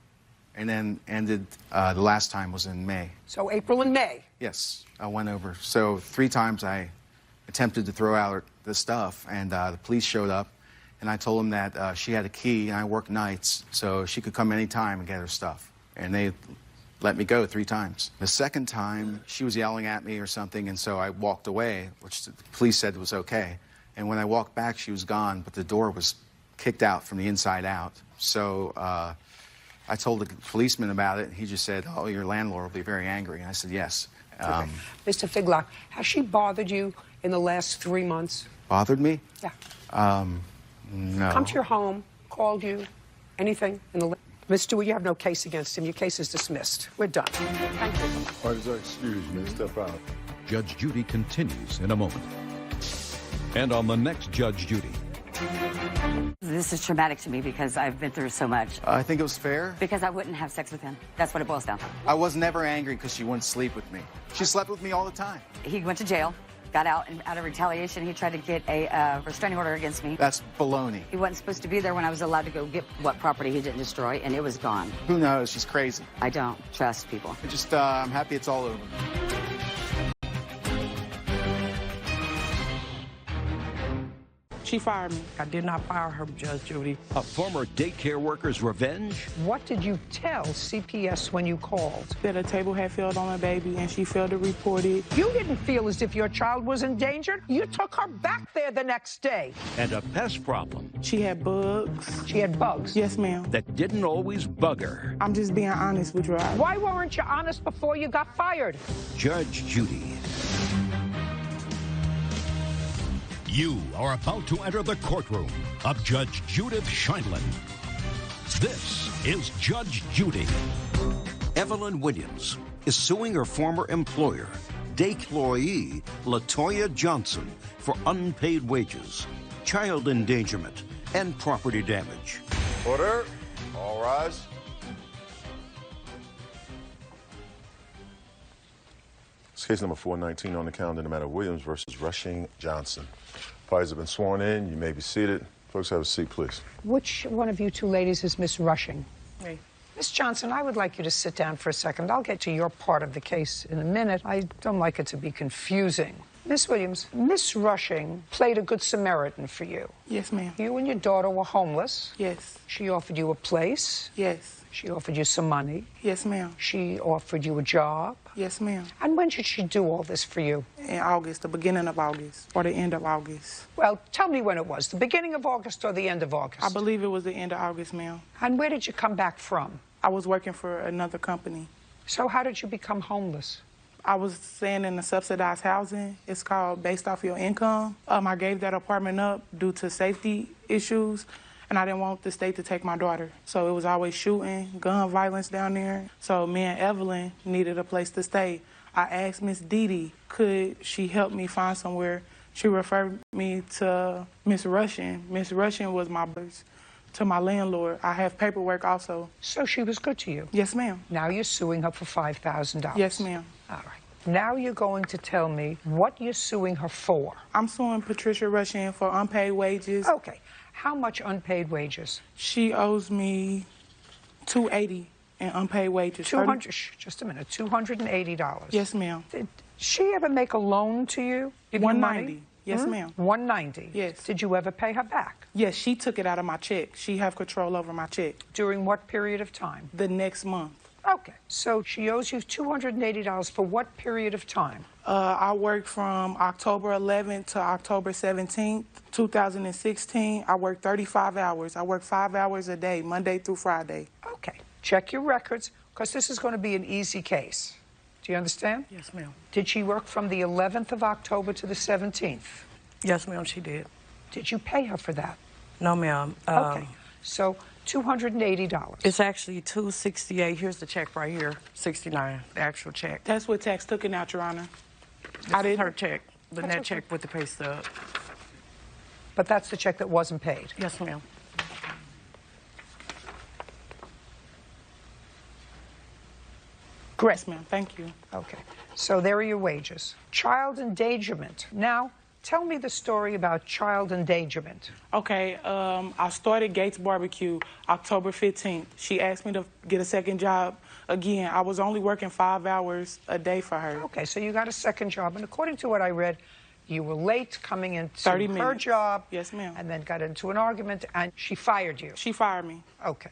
Speaker 12: and then ended, the last time was in May.
Speaker 2: So April and May?
Speaker 12: Yes, I went over. So 3 times I attempted to throw out the stuff, and the police showed up. And I told them that she had a key, and I work nights, so she could come anytime and get her stuff. And they let me go 3 times. The second time, she was yelling at me or something, and so I walked away, which the police said was okay. And when I walked back, she was gone, but the door was kicked out from the inside out. So I told the policeman about it, and he just said, oh, your landlord will be very angry. And I said, yes.
Speaker 2: Okay. Mr. Figlock, has she bothered you in the last 3 months?
Speaker 12: Bothered me?
Speaker 2: Yeah.
Speaker 12: No.
Speaker 2: Come to your home, called you, anything in the... Miss Stewart, you have no case against him. Your case is dismissed. We're done. Thank you.
Speaker 5: All right, excuse me. Step out.
Speaker 3: Judge Judy continues in a moment. And on the next Judge Judy.
Speaker 9: This is traumatic to me because I've been through so much.
Speaker 12: I think it was fair.
Speaker 9: Because I wouldn't have sex with him. That's what it boils down to.
Speaker 12: I was never angry because she wouldn't sleep with me. She slept with me all the time.
Speaker 9: He went to jail, got out, and out of retaliation, he tried to get a restraining order against me.
Speaker 12: That's baloney.
Speaker 9: He wasn't supposed to be there when I was allowed to go get what property he didn't destroy, and it was gone.
Speaker 12: Who knows? She's crazy.
Speaker 9: I don't trust people.
Speaker 12: I'm happy it's all over.
Speaker 16: She fired me. I did not fire her, Judge Judy.
Speaker 4: A former daycare worker's revenge?
Speaker 2: What did you tell CPS when you called?
Speaker 16: That a table had failed on her baby, and she failed to report it.
Speaker 2: You didn't feel as if your child was endangered. You took her back there the next day.
Speaker 4: And a pest problem.
Speaker 16: She had bugs.
Speaker 2: She had bugs?
Speaker 16: Yes, ma'am.
Speaker 4: That didn't always bug her.
Speaker 16: I'm just being honest with you.
Speaker 2: Why weren't you honest before you got fired?
Speaker 4: Judge Judy. You are about to enter the courtroom of Judge Judith Scheindlin. This is Judge Judy. Evelyn Williams is suing her former employer, daycloyee LaToya Johnson, for unpaid wages, child endangerment, and property damage.
Speaker 5: Order. All rise. It's case number 419 on the calendar, the matter of Williams versus Rushing Johnson. Parties have been sworn in. You may be seated. Folks, have a seat, please.
Speaker 2: Which one of you 2 ladies is Miss Rushing?
Speaker 16: Me.
Speaker 2: Miss Johnson, I would like you to sit down for a second. I'll get to your part of the case in a minute. I don't like it to be confusing. Miss Williams, Miss Rushing played a good Samaritan for you.
Speaker 16: Yes, ma'am.
Speaker 2: You and your daughter were homeless.
Speaker 16: Yes.
Speaker 2: She offered you a place.
Speaker 16: Yes.
Speaker 2: She offered you some money.
Speaker 16: Yes, ma'am.
Speaker 2: She offered you a job.
Speaker 16: Yes, ma'am.
Speaker 2: And when did she do all this for you?
Speaker 16: In August, the beginning of August, or the end of August.
Speaker 2: Well, tell me when it was, the beginning of August or the end of August?
Speaker 16: I believe it was the end of August, ma'am.
Speaker 2: And where did you come back from?
Speaker 16: I was working for another company.
Speaker 2: So how did you become homeless?
Speaker 16: I was staying in the subsidized housing. It's called based off your income. I gave that apartment up due to safety issues, and I didn't want the state to take my daughter. So it was always shooting, gun violence down there. So me and Evelyn needed a place to stay. I asked Miss Dee, could she help me find somewhere? She referred me to Miss Russian. Miss Russian was my boss to my landlord. I have paperwork also.
Speaker 2: So she was good to you?
Speaker 16: Yes, ma'am.
Speaker 2: Now you're suing her for $5,000?
Speaker 16: Yes, ma'am.
Speaker 2: All right. Now you're going to tell me what you're suing her for.
Speaker 16: I'm suing Patricia Russian for unpaid wages.
Speaker 2: Okay. How much unpaid wages?
Speaker 16: She owes me $280 in unpaid wages.
Speaker 2: Just a minute. $280.
Speaker 16: Yes, ma'am.
Speaker 2: Did she ever make a loan to you?
Speaker 16: $190. Yes, ma'am.
Speaker 2: $190.
Speaker 16: Yes.
Speaker 2: Did you ever pay her back?
Speaker 16: Yes, she took it out of my check. She have control over my check.
Speaker 2: During what period of time?
Speaker 16: The next month.
Speaker 2: Okay. So she owes you $280 for what period of time?
Speaker 16: I worked from October 11th to October 17th, 2016. I worked 35 hours. I worked 5 hours a day, Monday through Friday.
Speaker 2: Okay. Check your records, because this is going to be an easy case. Do you understand?
Speaker 16: Yes, ma'am.
Speaker 2: Did she work from the 11th of October to the 17th?
Speaker 16: Yes, ma'am, she did.
Speaker 2: Did you pay her for that?
Speaker 16: No, ma'am.
Speaker 2: Okay. So $280.
Speaker 16: It's actually $268. Here's the check right here, $69, the actual check. That's what tax took it out, Your Honor. I didn't. Her check, the net check with the pay stub.
Speaker 2: But that's the check that wasn't paid?
Speaker 16: Yes, ma'am. Yes, ma'am. Thank you.
Speaker 2: Okay. So there are your wages. Child endangerment. Now, tell me the story about child endangerment.
Speaker 16: Okay, I started Gates Barbecue October 15th. She asked me to get a second job again. I was only working 5 hours a day for her.
Speaker 2: Okay, so you got a second job, and according to what I read, you were late coming into
Speaker 16: 30
Speaker 2: her
Speaker 16: minutes.
Speaker 2: job.
Speaker 16: Yes, ma'am.
Speaker 2: And then got into an argument, and she fired you.
Speaker 16: She fired me.
Speaker 2: Okay.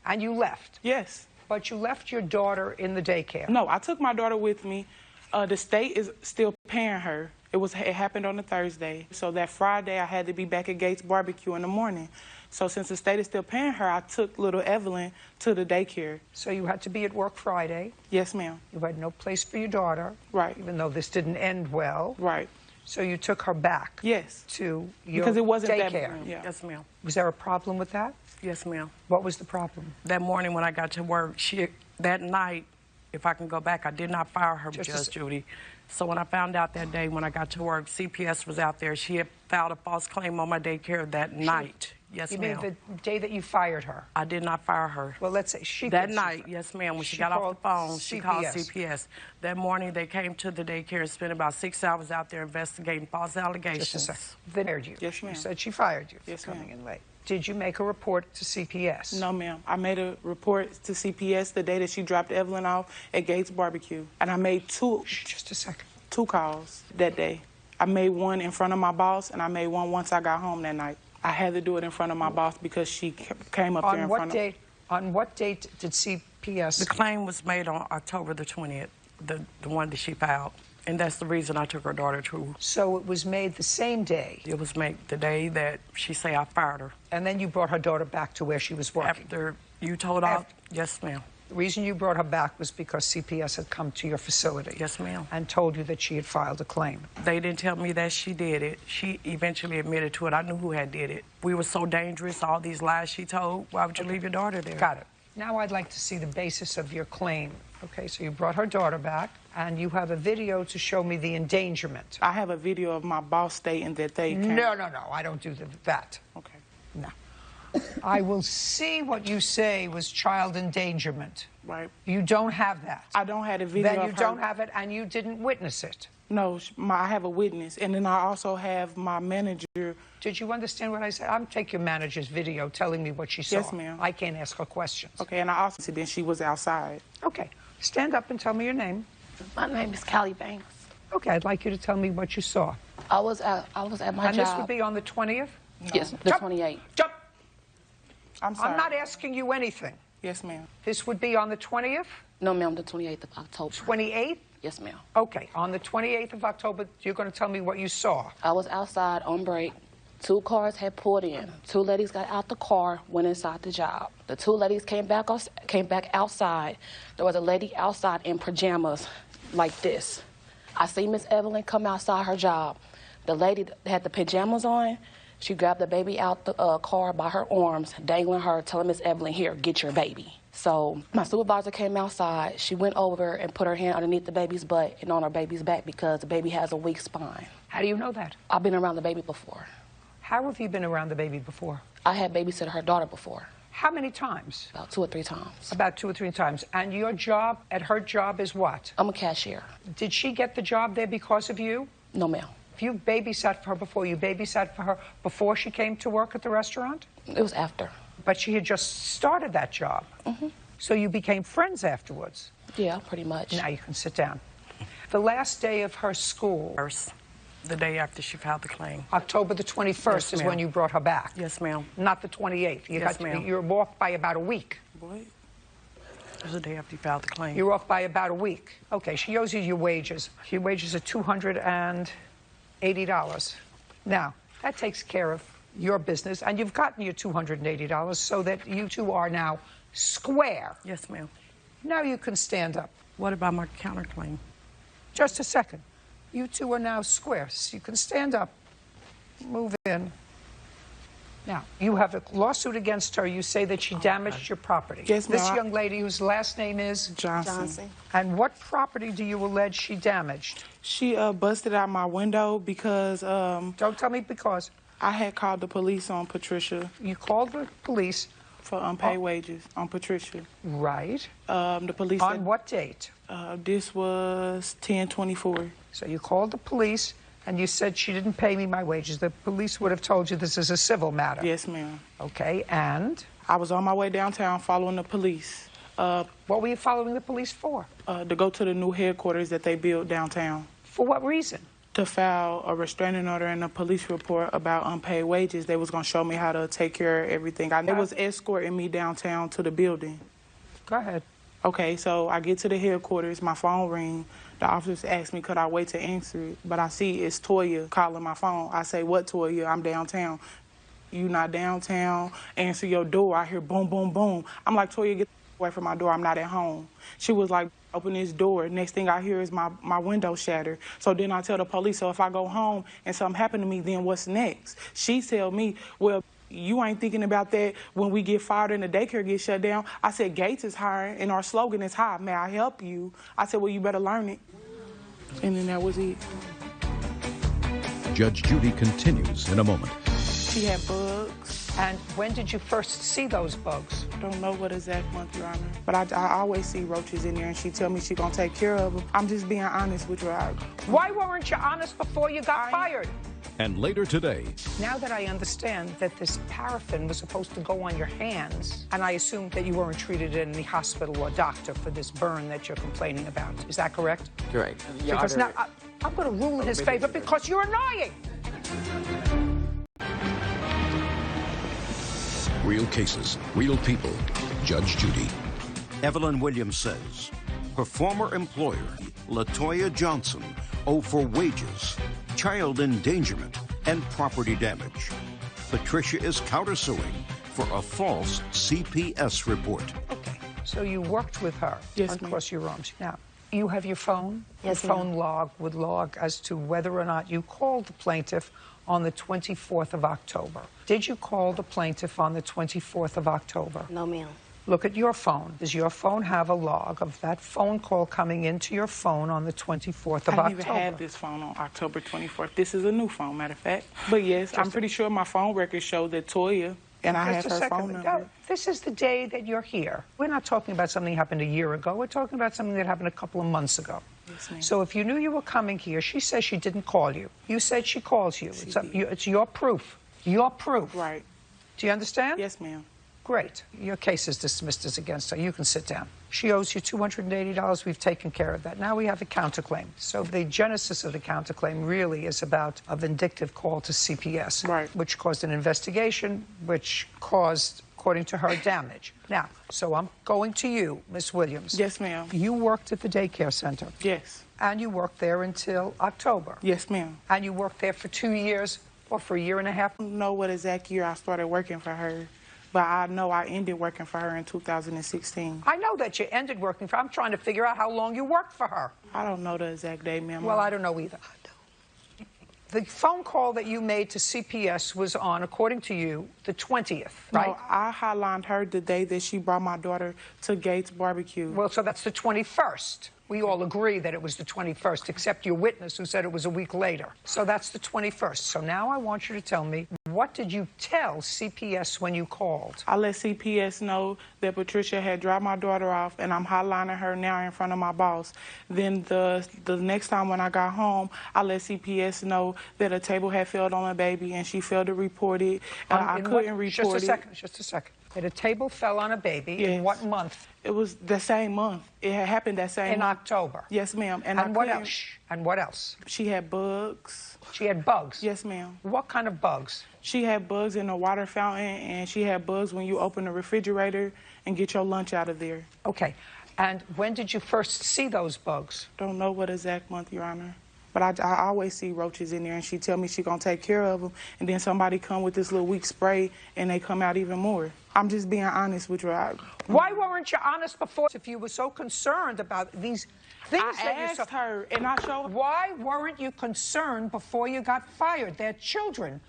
Speaker 2: And you left.
Speaker 16: Yes.
Speaker 2: But you left your daughter in the daycare.
Speaker 16: No, I took my daughter with me. The state is still paying her. It happened on a Thursday. So that Friday, I had to be back at Gates Barbecue in the morning. So since the state is still paying her, I took little Evelyn to the daycare.
Speaker 2: So you had to be at work Friday.
Speaker 16: Yes, ma'am.
Speaker 2: You had no place for your daughter.
Speaker 16: Right.
Speaker 2: Even though this didn't end well.
Speaker 16: Right.
Speaker 2: So you took her back.
Speaker 16: Yes.
Speaker 2: To your
Speaker 16: because it wasn't
Speaker 2: daycare.
Speaker 16: That, yeah. Yes, ma'am.
Speaker 2: Was there a problem with that?
Speaker 16: Yes, ma'am.
Speaker 2: What was the problem?
Speaker 16: That morning when I got to work, that night, if I can go back, I did not fire her, Judge Judy. So when I found out that day when I got to work, CPS was out there. She had filed a false claim on my daycare that night. Yes, ma'am.
Speaker 2: You mean the day that you fired her?
Speaker 16: I did not fire her.
Speaker 2: Well, let's say she
Speaker 16: that night, yes, ma'am. When she got off the phone, she called CPS. That morning, they came to the daycare and spent about 6 hours out there investigating false allegations.
Speaker 2: Just a second. They fired you.
Speaker 16: Yes, ma'am.
Speaker 2: You said she fired you
Speaker 16: yes,
Speaker 2: for coming in late. Did you make a report to CPS?
Speaker 16: No, ma'am. I made a report to CPS the day that she dropped Evelyn off at Gates Barbecue. And I made
Speaker 2: just a second.
Speaker 16: 2 calls that day. I made one in front of my boss, and I made one once I got home that night. I had to do it in front of my boss because she came up there in front of...
Speaker 2: On what date did CPS...
Speaker 16: The claim was made on October the 20th, the one that she filed. And that's the reason I took her daughter to.
Speaker 2: So it was made the same day?
Speaker 16: It was made the day that she say I fired her.
Speaker 2: And then you brought her daughter back to where she was working?
Speaker 16: After you told her... Yes, ma'am.
Speaker 2: The reason you brought her back was because CPS had come to your facility.
Speaker 16: Yes, ma'am.
Speaker 2: And told you that she had filed a claim.
Speaker 16: They didn't tell me that she did it. She eventually admitted to it. I knew who had did it. We were so dangerous, all these lies she told. Why would you leave your daughter there?
Speaker 2: Got it. Now I'd like to see the basis of your claim. Okay, so you brought her daughter back, and you have a video to show me the endangerment.
Speaker 16: I have a video of my boss stating that they came.
Speaker 2: No, I don't do that.
Speaker 16: Okay.
Speaker 2: No. I will see what you say was child endangerment.
Speaker 16: Right.
Speaker 2: You don't have that.
Speaker 16: I don't have a video
Speaker 2: Then
Speaker 16: of
Speaker 2: you
Speaker 16: her.
Speaker 2: don't have it, and you didn't witness it.
Speaker 16: No, I have a witness, and then I also have my manager.
Speaker 2: Did you understand what I said? I'm taking your manager's video telling me what she saw.
Speaker 16: Yes, ma'am.
Speaker 2: I can't ask her questions.
Speaker 16: Okay, and I also said then she was outside.
Speaker 2: Okay. Stand up and tell me your name.
Speaker 13: My name is Callie Banks.
Speaker 2: Okay, I'd like you to tell me what you saw.
Speaker 13: I was at my job.
Speaker 2: And this would be on the 20th?
Speaker 13: Yes, the 28th.
Speaker 2: Jump!
Speaker 16: I'm sorry.
Speaker 2: I'm not asking you anything.
Speaker 16: Yes, ma'am.
Speaker 2: This would be on the 20th?
Speaker 13: No, ma'am, the 28th of October.
Speaker 2: 28th?
Speaker 13: Yes, ma'am.
Speaker 2: Okay, on the 28th of October, you're going to tell me what you saw.
Speaker 13: I was outside on break, 2 cars had pulled in. 2 ladies got out the car, went inside the job. The 2 ladies came back outside. There was a lady outside in pajamas like this. I see Miss Evelyn come outside her job. The lady that had the pajamas on, she grabbed the baby out the car by her arms, dangling her, telling Miss Evelyn, here, get your baby. So my supervisor came outside. She went over and put her hand underneath the baby's butt and on her baby's back because the baby has a weak spine.
Speaker 2: How do you know that?
Speaker 13: I've been around the baby before.
Speaker 2: How have you been around the baby before?
Speaker 13: I had babysitted her daughter before.
Speaker 2: How many times?
Speaker 13: About 2 or 3 times.
Speaker 2: About 2 or 3 times. And your job at her job is what?
Speaker 13: I'm a cashier.
Speaker 2: Did she get the job there because of you?
Speaker 13: No, ma'am.
Speaker 2: If you babysat for her before, you babysat for her before she came to work at the restaurant?
Speaker 13: It was after.
Speaker 2: But she had just started that job.
Speaker 13: Mm-hmm.
Speaker 2: So you became friends afterwards?
Speaker 13: Yeah, pretty much.
Speaker 2: Now you can sit down. The last day of her school.
Speaker 14: The day after she filed the claim.
Speaker 2: October the 21st
Speaker 14: Yes,
Speaker 2: is
Speaker 14: ma'am.
Speaker 2: when you brought her back.
Speaker 14: Yes, ma'am.
Speaker 2: Not the 28th.
Speaker 14: Yes, ma'am.
Speaker 2: You were off by about a week.
Speaker 14: Boy, it was the day after you filed the claim.
Speaker 2: You're off by about a week. Okay, she owes you your wages. Your wages are $280. Now, that takes care of your business, and you've gotten your $280 so that you two are now square.
Speaker 14: Yes, ma'am.
Speaker 2: Now you can stand up.
Speaker 14: What about my counterclaim?
Speaker 2: Just a second. You two are now square, so you can stand up, move in. Now, you have a lawsuit against her. You say that she damaged your property.
Speaker 16: Yes, ma'am.
Speaker 2: This young lady whose last name is?
Speaker 16: Johnson.
Speaker 2: And what property do you allege she damaged?
Speaker 16: She busted out my window because...
Speaker 2: Don't tell me because.
Speaker 16: I had called the police on Patricia.
Speaker 2: You called the police?
Speaker 16: For unpaid wages on Patricia.
Speaker 2: Right.
Speaker 16: The police...
Speaker 2: On what date?
Speaker 16: This was 10/24.
Speaker 2: So you called the police and you said she didn't pay me my wages. The police would have told you this is a civil matter.
Speaker 16: Yes, ma'am.
Speaker 2: Okay, and?
Speaker 16: I was on my way downtown following the police.
Speaker 2: What were you following the police for?
Speaker 16: To go to the new headquarters that they built downtown.
Speaker 2: For what reason?
Speaker 16: To file a restraining order and a police report about unpaid wages. They was going to show me how to take care of everything. They was escorting me downtown to the building.
Speaker 2: Go ahead.
Speaker 16: Okay, so I get to the headquarters, my phone ring. The officers asked me, could I wait to answer it? But I see it's Toya calling my phone. I say, what Toya? I'm downtown. You not downtown? Answer your door. I hear boom, boom, boom. I'm like, Toya, get away from my door. I'm not at home. She was like, open this door. Next thing I hear is my window shattered. So then I tell the police, so if I go home and something happened to me, then what's next? She tell me, well, you ain't thinking about that when we get fired and the daycare gets shut down. I said, Gates is hiring, and our slogan is, hi, may I help you? I said, well, you better learn it. And then that was it.
Speaker 3: Judge Judy continues in a moment.
Speaker 16: She had bugs.
Speaker 2: And when did you first see those bugs?
Speaker 16: I don't know what exact month, Your Honor. But I always see roaches in there, and she tell me she gonna take care of them. I'm just being honest with her.
Speaker 2: Why weren't you honest before you got fired?
Speaker 3: And later today.
Speaker 2: Now that I understand that this paraffin was supposed to go on your hands, and I assume that you weren't treated at any hospital or doctor for this burn that you're complaining about. Is that correct?
Speaker 17: Correct.
Speaker 2: Because now I'm going to rule in his favor because you're annoying.
Speaker 3: Real cases, real people. Judge Judy.
Speaker 4: Evelyn Williams says her former employer, LaToya Johnson, owed for wages, child endangerment, and property damage. Patricia is countersuing for a false CPS report.
Speaker 2: Okay, so you worked with her.
Speaker 16: Yes,
Speaker 2: across your arms. Now, you have your phone?
Speaker 6: Yes,
Speaker 2: your phone log would log as to whether or not you called the plaintiff on the 24th of October. Did you call the plaintiff on the 24th of October?
Speaker 6: No, ma'am.
Speaker 2: Look at your phone. Does your phone have a log of that phone call coming into your phone on the 24th of October?
Speaker 16: I didn't even have this phone on October 24th. This is a new phone, matter of fact. But yes, I'm pretty sure my phone records show that Toya, and I have her phone number.
Speaker 2: No, this is the day that you're here. We're not talking about something that happened a year ago. We're talking about something that happened a couple of months ago.
Speaker 16: Yes, ma'am.
Speaker 2: So if you knew you were coming here, she says she didn't call you. You said she calls you. It's your proof. Your proof.
Speaker 16: Right.
Speaker 2: Do you understand?
Speaker 16: Yes, ma'am.
Speaker 2: Great. Your case is dismissed as against her. You can sit down. She owes you $280. We've taken care of that. Now we have a counterclaim. So the genesis of the counterclaim really is about a vindictive call to CPS,
Speaker 16: right,
Speaker 2: which caused an investigation, which caused, according to her, damage. Now, so I'm going to you, Miss Williams.
Speaker 16: Yes, ma'am.
Speaker 2: You worked at the daycare center.
Speaker 16: Yes.
Speaker 2: And you worked there until October.
Speaker 16: Yes, ma'am.
Speaker 2: And you worked there for 2 years Or for a year and a half?
Speaker 16: I don't know what exact year I started working for her, but I know I ended working for her in 2016.
Speaker 2: I know that you ended working for her. I'm trying to figure out how long you worked for her.
Speaker 16: I don't know the exact date, ma'am.
Speaker 2: Well, I don't know either. The phone call that you made to CPS was on, according to you, the 20th, right?
Speaker 16: No, I hotlined her the day that she brought my daughter to Gates Barbecue.
Speaker 2: Well, so that's the 21st. We all agree that it was the 21st, except your witness who said it was a week later. So that's the 21st. So now I want you to tell me, what did you tell CPS when you called?
Speaker 16: I let CPS know that Patricia had dropped my daughter off, and I'm hotlining her now in front of my boss. Then the next time when I got home, I let CPS know that a table had fell on my baby, and she failed to report it, and I couldn't report it.
Speaker 2: Just a second. That a table fell on a baby in what month?
Speaker 16: It was the same month. It had happened that same month.
Speaker 2: In October?
Speaker 16: Yes, ma'am.
Speaker 2: And what else? And what else?
Speaker 16: She had bugs.
Speaker 2: She had bugs?
Speaker 16: Yes, ma'am.
Speaker 2: What kind of bugs?
Speaker 16: She had bugs in the water fountain, and she had bugs when you open the refrigerator and get your lunch out of there.
Speaker 2: Okay. And when did you first see those bugs?
Speaker 16: Don't know what exact month, Your Honor. But I always see roaches in there, and she tell me she gonna take care of them, and then somebody come with this little weak spray, and they come out even more. I'm just being honest with you.
Speaker 2: Why weren't you honest before if you were so concerned about these things
Speaker 16: I asked her, and I showed...
Speaker 2: Why weren't you concerned before you got fired? They're children.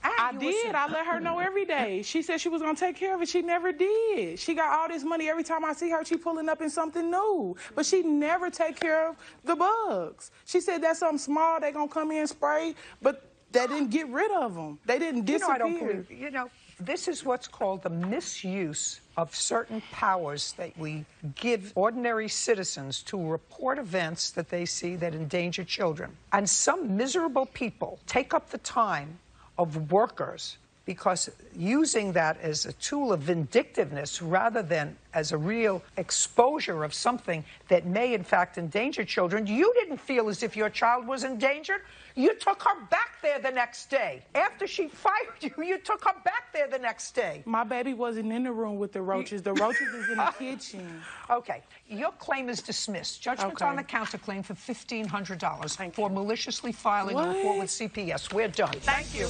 Speaker 16: I did. I let her know every day. She said she was going to take care of it. She never did. She got all this money. Every time I see her, she pulling up in something new. But she never take care of the bugs. She said that's something small. They going to come in and spray, but they didn't get rid of them. They didn't disappear.
Speaker 2: I don't believe, this is what's called the misuse of certain powers that we give ordinary citizens to report events that they see that endanger children. And some miserable people take up the time of workers because using that as a tool of vindictiveness rather than as a real exposure of something that may in fact endanger children. You didn't feel as if your child was endangered. You took her back there the next day. After she fired you, you took her back there the next day.
Speaker 16: My baby wasn't in the room with the roaches. The roaches is in the kitchen.
Speaker 2: Okay. Your claim is dismissed. Judgment on the counterclaim for $1,500 for maliciously filing a report with CPS. We're done. Thank you.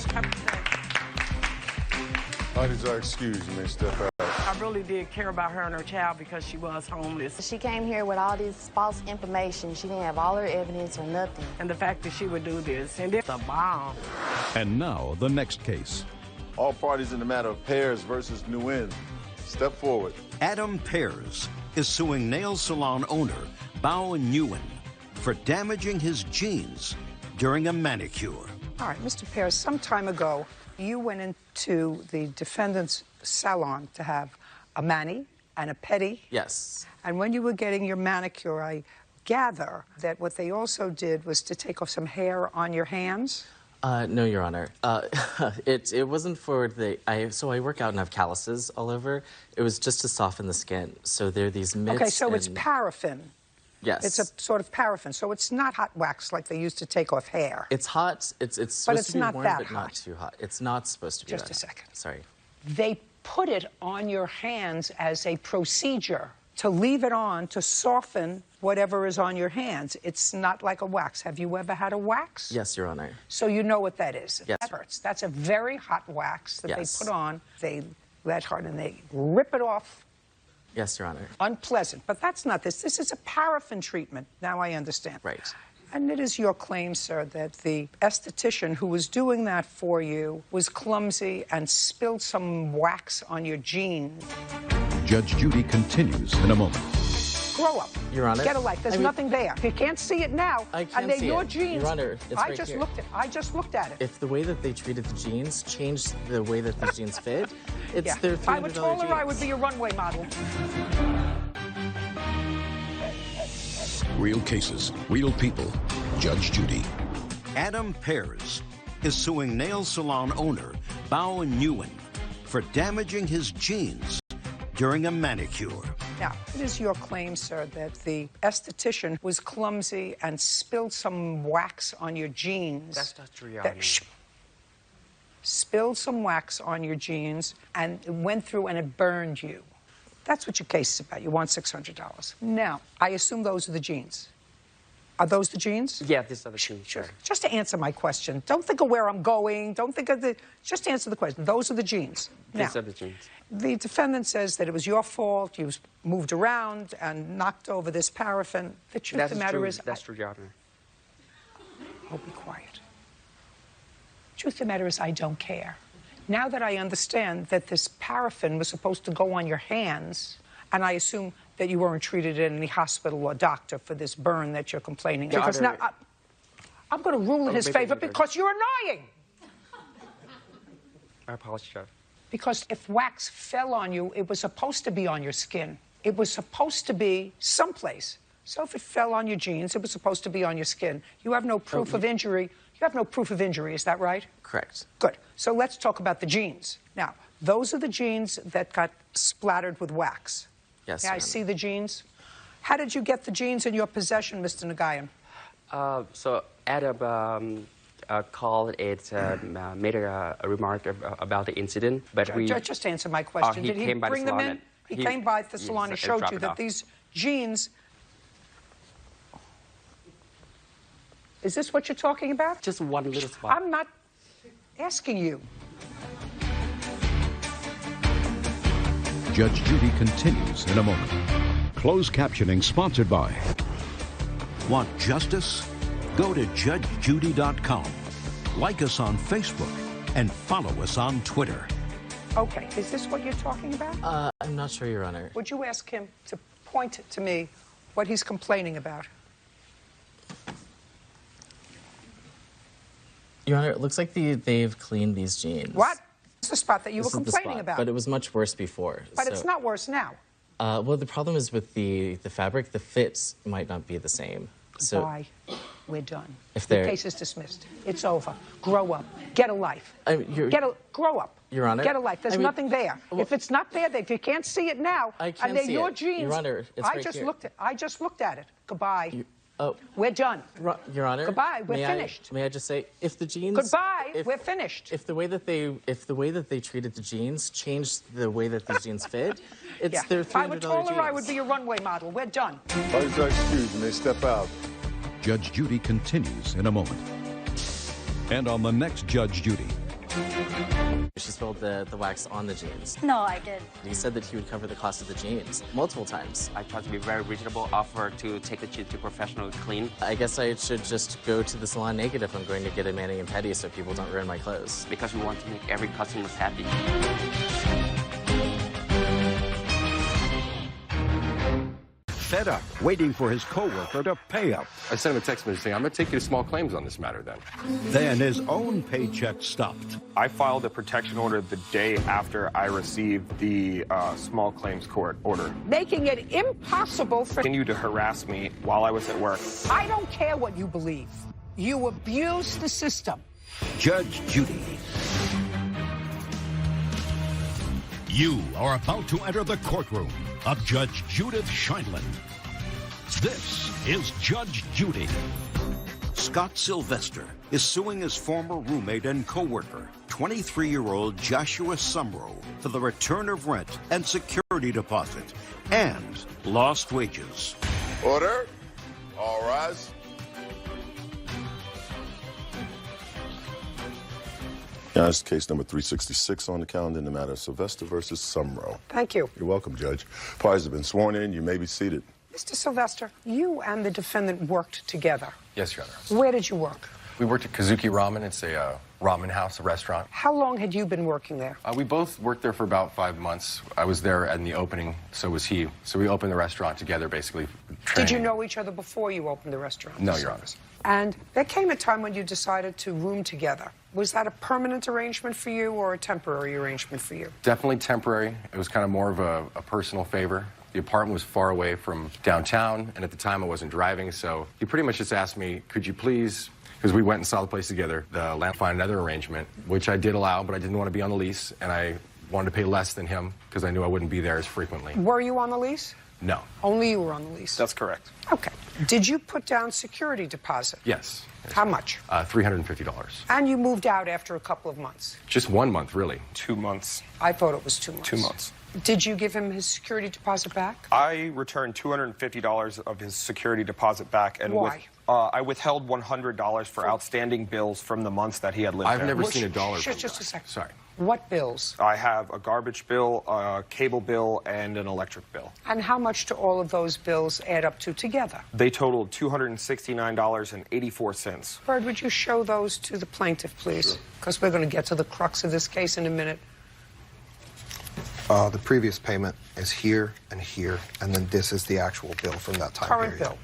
Speaker 5: Parties are excused. You may step out.
Speaker 14: I really did care about her and her child because she was homeless.
Speaker 15: She came here with all this false information. She didn't have all her evidence or nothing.
Speaker 14: And the fact that she would do this, and it's a bomb.
Speaker 3: And now, the next case.
Speaker 5: All parties in the matter of Pears versus Nguyen. Step forward.
Speaker 4: Adam Pears is suing nail salon owner Bao Nguyen for damaging his jeans during a manicure.
Speaker 2: All right, Mr. Pears, some time ago, you went into the defendant's salon to have a mani and a pedi.
Speaker 20: Yes.
Speaker 2: And when you were getting your manicure, I gather that what they also did was to take off some hair on your hands?
Speaker 20: No, Your Honor. It wasn't for so I work out and have calluses all over. It was just to soften the skin. So there are these mitts.
Speaker 2: Okay, so it's paraffin.
Speaker 20: Yes.
Speaker 2: It's a sort of paraffin, so it's not hot wax like they used to take off hair.
Speaker 20: It's hot. It's supposed to be warm, but
Speaker 2: hot.
Speaker 20: not too hot. It's not supposed to be
Speaker 2: Just
Speaker 20: that
Speaker 2: a second.
Speaker 20: hot. Sorry.
Speaker 2: They put it on your hands as a procedure to leave it on to soften whatever is on your hands. It's not like a wax. Have you ever had a wax?
Speaker 20: Yes, Your Honor.
Speaker 2: So you know what that is.
Speaker 20: Yes.
Speaker 2: That hurts. That's a very hot wax that
Speaker 20: Yes.
Speaker 2: they put on. They let hard and they rip it off.
Speaker 20: Yes, Your Honor.
Speaker 2: Unpleasant. But that's not this. This is a paraffin treatment. Now I understand.
Speaker 20: Right.
Speaker 2: And it is your claim, sir, that the esthetician who was doing that for you was clumsy and spilled some wax on your jeans.
Speaker 3: Judge Judy continues in a moment.
Speaker 2: Grow up.
Speaker 20: Your Honor.
Speaker 2: Get a life. There's nothing there. You can't see it now.
Speaker 20: I
Speaker 2: and
Speaker 20: can't
Speaker 2: they're
Speaker 20: see
Speaker 2: your
Speaker 20: it.
Speaker 2: jeans.
Speaker 20: Your Honor, it's right here.
Speaker 2: I just looked at it.
Speaker 20: If the way that they treated the jeans changed the way that the jeans fit, it's their $300
Speaker 2: If I were taller,
Speaker 20: jeans.
Speaker 2: I would be a runway model.
Speaker 3: Real cases, real people. Judge Judy.
Speaker 4: Adam Pears is suing nail salon owner Bao Nguyen for damaging his jeans during a manicure.
Speaker 2: Now, it is your claim, sir, that the esthetician was clumsy and spilled some wax on your jeans.
Speaker 11: That's not reality.
Speaker 2: Spilled some wax on your jeans and it went through and it burned you. That's what your case is about. You want $600. Now, I assume those are the jeans. Are those the jeans?
Speaker 1: Yeah, these are the jeans, sure.
Speaker 2: Just to answer my question. Don't think of where I'm going. Don't think of the... Just answer the question. Those are the jeans.
Speaker 1: These are the jeans.
Speaker 2: The defendant says that it was your fault. You moved around and knocked over this paraffin. The truth of the matter is...
Speaker 1: That's true, Your Honor.
Speaker 2: Oh, be quiet. Truth of the matter is I don't care. Now that I understand that this paraffin was supposed to go on your hands, and I assume that you weren't treated in any hospital or doctor for this burn that you're complaining.
Speaker 1: Your
Speaker 2: Because
Speaker 1: Honor,
Speaker 2: now I'm going to rule in his favor because you're annoying.
Speaker 1: I apologize.
Speaker 2: Because if wax fell on you, it was supposed to be on your skin. It was supposed to be someplace. So if it fell on your jeans, it was supposed to be on your skin. You have no proof of injury. You have no proof of injury, is that right?
Speaker 1: Correct.
Speaker 2: Good. So let's talk about the jeans. Now, those are the jeans that got splattered with wax.
Speaker 1: Yes,
Speaker 2: May I see the jeans? How did you get the jeans in your possession, Mr. Nagayan?
Speaker 1: So Adam called it, made a remark about the incident, but we...
Speaker 2: Just answer my question. Did he bring them in? He came by the salon and showed you that these jeans... Is this what you're talking about?
Speaker 1: Just one little spot.
Speaker 2: I'm not asking you.
Speaker 3: Judge Judy continues in a moment. Closed captioning sponsored by... Want justice? Go to judgejudy.com. Like us on Facebook and follow us on Twitter.
Speaker 2: Okay, is this what you're talking about?
Speaker 20: I'm not sure, Your Honor.
Speaker 2: Would you ask him to point to me what he's complaining about?
Speaker 20: Your Honor, it looks like they've cleaned these jeans.
Speaker 2: What? It's the spot that you were
Speaker 20: This is the
Speaker 2: complaining
Speaker 20: spot,
Speaker 2: about.
Speaker 20: but it was much worse before.
Speaker 2: But it's not worse now.
Speaker 20: Well, the problem is with the fabric, the fits might not be the same. So
Speaker 2: Why? We're done.
Speaker 20: If
Speaker 2: The
Speaker 20: they're-
Speaker 2: case is dismissed. It's over. Grow up. Get a life. Grow up.
Speaker 20: Your Honor,
Speaker 2: Get a life. There's
Speaker 20: I mean-
Speaker 2: nothing there. If it's not there, if you can't see it now,
Speaker 20: I can
Speaker 2: and they're
Speaker 20: see
Speaker 2: your
Speaker 20: it.
Speaker 2: jeans.
Speaker 20: Your Honor, it's
Speaker 2: I
Speaker 20: right
Speaker 2: just
Speaker 20: here.
Speaker 2: looked at it. Goodbye.
Speaker 20: Oh,
Speaker 2: We're done.
Speaker 20: Your Honor.
Speaker 2: Goodbye. We're
Speaker 20: may
Speaker 2: finished.
Speaker 20: May I just say, if the jeans...
Speaker 2: Goodbye. We're finished.
Speaker 20: If the way that they treated the jeans changed the way that these jeans fit, it's their $300
Speaker 2: If I were taller,
Speaker 20: jeans.
Speaker 2: I would be a runway model. We're done.
Speaker 5: Parties are excused. You may step out.
Speaker 3: Judge Judy continues in a moment. And on the next Judge Judy.
Speaker 20: She spilled the wax on the jeans.
Speaker 19: No, I did.
Speaker 20: He said that he would cover the cost of the jeans multiple times.
Speaker 1: I tried to be very reasonable, offer to take the jeans to professional clean.
Speaker 20: I guess I should just go to the salon naked if I'm going to get a mani and pedi so people don't ruin my clothes.
Speaker 1: Because we want to make every customer happy.
Speaker 4: Fed up, waiting for his coworker to pay up.
Speaker 23: I sent him a text message saying, I'm going to take you to small claims on this matter then.
Speaker 4: Then his own paycheck stopped.
Speaker 24: I filed a protection order the day after I received the small claims court order.
Speaker 2: Making it impossible for...
Speaker 24: Continued to harass me while I was at work.
Speaker 2: I don't care what you believe. You abuse the system.
Speaker 3: Judge Judy. You are about to enter the courtroom of Judge Judith Scheindlin. This is Judge Judy. Scott Sylvester is suing his former roommate and co-worker, 23-year-old Joshua Sumrow, for the return of rent and security deposit and lost wages.
Speaker 25: Order. All rise.
Speaker 5: Yeah, that's case number 366 on the calendar in the matter of Sylvester versus Sumrow.
Speaker 2: Thank you.
Speaker 5: You're welcome, Judge. Parties have been sworn in. You may be seated.
Speaker 2: Mr. Sylvester, you and the defendant worked together.
Speaker 23: Yes, Your Honor.
Speaker 2: Where did you work?
Speaker 23: We worked at Kazuki Ramen. It's a ramen house, a restaurant.
Speaker 2: How long had you been working there?
Speaker 23: We both worked there for about 5 months. I was there in the opening, so was he. So we opened the restaurant together, basically.
Speaker 2: Did you know each other before you opened the restaurant?
Speaker 23: No, Your Honor.
Speaker 2: And there came a time when you decided to room together. Was that a permanent arrangement for you or a temporary arrangement for you?
Speaker 23: Definitely temporary. It was kind of more of a personal favor. The apartment was far away from downtown, and at the time I wasn't driving, so he pretty much just asked me, could you please, because we went and saw the place together, the land find another arrangement, which I did allow, but I didn't want to be on the lease, and I wanted to pay less than him because I knew I wouldn't be there as frequently.
Speaker 2: Were you on the lease?
Speaker 23: No.
Speaker 2: Only you were on the lease?
Speaker 23: That's correct.
Speaker 2: Okay. Did you put down security deposit?
Speaker 23: Yes.
Speaker 2: How much?
Speaker 23: $350.
Speaker 2: And you moved out after a couple of months?
Speaker 23: Just 1 month, really.
Speaker 24: 2 months.
Speaker 2: I thought it was 2 months.
Speaker 24: 2 months.
Speaker 2: Did you give him his security deposit back?
Speaker 24: I returned $250 of his security deposit back. And
Speaker 2: Why?
Speaker 24: I withheld $100 for outstanding bills from the months that he had lived there.
Speaker 23: I've never seen a dollar.
Speaker 2: Just a second.
Speaker 23: Sorry.
Speaker 2: What bills?
Speaker 24: I have a garbage bill, a cable bill, and an electric bill.
Speaker 2: And how much do all of those bills add up to together?
Speaker 24: They totaled $269.84.
Speaker 2: Bird, would you show those to the plaintiff, please? Because we're going to get to the crux of this case in a minute.
Speaker 8: The previous payment is here, and then this is the actual bill from that time
Speaker 2: Current
Speaker 8: period.
Speaker 2: bill.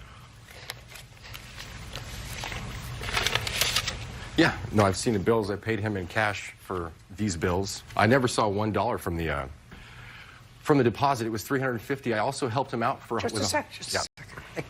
Speaker 23: Yeah, no, I've seen the bills. I paid him in cash for these bills. I never saw $1 from the deposit. It was $350. I also helped him out for
Speaker 2: Just a second.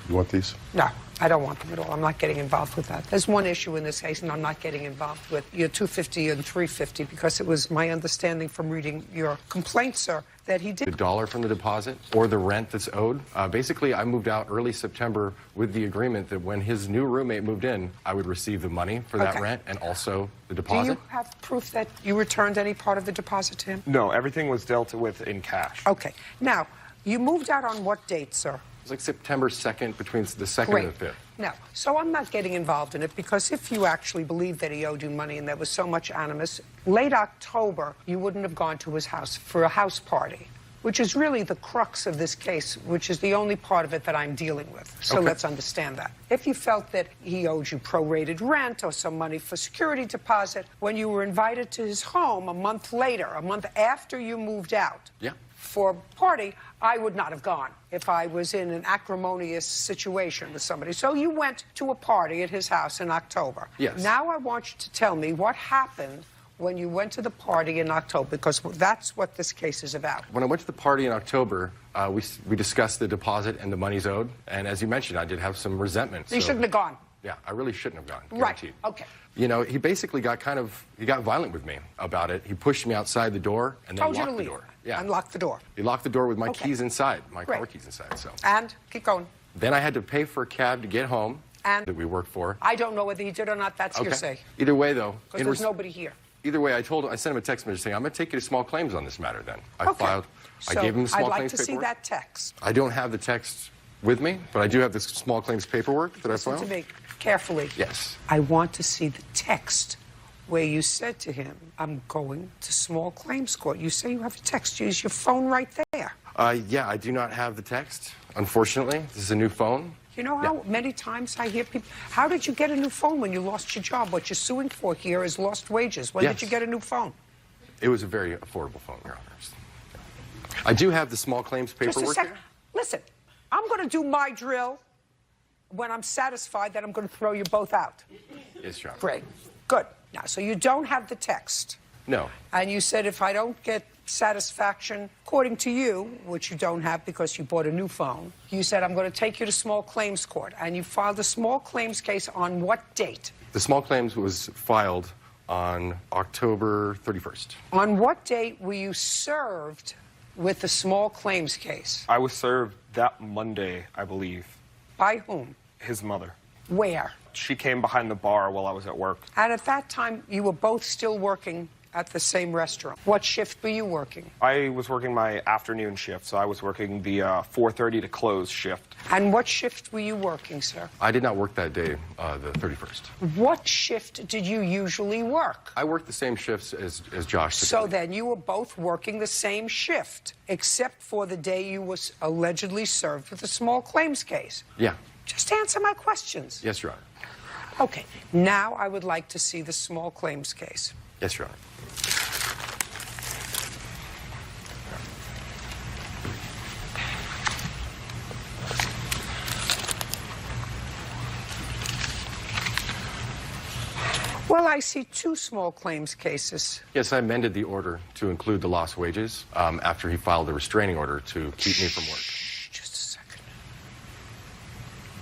Speaker 5: You want these?
Speaker 2: No, I don't want them at all. I'm not getting involved with that. There's one issue in this case, and I'm not getting involved with your $250 and $350 because it was my understanding from reading your complaint, sir, that he did.
Speaker 23: The dollar from the deposit or the rent that's owed. Basically, I moved out early September with the agreement that when his new roommate moved in, I would receive the money for that rent and also the deposit.
Speaker 2: Do you have proof that you returned any part of the deposit to him?
Speaker 24: No, everything was dealt with in cash.
Speaker 2: Okay. Now, you moved out on what date, sir?
Speaker 23: It was like September 2nd, between the 2nd
Speaker 2: Great.
Speaker 23: and the 5th.
Speaker 2: Now, so I'm not getting involved in it because if you actually believe that he owed you money and there was so much animus, late October, you wouldn't have gone to his house for a house party, which is really the crux of this case, which is the only part of it that I'm dealing with. So let's understand that. If you felt that he owed you prorated rent or some money for security deposit, when you were invited to his home a month later, a month after you moved out, for a party, I would not have gone if I was in an acrimonious situation with somebody. So you went to a party at his house in October.
Speaker 23: Yes.
Speaker 2: Now I want you to tell me what happened when you went to the party in October, because that's what this case is about.
Speaker 23: When I went to the party in October, we discussed the deposit and the monies owed. And as you mentioned, I did have some resentment.
Speaker 2: You shouldn't have gone.
Speaker 23: Yeah, I really shouldn't have gone.
Speaker 2: Right.
Speaker 23: Guaranteed.
Speaker 2: Okay.
Speaker 23: You know, he basically got he got violent with me about it. He pushed me outside the door and then
Speaker 2: Told you to
Speaker 23: locked the
Speaker 2: leave.
Speaker 23: door. Yeah.
Speaker 2: Unlock the door.
Speaker 23: He locked the door with my keys inside, my car
Speaker 2: Great.
Speaker 23: keys inside. So.
Speaker 2: And keep going.
Speaker 23: Then I had to pay for a cab to get home
Speaker 2: And
Speaker 23: that we worked for.
Speaker 2: I don't know whether he did or not. That's hearsay.
Speaker 23: Either way, though.
Speaker 2: Because there's nobody here.
Speaker 23: Either way, I sent him a text message saying, I'm going to take you to small claims on this matter then. I
Speaker 2: So
Speaker 23: gave him the small
Speaker 2: I'd like
Speaker 23: claims
Speaker 2: to see
Speaker 23: paperwork.
Speaker 2: that text.
Speaker 23: I don't have the text with me, but I do have the small claims paperwork that I
Speaker 2: Listen
Speaker 23: filed.
Speaker 2: to me carefully.
Speaker 23: Yes.
Speaker 2: I want to see the text where you said to him, I'm going to small claims court. You say you have a text. Use your phone right there.
Speaker 23: Yeah, I do not have the text, unfortunately. This is a new phone.
Speaker 2: You know how many times I hear people, how did you get a new phone when you lost your job? What you're suing for here is lost wages. When did you get a new phone?
Speaker 23: It was a very affordable phone, Your Honors. I do have the small claims paperwork.
Speaker 2: Just a second.
Speaker 23: here.
Speaker 2: Listen, I'm going to do my drill when I'm satisfied that I'm going to throw you both out.
Speaker 23: Yes, Your Honor.
Speaker 2: Great. Good. Now, so you don't have the text.
Speaker 23: No.
Speaker 2: And you said if I don't get satisfaction, according to you, which you don't have because you bought a new phone, you said I'm going to take you to small claims court. And you filed a small claims case on what date?
Speaker 23: The small claims was filed on October 31st.
Speaker 2: On what date were you served with the small claims case?
Speaker 24: I was served that Monday, I believe.
Speaker 2: By whom?
Speaker 24: His mother.
Speaker 2: Where?
Speaker 24: She came behind the bar while I was at work.
Speaker 2: And at that time, you were both still working at the same restaurant. What shift were you working?
Speaker 24: I was working my afternoon shift, so I was working the 4:30 to close shift.
Speaker 2: And what shift were you working, sir?
Speaker 23: I did not work that day, the 31st.
Speaker 2: What shift did you usually work?
Speaker 23: I worked the same shifts as Josh.
Speaker 2: So then you were both working the same shift, except for the day you was allegedly served with a small claims case.
Speaker 23: Yeah.
Speaker 2: Just answer my questions.
Speaker 23: Yes, Your Honor.
Speaker 2: Okay. Now I would like to see the small claims case.
Speaker 23: Yes, Your Honor.
Speaker 2: Well, I see two small claims cases.
Speaker 23: Yes, I amended the order to include the lost wages after he filed a restraining order to keep me from work.
Speaker 2: Just a second.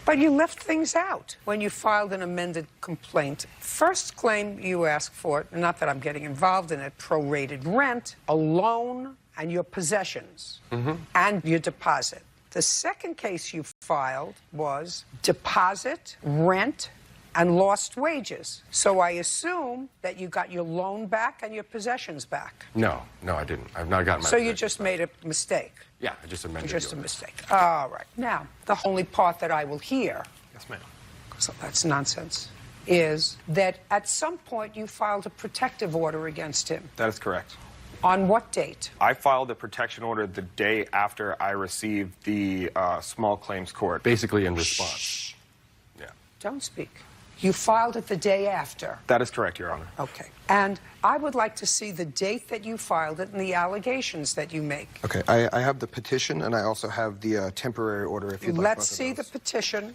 Speaker 2: But you left things out when you filed an amended complaint. First claim you asked for, not that I'm getting involved in it, prorated rent, a loan, and your possessions, and your deposit. The second case you filed was deposit, rent, and lost wages. So I assume that you got your loan back and your possessions back.
Speaker 23: No, I didn't. I've not gotten my
Speaker 2: So you just made a mistake.
Speaker 23: Yeah, I just amended
Speaker 2: Just
Speaker 23: the
Speaker 2: a
Speaker 23: order.
Speaker 2: mistake. All right. Now, the only part that I will hear
Speaker 24: Yes, ma'am.
Speaker 2: so that's nonsense, is that at some point you filed a protective order against him.
Speaker 24: That is correct.
Speaker 2: On what date?
Speaker 24: I filed a protection order the day after I received the small claims court.
Speaker 23: Basically in response.
Speaker 2: Shh. Yeah. Don't speak. You filed it the day after.
Speaker 24: That is correct, Your Honor.
Speaker 2: Okay. And I would like to see the date that you filed it and the allegations that you make.
Speaker 8: Okay, I have the petition and I also have the temporary order if you'd like.
Speaker 2: Let's see the petition.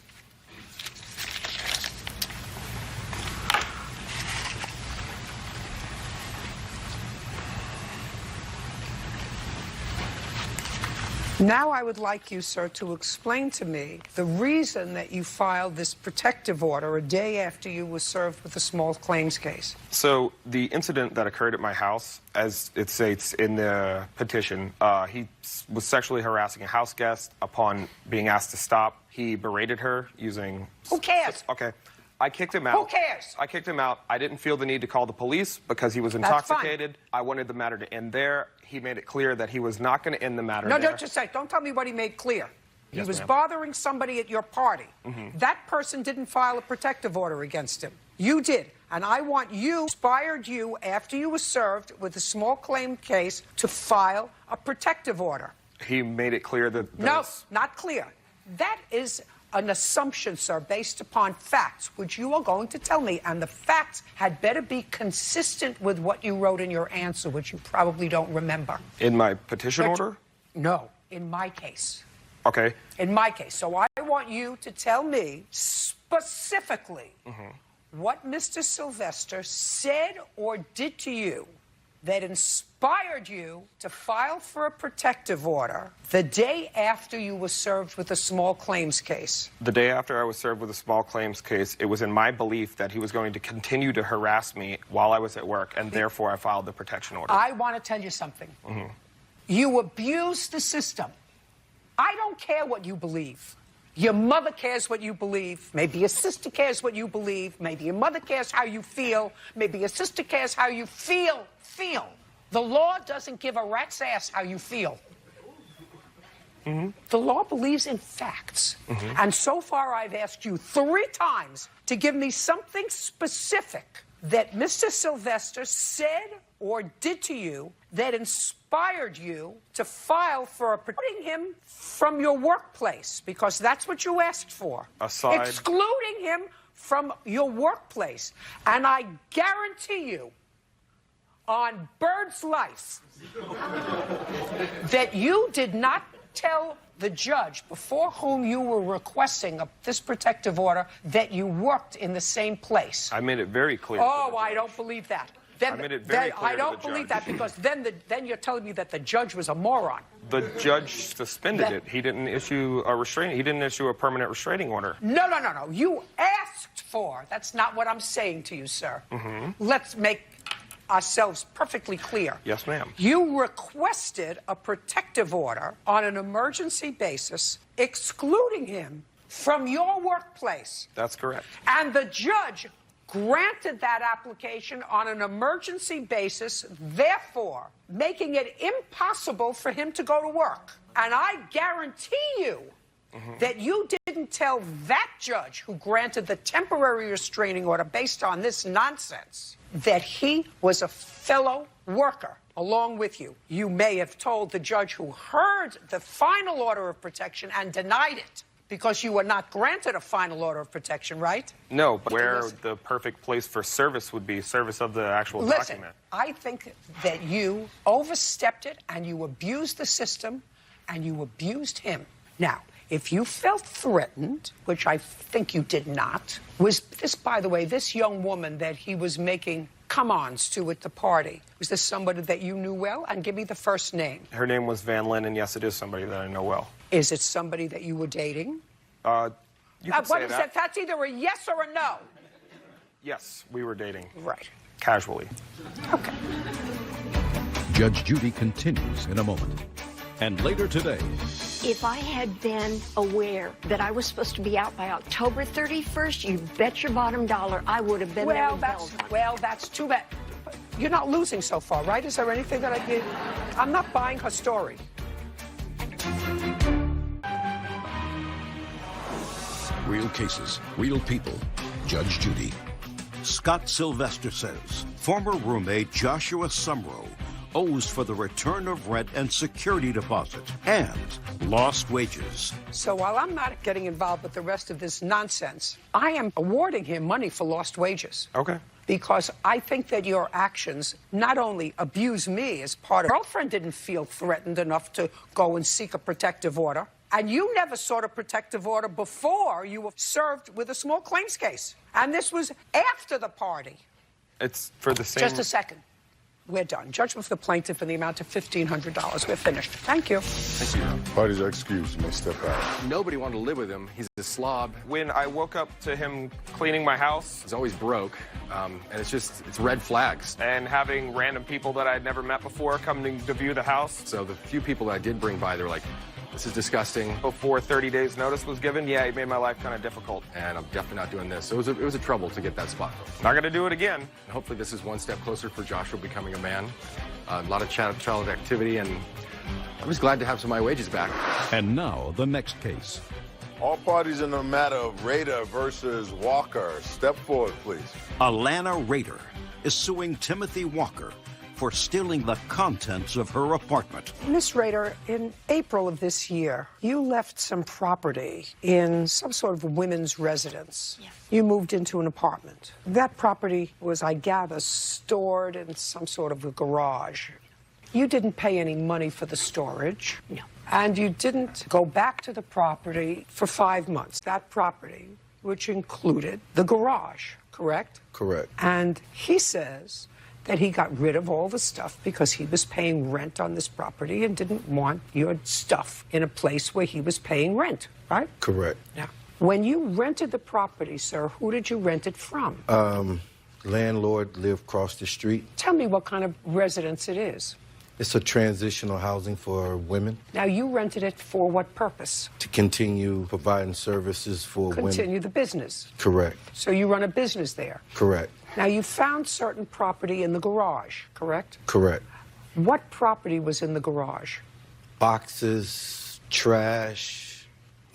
Speaker 2: Now I would like you, sir, to explain to me the reason that you filed this protective order a day after you were served with a small claims case.
Speaker 24: So the incident that occurred at my house, as it states in the petition, he was sexually harassing a house guest. Upon being asked to stop, he berated her using...
Speaker 2: Who cares?
Speaker 24: Okay. I kicked him out.
Speaker 2: Who cares?
Speaker 24: I kicked him out. I didn't feel the need to call the police because he was intoxicated. I wanted the matter to end there. He made it clear that he was not going to end the matter
Speaker 2: No,
Speaker 24: there.
Speaker 2: don't just say. Don't tell me what he made clear. He
Speaker 24: Yes,
Speaker 2: was
Speaker 24: ma'am.
Speaker 2: bothering somebody at your party.
Speaker 24: Mm-hmm.
Speaker 2: That person didn't file a protective order against him. You did. And I want you, inspired you after you were served with a small claim case, to file a protective order.
Speaker 24: He made it clear that...
Speaker 2: No, not clear. That is an assumption, sir, based upon facts, which you are going to tell me, and the facts had better be consistent with what you wrote in your answer, which you probably don't remember.
Speaker 24: In my petition order?
Speaker 2: No, in my case.
Speaker 24: Okay.
Speaker 2: In my case. So I want you to tell me specifically what Mr. Sylvester said or did to you that inspired you to file for a protective order the day after you were served with a small claims case.
Speaker 24: The day after I was served with a small claims case, it was in my belief that he was going to continue to harass me while I was at work, and therefore I filed the protection order.
Speaker 2: I want to tell you something. You abuse the system. I don't care what you believe. Your mother cares what you believe. Maybe your sister cares what you believe. Maybe your mother cares how you feel. Maybe your sister cares how you feel. The law doesn't give a rat's ass how you feel. The law believes in facts. And so far I've asked you 3 times to give me something specific that Mr. Sylvester said or did to you that inspired you to file for putting him from your workplace, because that's what you asked for. Excluding him from your workplace. And I guarantee you, on Bird's life, that you did not tell the judge before whom you were requesting this protective order that you worked in the same place.
Speaker 24: I made it very clear.
Speaker 2: Oh, I don't believe that.
Speaker 24: I made it very clear
Speaker 2: I don't believe that, because then you're telling me that the judge was a moron.
Speaker 24: The judge suspended it. He didn't issue a restraining. He didn't issue a permanent restraining order.
Speaker 2: No. You asked for. That's not what I'm saying to you, sir. Let's make ourselves perfectly clear.
Speaker 24: Yes, ma'am.
Speaker 2: You requested a protective order on an emergency basis, excluding him from your workplace.
Speaker 24: That's correct.
Speaker 2: And the judge granted that application on an emergency basis, therefore making it impossible for him to go to work. And I guarantee you that you didn't tell that judge who granted the temporary restraining order based on this nonsense that he was a fellow worker along with you. You may have told the judge who heard the final order of protection and denied it, because you were not granted a final order of protection, right?
Speaker 24: No, but where the perfect place for service would be service of the actual document.
Speaker 2: I think that you overstepped it, and you abused the system, and you abused him. Now, if you felt threatened, which I think you did not, was this, by the way, this young woman that he was making come-ons to at the party, was this somebody that you knew well? And give me the first name.
Speaker 24: Her name was Van Lynn, and yes, it is somebody that I know well.
Speaker 2: Is it somebody that you were dating?
Speaker 24: You could say that.
Speaker 2: That's either a yes or a no.
Speaker 24: Yes, we were dating.
Speaker 2: Right.
Speaker 24: Casually.
Speaker 2: Okay.
Speaker 3: Judge Judy continues in a moment. And later today...
Speaker 7: If I had been aware that I was supposed to be out by October 31st, you bet your bottom dollar I would have been there.
Speaker 2: Well, that's too bad. You're not losing so far, right? Is there anything that I did? I'm not buying her story.
Speaker 3: Real cases, real people. Judge Judy. Scott Sylvester says former roommate Joshua Sumrow owes for the return of rent and security deposit and lost wages.
Speaker 2: So while I'm not getting involved with the rest of this nonsense, I am awarding him money for lost wages.
Speaker 24: Okay.
Speaker 2: Because I think that your actions not only abuse me as part of... Girlfriend didn't feel threatened enough to go and seek a protective order. And you never sought a protective order before you were served with a small claims case. And this was after the party.
Speaker 24: It's for the same...
Speaker 2: Just a second. We're done. Judgment for the plaintiff in the amount of $1,500. We're finished. Thank you.
Speaker 23: Thank you.
Speaker 5: Parties are excused. You may step out.
Speaker 23: Nobody wanted to live with him. He's a slob.
Speaker 24: When I woke up to him cleaning my house...
Speaker 23: He's always broke, and it's red flags.
Speaker 24: And having random people that I'd never met before coming to view the house.
Speaker 23: So the few people that I did bring by, they were like, this is disgusting.
Speaker 24: Before 30 days notice was given, yeah, it made my life kind of difficult.
Speaker 23: And I'm definitely not doing this. So it was a trouble to get that spot.
Speaker 24: Not going to do it again.
Speaker 23: And hopefully this is one step closer for Joshua becoming a man. A lot of child activity, and I'm just glad to have some of my wages back.
Speaker 3: And now the next case.
Speaker 25: All parties in the matter of Rader versus Walker. Step forward, please.
Speaker 3: Alana Rader is suing Timothy Walker for stealing the contents of her apartment.
Speaker 2: Miss Rader, in April of this year, you left some property in some sort of women's residence. Yes. You moved into an apartment. That property was, I gather, stored in some sort of a garage. You didn't pay any money for the storage. No. And you didn't go back to the property for 5 months. That property, which included the garage, correct?
Speaker 25: Correct.
Speaker 2: And he says that he got rid of all the stuff because he was paying rent on this property and didn't want your stuff in a place where he was paying rent, right?
Speaker 25: Correct.
Speaker 2: Now, when you rented the property, sir, who did you rent it from?
Speaker 25: Landlord lived across the street.
Speaker 2: Tell me what kind of residence it is.
Speaker 25: It's a transitional housing for women.
Speaker 2: Now, you rented it for what purpose?
Speaker 25: To continue providing services for women.
Speaker 2: Continue the business.
Speaker 25: Correct.
Speaker 2: So you run a business there.
Speaker 25: Correct.
Speaker 2: Now, you found certain property in the garage, correct?
Speaker 25: Correct.
Speaker 2: What property was in the garage?
Speaker 25: Boxes, trash.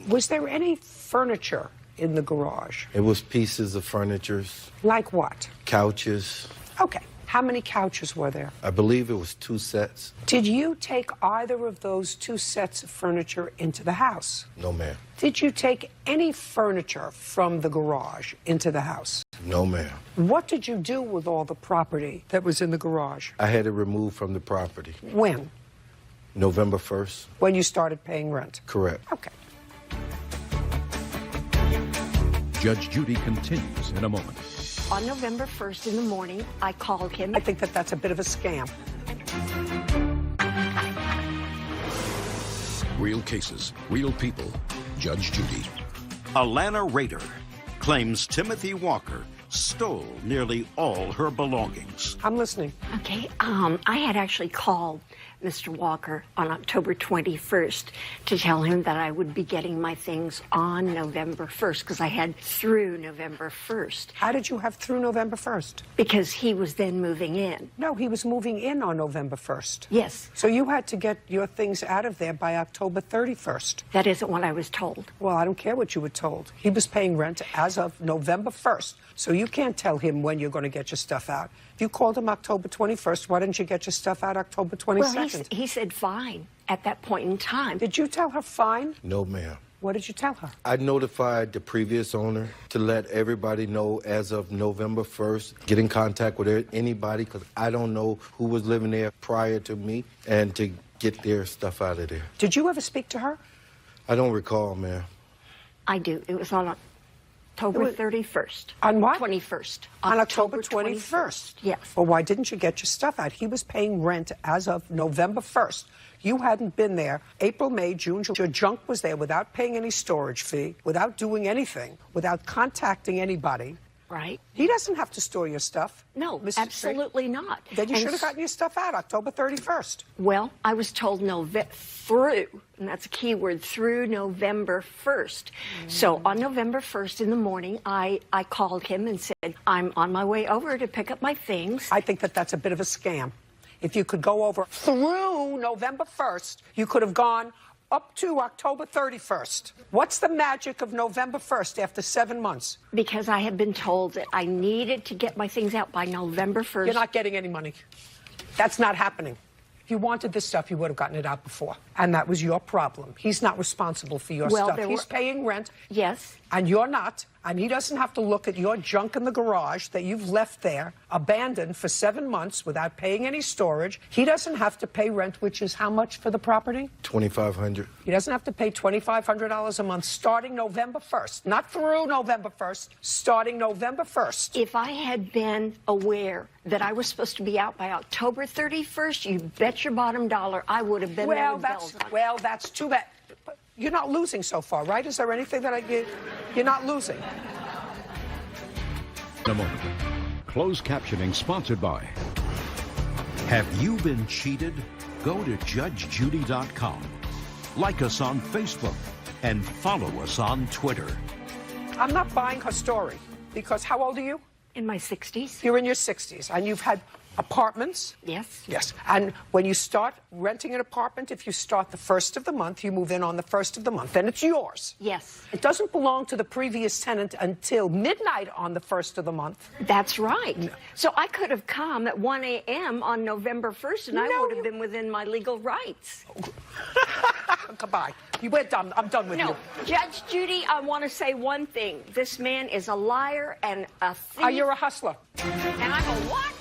Speaker 2: Was there any furniture in the garage?
Speaker 25: It was pieces of furniture.
Speaker 2: Like what?
Speaker 25: Couches.
Speaker 2: Okay. How many couches were there?
Speaker 25: I believe it was 2 sets.
Speaker 2: Did you take either of those 2 sets of furniture into the house?
Speaker 25: No, ma'am.
Speaker 2: Did you take any furniture from the garage into the house?
Speaker 25: No, ma'am.
Speaker 2: What did you do with all the property that was in the garage?
Speaker 25: I had it removed from the property.
Speaker 2: When?
Speaker 25: November 1st.
Speaker 2: When you started paying rent?
Speaker 25: Correct.
Speaker 2: Okay.
Speaker 3: Judge Judy continues in a moment.
Speaker 7: On November 1st in the morning, I called him.
Speaker 2: I think that that's a bit of a scam.
Speaker 3: Real cases, real people. Judge Judy. Alana Rader claims Timothy Walker stole nearly all her belongings.
Speaker 2: I'm listening.
Speaker 7: Okay, I had actually called Mr. Walker on October 21st to tell him that I would be getting my things on November 1st because I had through November 1st.
Speaker 2: How did you have through November 1st?
Speaker 7: Because he was then moving in.
Speaker 2: No, he was moving in on November 1st.
Speaker 7: Yes.
Speaker 2: So you had to get your things out of there by October 31st.
Speaker 7: That isn't what I was told.
Speaker 2: Well, I don't care what you were told. He was paying rent as of November 1st. So you can't tell him when you're going to get your stuff out. If you called him October 21st, why didn't you get your stuff out October 22nd?
Speaker 7: Well, he said fine at that point in time.
Speaker 2: Did you tell her fine?
Speaker 25: No, ma'am.
Speaker 2: What did you tell her?
Speaker 25: I notified the previous owner to let everybody know as of November 1st, get in contact with anybody, because I don't know who was living there prior to me, and to get their stuff out of there.
Speaker 2: Did you ever speak to her?
Speaker 25: I don't recall, ma'am.
Speaker 7: I do. It was on October 31st.
Speaker 2: On what?
Speaker 7: 21st.
Speaker 2: On October 21st?
Speaker 7: Yes.
Speaker 2: Well, why didn't you get your stuff out? He was paying rent as of November 1st. You hadn't been there April, May, June, July. Your junk was there without paying any storage fee, without doing anything, without contacting anybody.
Speaker 7: Right.
Speaker 2: He doesn't have to store your stuff.
Speaker 7: No,
Speaker 2: Mrs.
Speaker 7: absolutely not.
Speaker 2: Then you should have gotten your stuff out October 31st.
Speaker 7: Well, I was told through, and that's a key word, through November 1st. So on November 1st in the morning, I called him and said, I'm on my way over to pick up my things.
Speaker 2: I think that that's a bit of a scam. If you could go over through November 1st, you could have gone up to October 31st. What's the magic of November 1st after 7 months?
Speaker 7: Because I had been told that I needed to get my things out by November 1st.
Speaker 2: You're not getting any money. That's not happening. If you wanted this stuff, you would have gotten it out before. And that was your problem. He's not responsible for your stuff. He's paying rent.
Speaker 7: Yes.
Speaker 2: And you're not. And he doesn't have to look at your junk in the garage that you've left there, abandoned for 7 months without paying any storage. He doesn't have to pay rent, which is how much for the property?
Speaker 25: $2,500.
Speaker 2: He doesn't have to pay $2,500 a month starting November 1st. Not through November 1st, starting November 1st.
Speaker 7: If I had been aware that I was supposed to be out by October 31st, you bet your bottom dollar I would have been there with bells on.
Speaker 2: Well, that's too bad. But you're not losing so far, right? Is there anything that you're not losing?
Speaker 3: In a moment. Closed captioning sponsored by.
Speaker 4: Have you been cheated? Go to judgejudy.com. Like us on Facebook and follow us on Twitter.
Speaker 2: I'm not buying her story because how old are you?
Speaker 7: In my 60s.
Speaker 2: You're in your 60s, and you've had apartments?
Speaker 7: Yes.
Speaker 2: Yes. And when you start renting an apartment, if you start the 1st of the month, you move in on the 1st of the month, then it's yours.
Speaker 7: Yes.
Speaker 2: It doesn't belong to the previous tenant until midnight on the 1st of the month.
Speaker 7: That's right. No. So I could have come at 1 a.m. on November 1st, and I would have been within my legal rights.
Speaker 2: Goodbye. We're done. I'm done with you.
Speaker 7: No, Judge Judy, I want to say one thing. This man is a liar and a thief.
Speaker 2: You're a hustler.
Speaker 7: And I'm a what?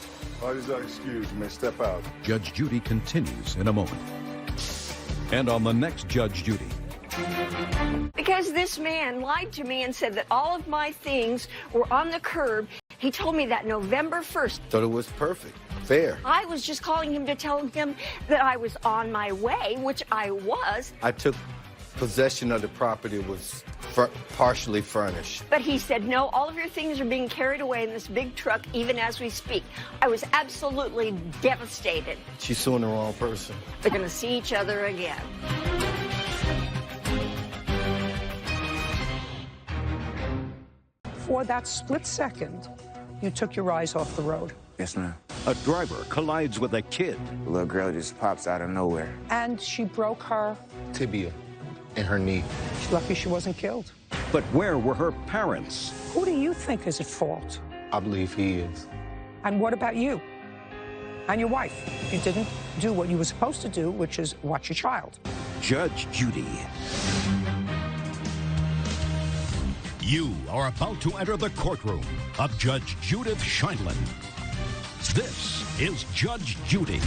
Speaker 5: Parties are excused. You may step out.
Speaker 3: Judge Judy continues in a moment. And on the next Judge Judy.
Speaker 7: Because this man lied to me and said that all of my things were on the curb. He told me that November 1st.
Speaker 25: Thought it was perfect. Fair.
Speaker 7: I was just calling him to tell him that I was on my way, which I was.
Speaker 25: I took possession of the property. Was partially furnished.
Speaker 7: But he said, no, all of your things are being carried away in this big truck even as we speak. I was absolutely devastated.
Speaker 25: She's suing the wrong person.
Speaker 7: They're going to see each other again.
Speaker 2: For that split second, you took your eyes off the road.
Speaker 11: Yes, ma'am.
Speaker 3: A driver collides with a kid.
Speaker 11: The little girl just pops out of nowhere.
Speaker 2: And she broke her
Speaker 25: tibia in her knee.
Speaker 2: She's lucky she wasn't killed.
Speaker 3: But where were her parents?
Speaker 2: Who do you think is at fault?
Speaker 25: I believe he is.
Speaker 2: And what about you? And your wife? You didn't do what you were supposed to do, which is watch your child.
Speaker 3: Judge Judy. You are about to enter the courtroom of Judge Judith Scheindlin. This is Judge Judy.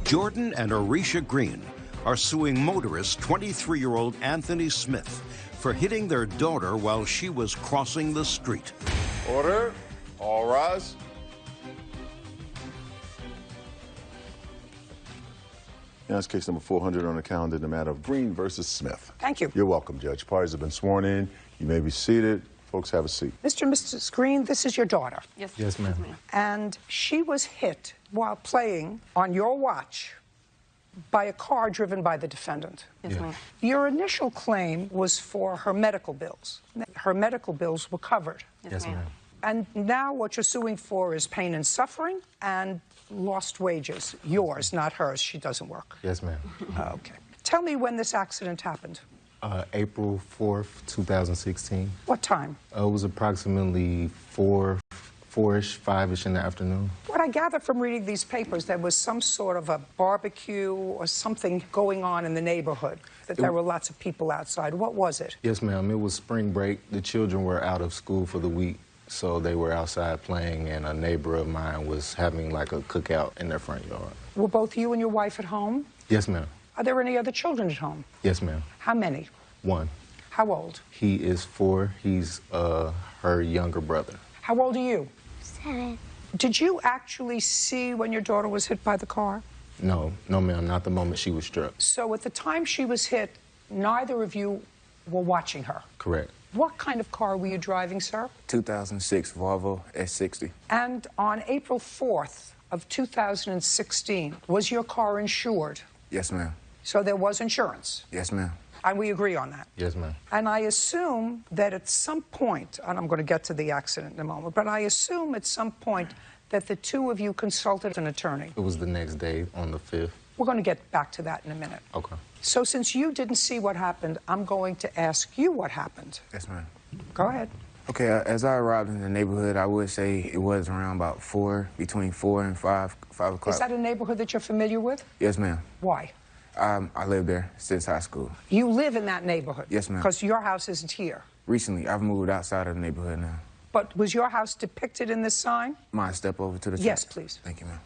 Speaker 4: Jordan and Arisha Green are suing motorist 23-year-old Anthony Smith for hitting their daughter while she was crossing the street.
Speaker 5: Order. All rise. Now it's case number 400 on the calendar in the matter of Green versus Smith.
Speaker 2: Thank you.
Speaker 5: You're welcome, Judge. Parties have been sworn in. You may be seated. Folks, have a seat.
Speaker 2: Mr. and Mrs. Green, this is your daughter.
Speaker 15: Yes,
Speaker 25: yes, ma'am.
Speaker 2: And she was hit while playing on your watch by a car driven by the defendant.
Speaker 15: Yes, ma'am.
Speaker 2: Your initial claim was for her medical bills. Her medical bills were covered.
Speaker 25: Yes, ma'am.
Speaker 2: And now what you're suing for is pain and suffering and lost wages. Yours, not hers. She doesn't work.
Speaker 25: Yes, ma'am.
Speaker 2: Okay. Tell me when this accident happened.
Speaker 10: April 4th, 2016.
Speaker 2: What time?
Speaker 10: It was approximately 4-ish, 5-ish in the afternoon.
Speaker 2: What I gather from reading these papers, there was some sort of a barbecue or something going on in the neighborhood, that there were lots of people outside. What was it?
Speaker 10: Yes, ma'am. It was spring break. The children were out of school for the week, so they were outside playing, and a neighbor of mine was having like a cookout in their front yard.
Speaker 2: Were both you and your wife at home?
Speaker 10: Yes, ma'am.
Speaker 2: Are there any other children at home?
Speaker 10: Yes, ma'am.
Speaker 2: How many?
Speaker 10: 1.
Speaker 2: How old?
Speaker 10: He is 4. He's her younger brother.
Speaker 2: How old are you?
Speaker 15: 7.
Speaker 2: Did you actually see when your daughter was hit by the car?
Speaker 10: No, ma'am, not the moment she was struck.
Speaker 2: So at the time she was hit, neither of you were watching her?
Speaker 10: Correct.
Speaker 2: What kind of car were you driving, sir?
Speaker 11: 2006 Volvo S60.
Speaker 2: And on April 4th of 2016, was your car insured?
Speaker 11: Yes, ma'am.
Speaker 2: So there was insurance?
Speaker 11: Yes, ma'am.
Speaker 2: And we agree on that?
Speaker 10: Yes, ma'am.
Speaker 2: And I assume that at some point, and I'm going to get to the accident in a moment, but I assume at some point that the two of you consulted an attorney.
Speaker 10: It was the next day on the 5th.
Speaker 2: We're going to get back to that in a minute.
Speaker 10: Okay.
Speaker 2: So since you didn't see what happened, I'm going to ask you what happened.
Speaker 10: Yes, ma'am.
Speaker 2: Go ahead.
Speaker 10: Okay, as I arrived in the neighborhood, I would say it was around about between 4 and 5 o'clock.
Speaker 2: Is that a neighborhood that you're familiar with?
Speaker 10: Yes, ma'am.
Speaker 2: Why?
Speaker 10: I lived there since high school.
Speaker 2: You live in that neighborhood?
Speaker 10: Yes, ma'am.
Speaker 2: Because your house isn't here.
Speaker 10: Recently, I've moved outside of the neighborhood now.
Speaker 2: But was your house depicted in this sign?
Speaker 10: Mind step over to the top?
Speaker 2: Yes, please.
Speaker 10: Thank you, ma'am.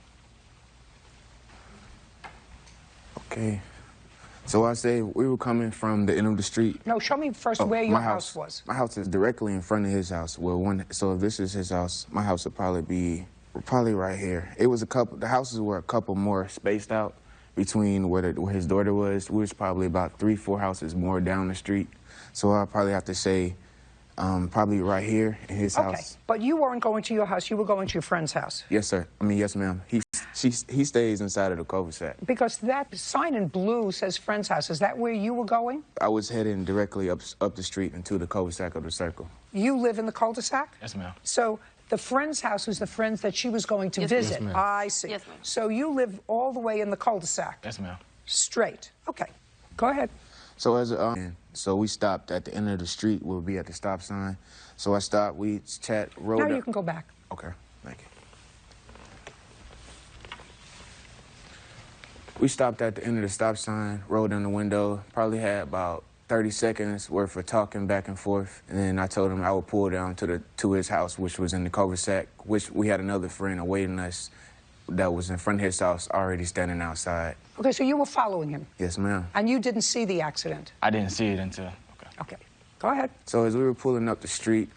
Speaker 10: Okay. So I say we were coming from the end of the street.
Speaker 2: No, show me first where your house was.
Speaker 10: My house is directly in front of his house. So if this is his house, my house would probably be right here. It was the houses were a couple more spaced out between where his daughter was. We was probably about 3-4 houses more down the street. So I'll probably have to say probably right here in his house.
Speaker 2: Okay, but you weren't going to your house, you were going to your friend's house.
Speaker 10: Yes, sir. Yes, ma'am. He stays inside of the cul-de-sac.
Speaker 2: Because that sign in blue says friend's house. Is that where you were going?
Speaker 10: I was heading directly up the street into the cul-de-sac of the circle.
Speaker 2: You live in the cul-de-sac?
Speaker 10: Yes, ma'am.
Speaker 2: So the friend's house was the friends that she was going to visit.
Speaker 10: Yes, ma'am.
Speaker 2: I see.
Speaker 15: Yes, ma'am.
Speaker 2: So you live all the way in the cul-de-sac?
Speaker 10: Yes, ma'am.
Speaker 2: Straight. Okay. Go ahead.
Speaker 10: So so we stopped at the end of the street. We'll be at the stop sign. So I stopped. We rode
Speaker 2: Now
Speaker 10: up.
Speaker 2: you can go back.
Speaker 10: Okay. Thank you. We stopped at the end of the stop sign, rolled down the window, probably had about 30 seconds worth of talking back and forth. And then I told him I would pull down to his house, which was in the cul-de-sac, which we had another friend awaiting us that was in front of his house already standing outside.
Speaker 2: Okay, so you were following him?
Speaker 10: Yes, ma'am.
Speaker 2: And you didn't see the accident?
Speaker 10: I didn't see it until...
Speaker 2: Okay. Go ahead.
Speaker 10: So as we were pulling up the street,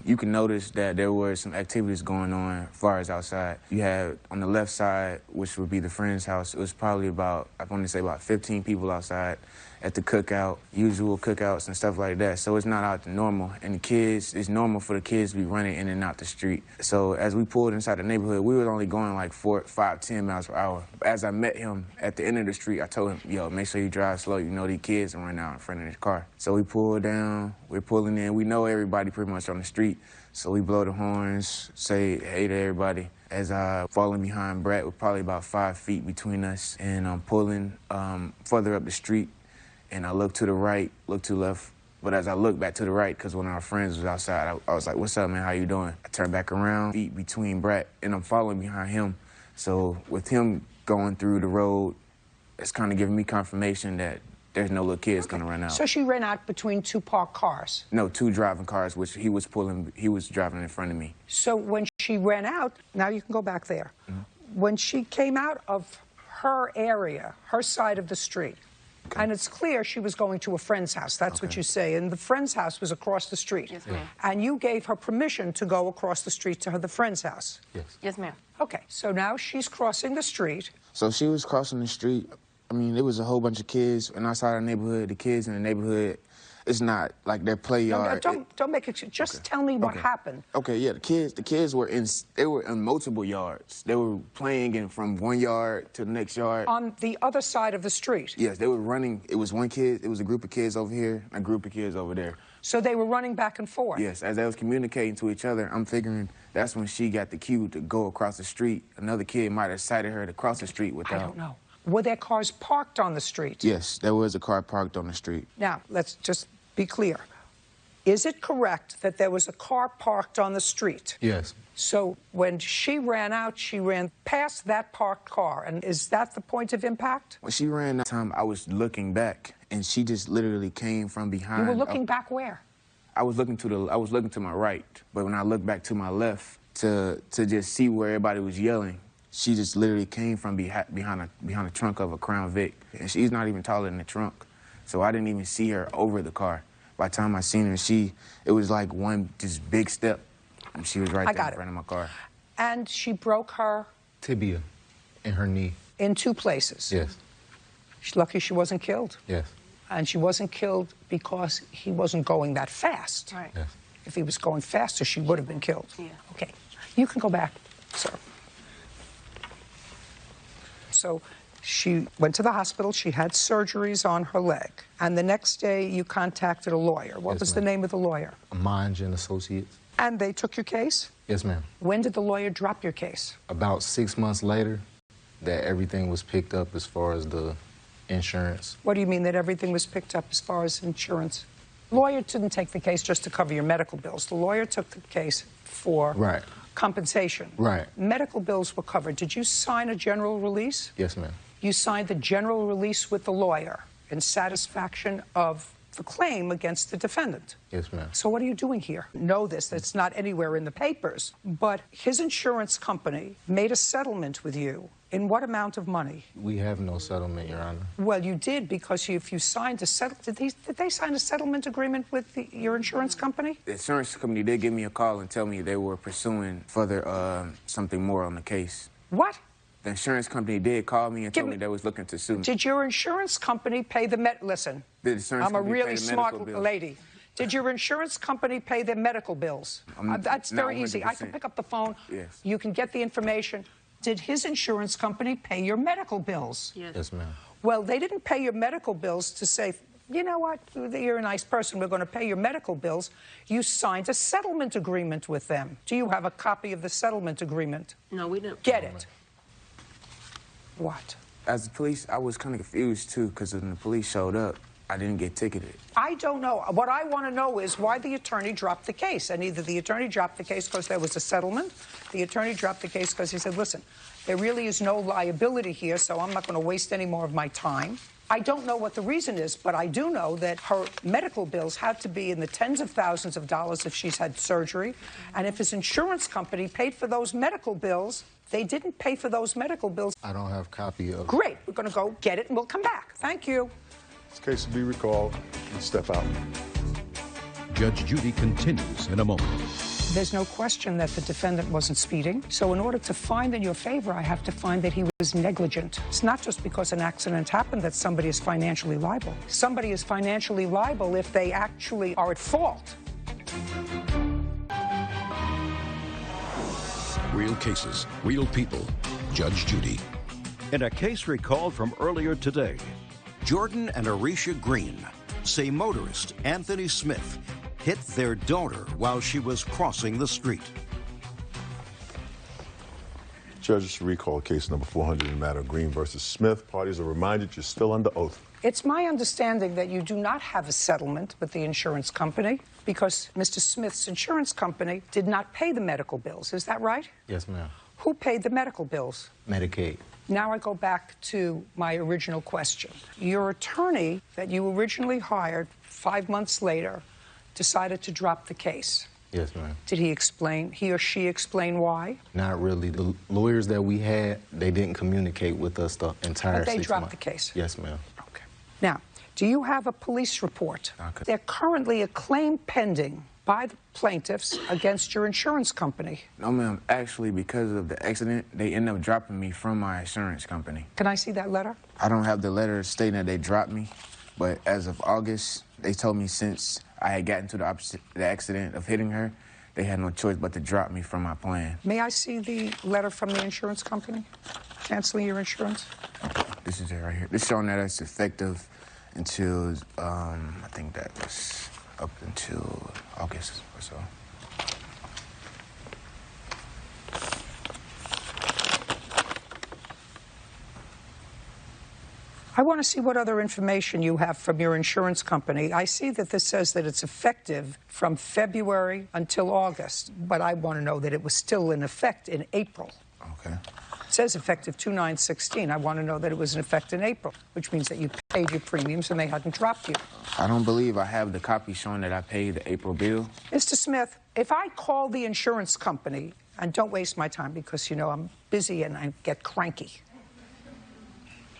Speaker 10: you can notice that there were some activities going on as far as outside. You had on the left side, which would be the friend's house, it was probably about, I want to say about 15 people outside at the cookout, usual cookouts and stuff like that. So it's not out to normal. And the kids, it's normal for the kids to be running in and out the street. So as we pulled inside the neighborhood, we were only going like 4, 5, 10 miles per hour. As I met him at the end of the street, I told him, yo, make sure you drive slow. You know these kids are running out in front of this car. So we pulled down, we're pulling in. We know everybody pretty much on the street. So we blow the horns, say hey to everybody. As I falling behind Brett with probably about 5 feet between us. And I'm pulling further up the street. And I look to the right, look to the left. But as I look back to the right, because one of our friends was outside, I was like, what's up, man? How you doing? I turn back around, feet between Brett, and I'm following behind him. So with him going through the road, it's kind of giving me confirmation that there's no little kids going to run out.
Speaker 2: So she ran out between 2 parked cars?
Speaker 10: No, 2 driving cars, which he was driving in front of me.
Speaker 2: So when she ran out, now you can go back there. When she came out of her area, her side of the street, and it's clear she was going to a friend's house. That's what you say. And the friend's house was across the street.
Speaker 15: Yes, ma'am.
Speaker 2: And you gave her permission to go across the street to the friend's house.
Speaker 10: Yes.
Speaker 15: Yes, ma'am.
Speaker 2: Okay, so now she's crossing the street.
Speaker 10: So she was crossing the street. I mean, there was a whole bunch of kids. And outside our neighborhood, the kids in the neighborhood, it's not like their play yard.
Speaker 2: Don't make it. Just tell me what happened.
Speaker 10: Okay, yeah, the kids were in multiple yards. They were playing from one yard to the next yard.
Speaker 2: On the other side of the street?
Speaker 10: Yes, they were running. It was one kid, it was a group of kids over here, and a group of kids over there.
Speaker 2: So they were running back and forth?
Speaker 10: Yes, as they was communicating to each other, I'm figuring that's when she got the cue to go across the street. Another kid might have sighted her to cross the street without...
Speaker 2: I don't know. Were there cars parked on the street?
Speaker 10: Yes, there was a car parked on the street.
Speaker 2: Now, let's just be clear. Is it correct that there was a car parked on the street?
Speaker 10: Yes.
Speaker 2: So when she ran out, she ran past that parked car. And is that the point of impact?
Speaker 10: When she ran that time, I was looking back, and she just literally came from behind.
Speaker 2: You were looking back where?
Speaker 10: I was looking to my right, but when I looked back to my left to just see where everybody was yelling, she just literally came from behind the trunk of a Crown Vic, and she's not even taller than the trunk. So I didn't even see her over the car. By the time I seen her, it was like one just big step. And she was right there in front of my car.
Speaker 2: And she broke her...
Speaker 10: tibia and her knee.
Speaker 2: In 2 places?
Speaker 10: Yes.
Speaker 2: She's lucky she wasn't killed.
Speaker 10: Yes.
Speaker 2: And she wasn't killed because he wasn't going that fast.
Speaker 15: Right.
Speaker 10: Yes.
Speaker 2: If he was going faster, she would have been killed.
Speaker 15: Yeah.
Speaker 2: Okay. You can go back, sir. So she went to the hospital. She had surgeries on her leg. And the next day, you contacted a lawyer. What was the name of the lawyer?
Speaker 10: Mange and Associates.
Speaker 2: And they took your case?
Speaker 10: Yes, ma'am.
Speaker 2: When did the lawyer drop your case?
Speaker 10: About 6 months later,
Speaker 9: that everything was picked up as far as the insurance.
Speaker 2: What do you mean that everything was picked up as far as insurance? Lawyer didn't take the case just to cover your medical bills. The lawyer took the case for compensation.
Speaker 9: Right.
Speaker 2: Medical bills were covered. Did you sign a general release?
Speaker 9: Yes, ma'am.
Speaker 2: You signed the general release with the lawyer in satisfaction of the claim against the defendant.
Speaker 9: Yes, ma'am.
Speaker 2: So what are you doing here? Know this, that's not anywhere in the papers, but his insurance company made a settlement with you. In what amount of money?
Speaker 9: We have no settlement, Your Honor.
Speaker 2: Well, you did, because if you signed a settlement, did they sign a settlement agreement with your insurance company?
Speaker 10: The insurance company did give me a call and tell me they were pursuing further something more on the case.
Speaker 2: What?
Speaker 10: The insurance company did call me and told me they was looking to sue me.
Speaker 2: Did your insurance company pay the Listen, I'm a really smart lady. Did your insurance company pay their medical bills? That's very easy. I can pick up the phone.
Speaker 10: Yes.
Speaker 2: You can get the information. Did his insurance company pay your medical bills?
Speaker 9: Yes, ma'am.
Speaker 2: Well, they didn't pay your medical bills to say, you know what, you're a nice person, we're going to pay your medical bills. You signed a settlement agreement with them. Do you have a copy of the settlement agreement?
Speaker 14: No, we didn't.
Speaker 2: Get it. What?
Speaker 10: As the police, I was kind of confused, too, because when the police showed up, I didn't get ticketed.
Speaker 2: I don't know. What I want to know is why the attorney dropped the case. And either the attorney dropped the case because there was a settlement, the attorney dropped the case because he said, listen, there really is no liability here, so I'm not going to waste any more of my time. I don't know what the reason is, but I do know that her medical bills had to be in the tens of thousands of dollars if she's had surgery. And if his insurance company paid for those medical bills, they didn't pay for those medical bills.
Speaker 9: I don't have a copy of it.
Speaker 2: Great. We're going to go get it and we'll come back. Thank you.
Speaker 5: This case will be recalled and step out.
Speaker 3: Judge Judy continues in a moment.
Speaker 2: There's no question that the defendant wasn't speeding. So in order to find in your favor, I have to find that he was negligent. It's not just because an accident happened that somebody is financially liable. Somebody is financially liable if they actually are at fault.
Speaker 3: Real cases, real people. Judge Judy. In a case recalled from earlier today,
Speaker 4: Jordan and Arisha Green say motorist Anthony Smith hit their daughter while she was crossing the street.
Speaker 5: Judges recall case number 400 in the matter of Green versus Smith. Parties are reminded you're still under oath.
Speaker 2: It's my understanding that you do not have a settlement with the insurance company because Mr. Smith's insurance company did not pay the medical bills. Is that right?
Speaker 9: Yes, ma'am.
Speaker 2: Who paid the medical bills?
Speaker 9: Medicaid.
Speaker 2: Now I go back to my original question. Your attorney that you originally hired 5 months later decided to drop the case.
Speaker 9: Yes, ma'am.
Speaker 2: Did he or she explain why?
Speaker 9: Not really. The lawyers that we had, they didn't communicate with us the entire 6 months.
Speaker 2: But they dropped the case?
Speaker 9: Yes, ma'am.
Speaker 2: Okay. Now, do you have a police report?
Speaker 9: Okay.
Speaker 2: There's currently a claim pending by the plaintiffs against your insurance company.
Speaker 10: No, ma'am. Actually, because of the accident, they ended up dropping me from my insurance company.
Speaker 2: Can I see that letter?
Speaker 10: I don't have the letter stating that they dropped me, but as of August, they told me since I had gotten to the accident of hitting her, they had no choice but to drop me from my plan.
Speaker 2: May I see the letter from the insurance company canceling your insurance?
Speaker 10: This is it right here. This showing that it's effective until, I think that was up until August or so.
Speaker 2: I want to see what other information you have from your insurance company. I see that this says that it's effective from February until August, but I want to know that it was still in effect in April.
Speaker 10: Okay.
Speaker 2: It says effective 2/9/16. I want to know that it was in effect in April, which means that you paid your premiums and they hadn't dropped you.
Speaker 10: I don't believe I have the copy showing that I paid the April bill.
Speaker 2: Mr. Smith, if I call the insurance company, and don't waste my time because, you know, I'm busy and I get cranky.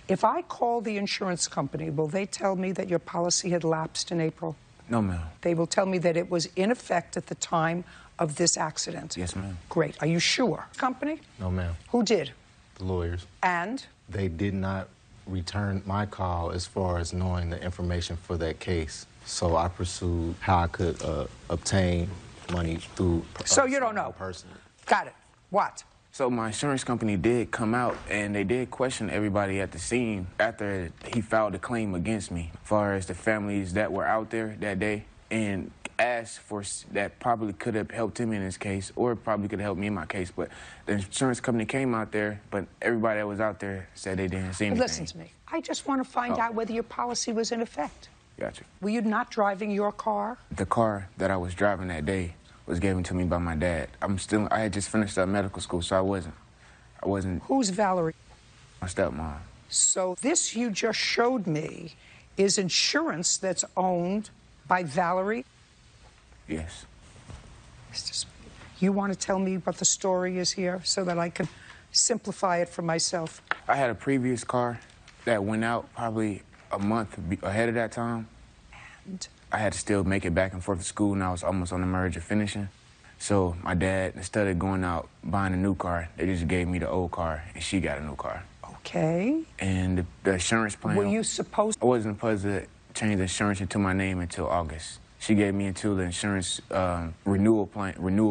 Speaker 2: If I call the insurance company, will they tell me that your policy had lapsed in April?
Speaker 10: No, ma'am.
Speaker 2: They will tell me that it was in effect at the time of this accident?
Speaker 10: Yes, ma'am.
Speaker 2: Great. Are you sure? Company?
Speaker 9: No, ma'am.
Speaker 2: Who did?
Speaker 9: The lawyers.
Speaker 2: And?
Speaker 9: They did not return my call as far as knowing the information for that case. So I pursued how I could obtain money through
Speaker 2: So you don't know?
Speaker 9: Person.
Speaker 2: Got it. What?
Speaker 10: So my insurance company did come out and they did question everybody at the scene after he filed a claim against me, as far as the families that were out there that day. And asked for that probably could have helped him in his case, or probably could have helped me in my case. But the insurance company came out there, but everybody that was out there said they didn't see anything.
Speaker 2: Listen to me. I just want to find out whether your policy was in effect.
Speaker 10: Gotcha.
Speaker 2: Were you not driving your car?
Speaker 10: The car that I was driving that day was given to me by my dad. I had just finished medical school, so I wasn't.
Speaker 2: Who's Valerie?
Speaker 10: My stepmom.
Speaker 2: So this you just showed me is insurance that's owned by Valerie?
Speaker 10: Yes.
Speaker 2: You want to tell me what the story is here so that I can simplify it for myself?
Speaker 10: I had a previous car that went out probably a month ahead of that time.
Speaker 2: And?
Speaker 10: I had to still make it back and forth to school, and I was almost on the merge of finishing. So my dad, instead of going out buying a new car, they just gave me the old car, and she got a new car.
Speaker 2: Okay.
Speaker 10: And the insurance plan...
Speaker 2: Were you supposed...
Speaker 10: I wasn't supposed to change the insurance into my name until August. She gave me until the insurance renewal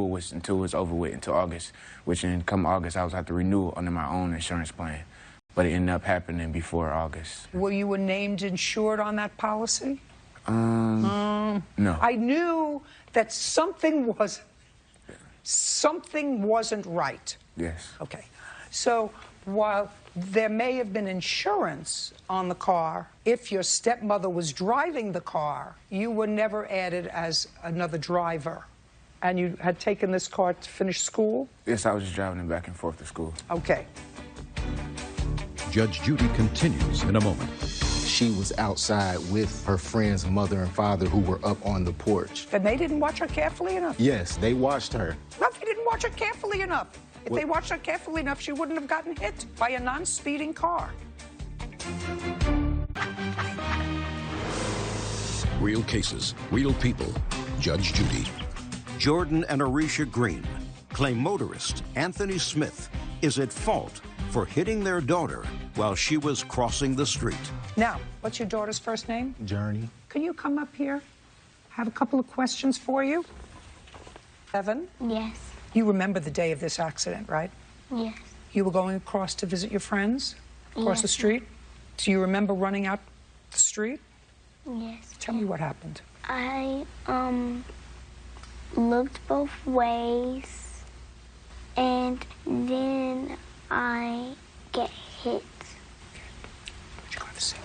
Speaker 10: was until it was over with, until August, which in come August, I was have to renew under my own insurance plan. But it ended up happening before August.
Speaker 2: Were you named insured on that policy?
Speaker 10: No.
Speaker 2: I knew that something wasn't right.
Speaker 10: Yes.
Speaker 2: Okay. So while there may have been insurance on the car, if your stepmother was driving the car, you were never added as another driver. And you had taken this car to finish school?
Speaker 10: Yes, I was just driving it back and forth to school.
Speaker 2: Okay.
Speaker 3: Judge Judy continues in a moment.
Speaker 9: She was outside with her friend's mother and father who were up on the porch.
Speaker 2: And they didn't watch her carefully enough?
Speaker 9: Yes, they watched her.
Speaker 2: No, they didn't watch her carefully enough. If they watched her carefully enough, she wouldn't have gotten hit by a non-speeding car.
Speaker 3: Real cases, real people. Judge Judy.
Speaker 4: Jordan and Arisha Green claim motorist Anthony Smith is at fault for hitting their daughter while she was crossing the street.
Speaker 2: Now, what's your daughter's first name?
Speaker 9: Journey.
Speaker 2: Can you come up here? I have a couple of questions for you. Evan?
Speaker 12: Yes.
Speaker 2: You remember the day of this accident, right?
Speaker 12: Yes.
Speaker 2: You were going across to visit your friends? Across the street? Do you remember running out the street?
Speaker 12: Yes.
Speaker 2: Tell me what happened.
Speaker 12: I, looked both ways, and then I get hit.
Speaker 2: Would you go have a seat?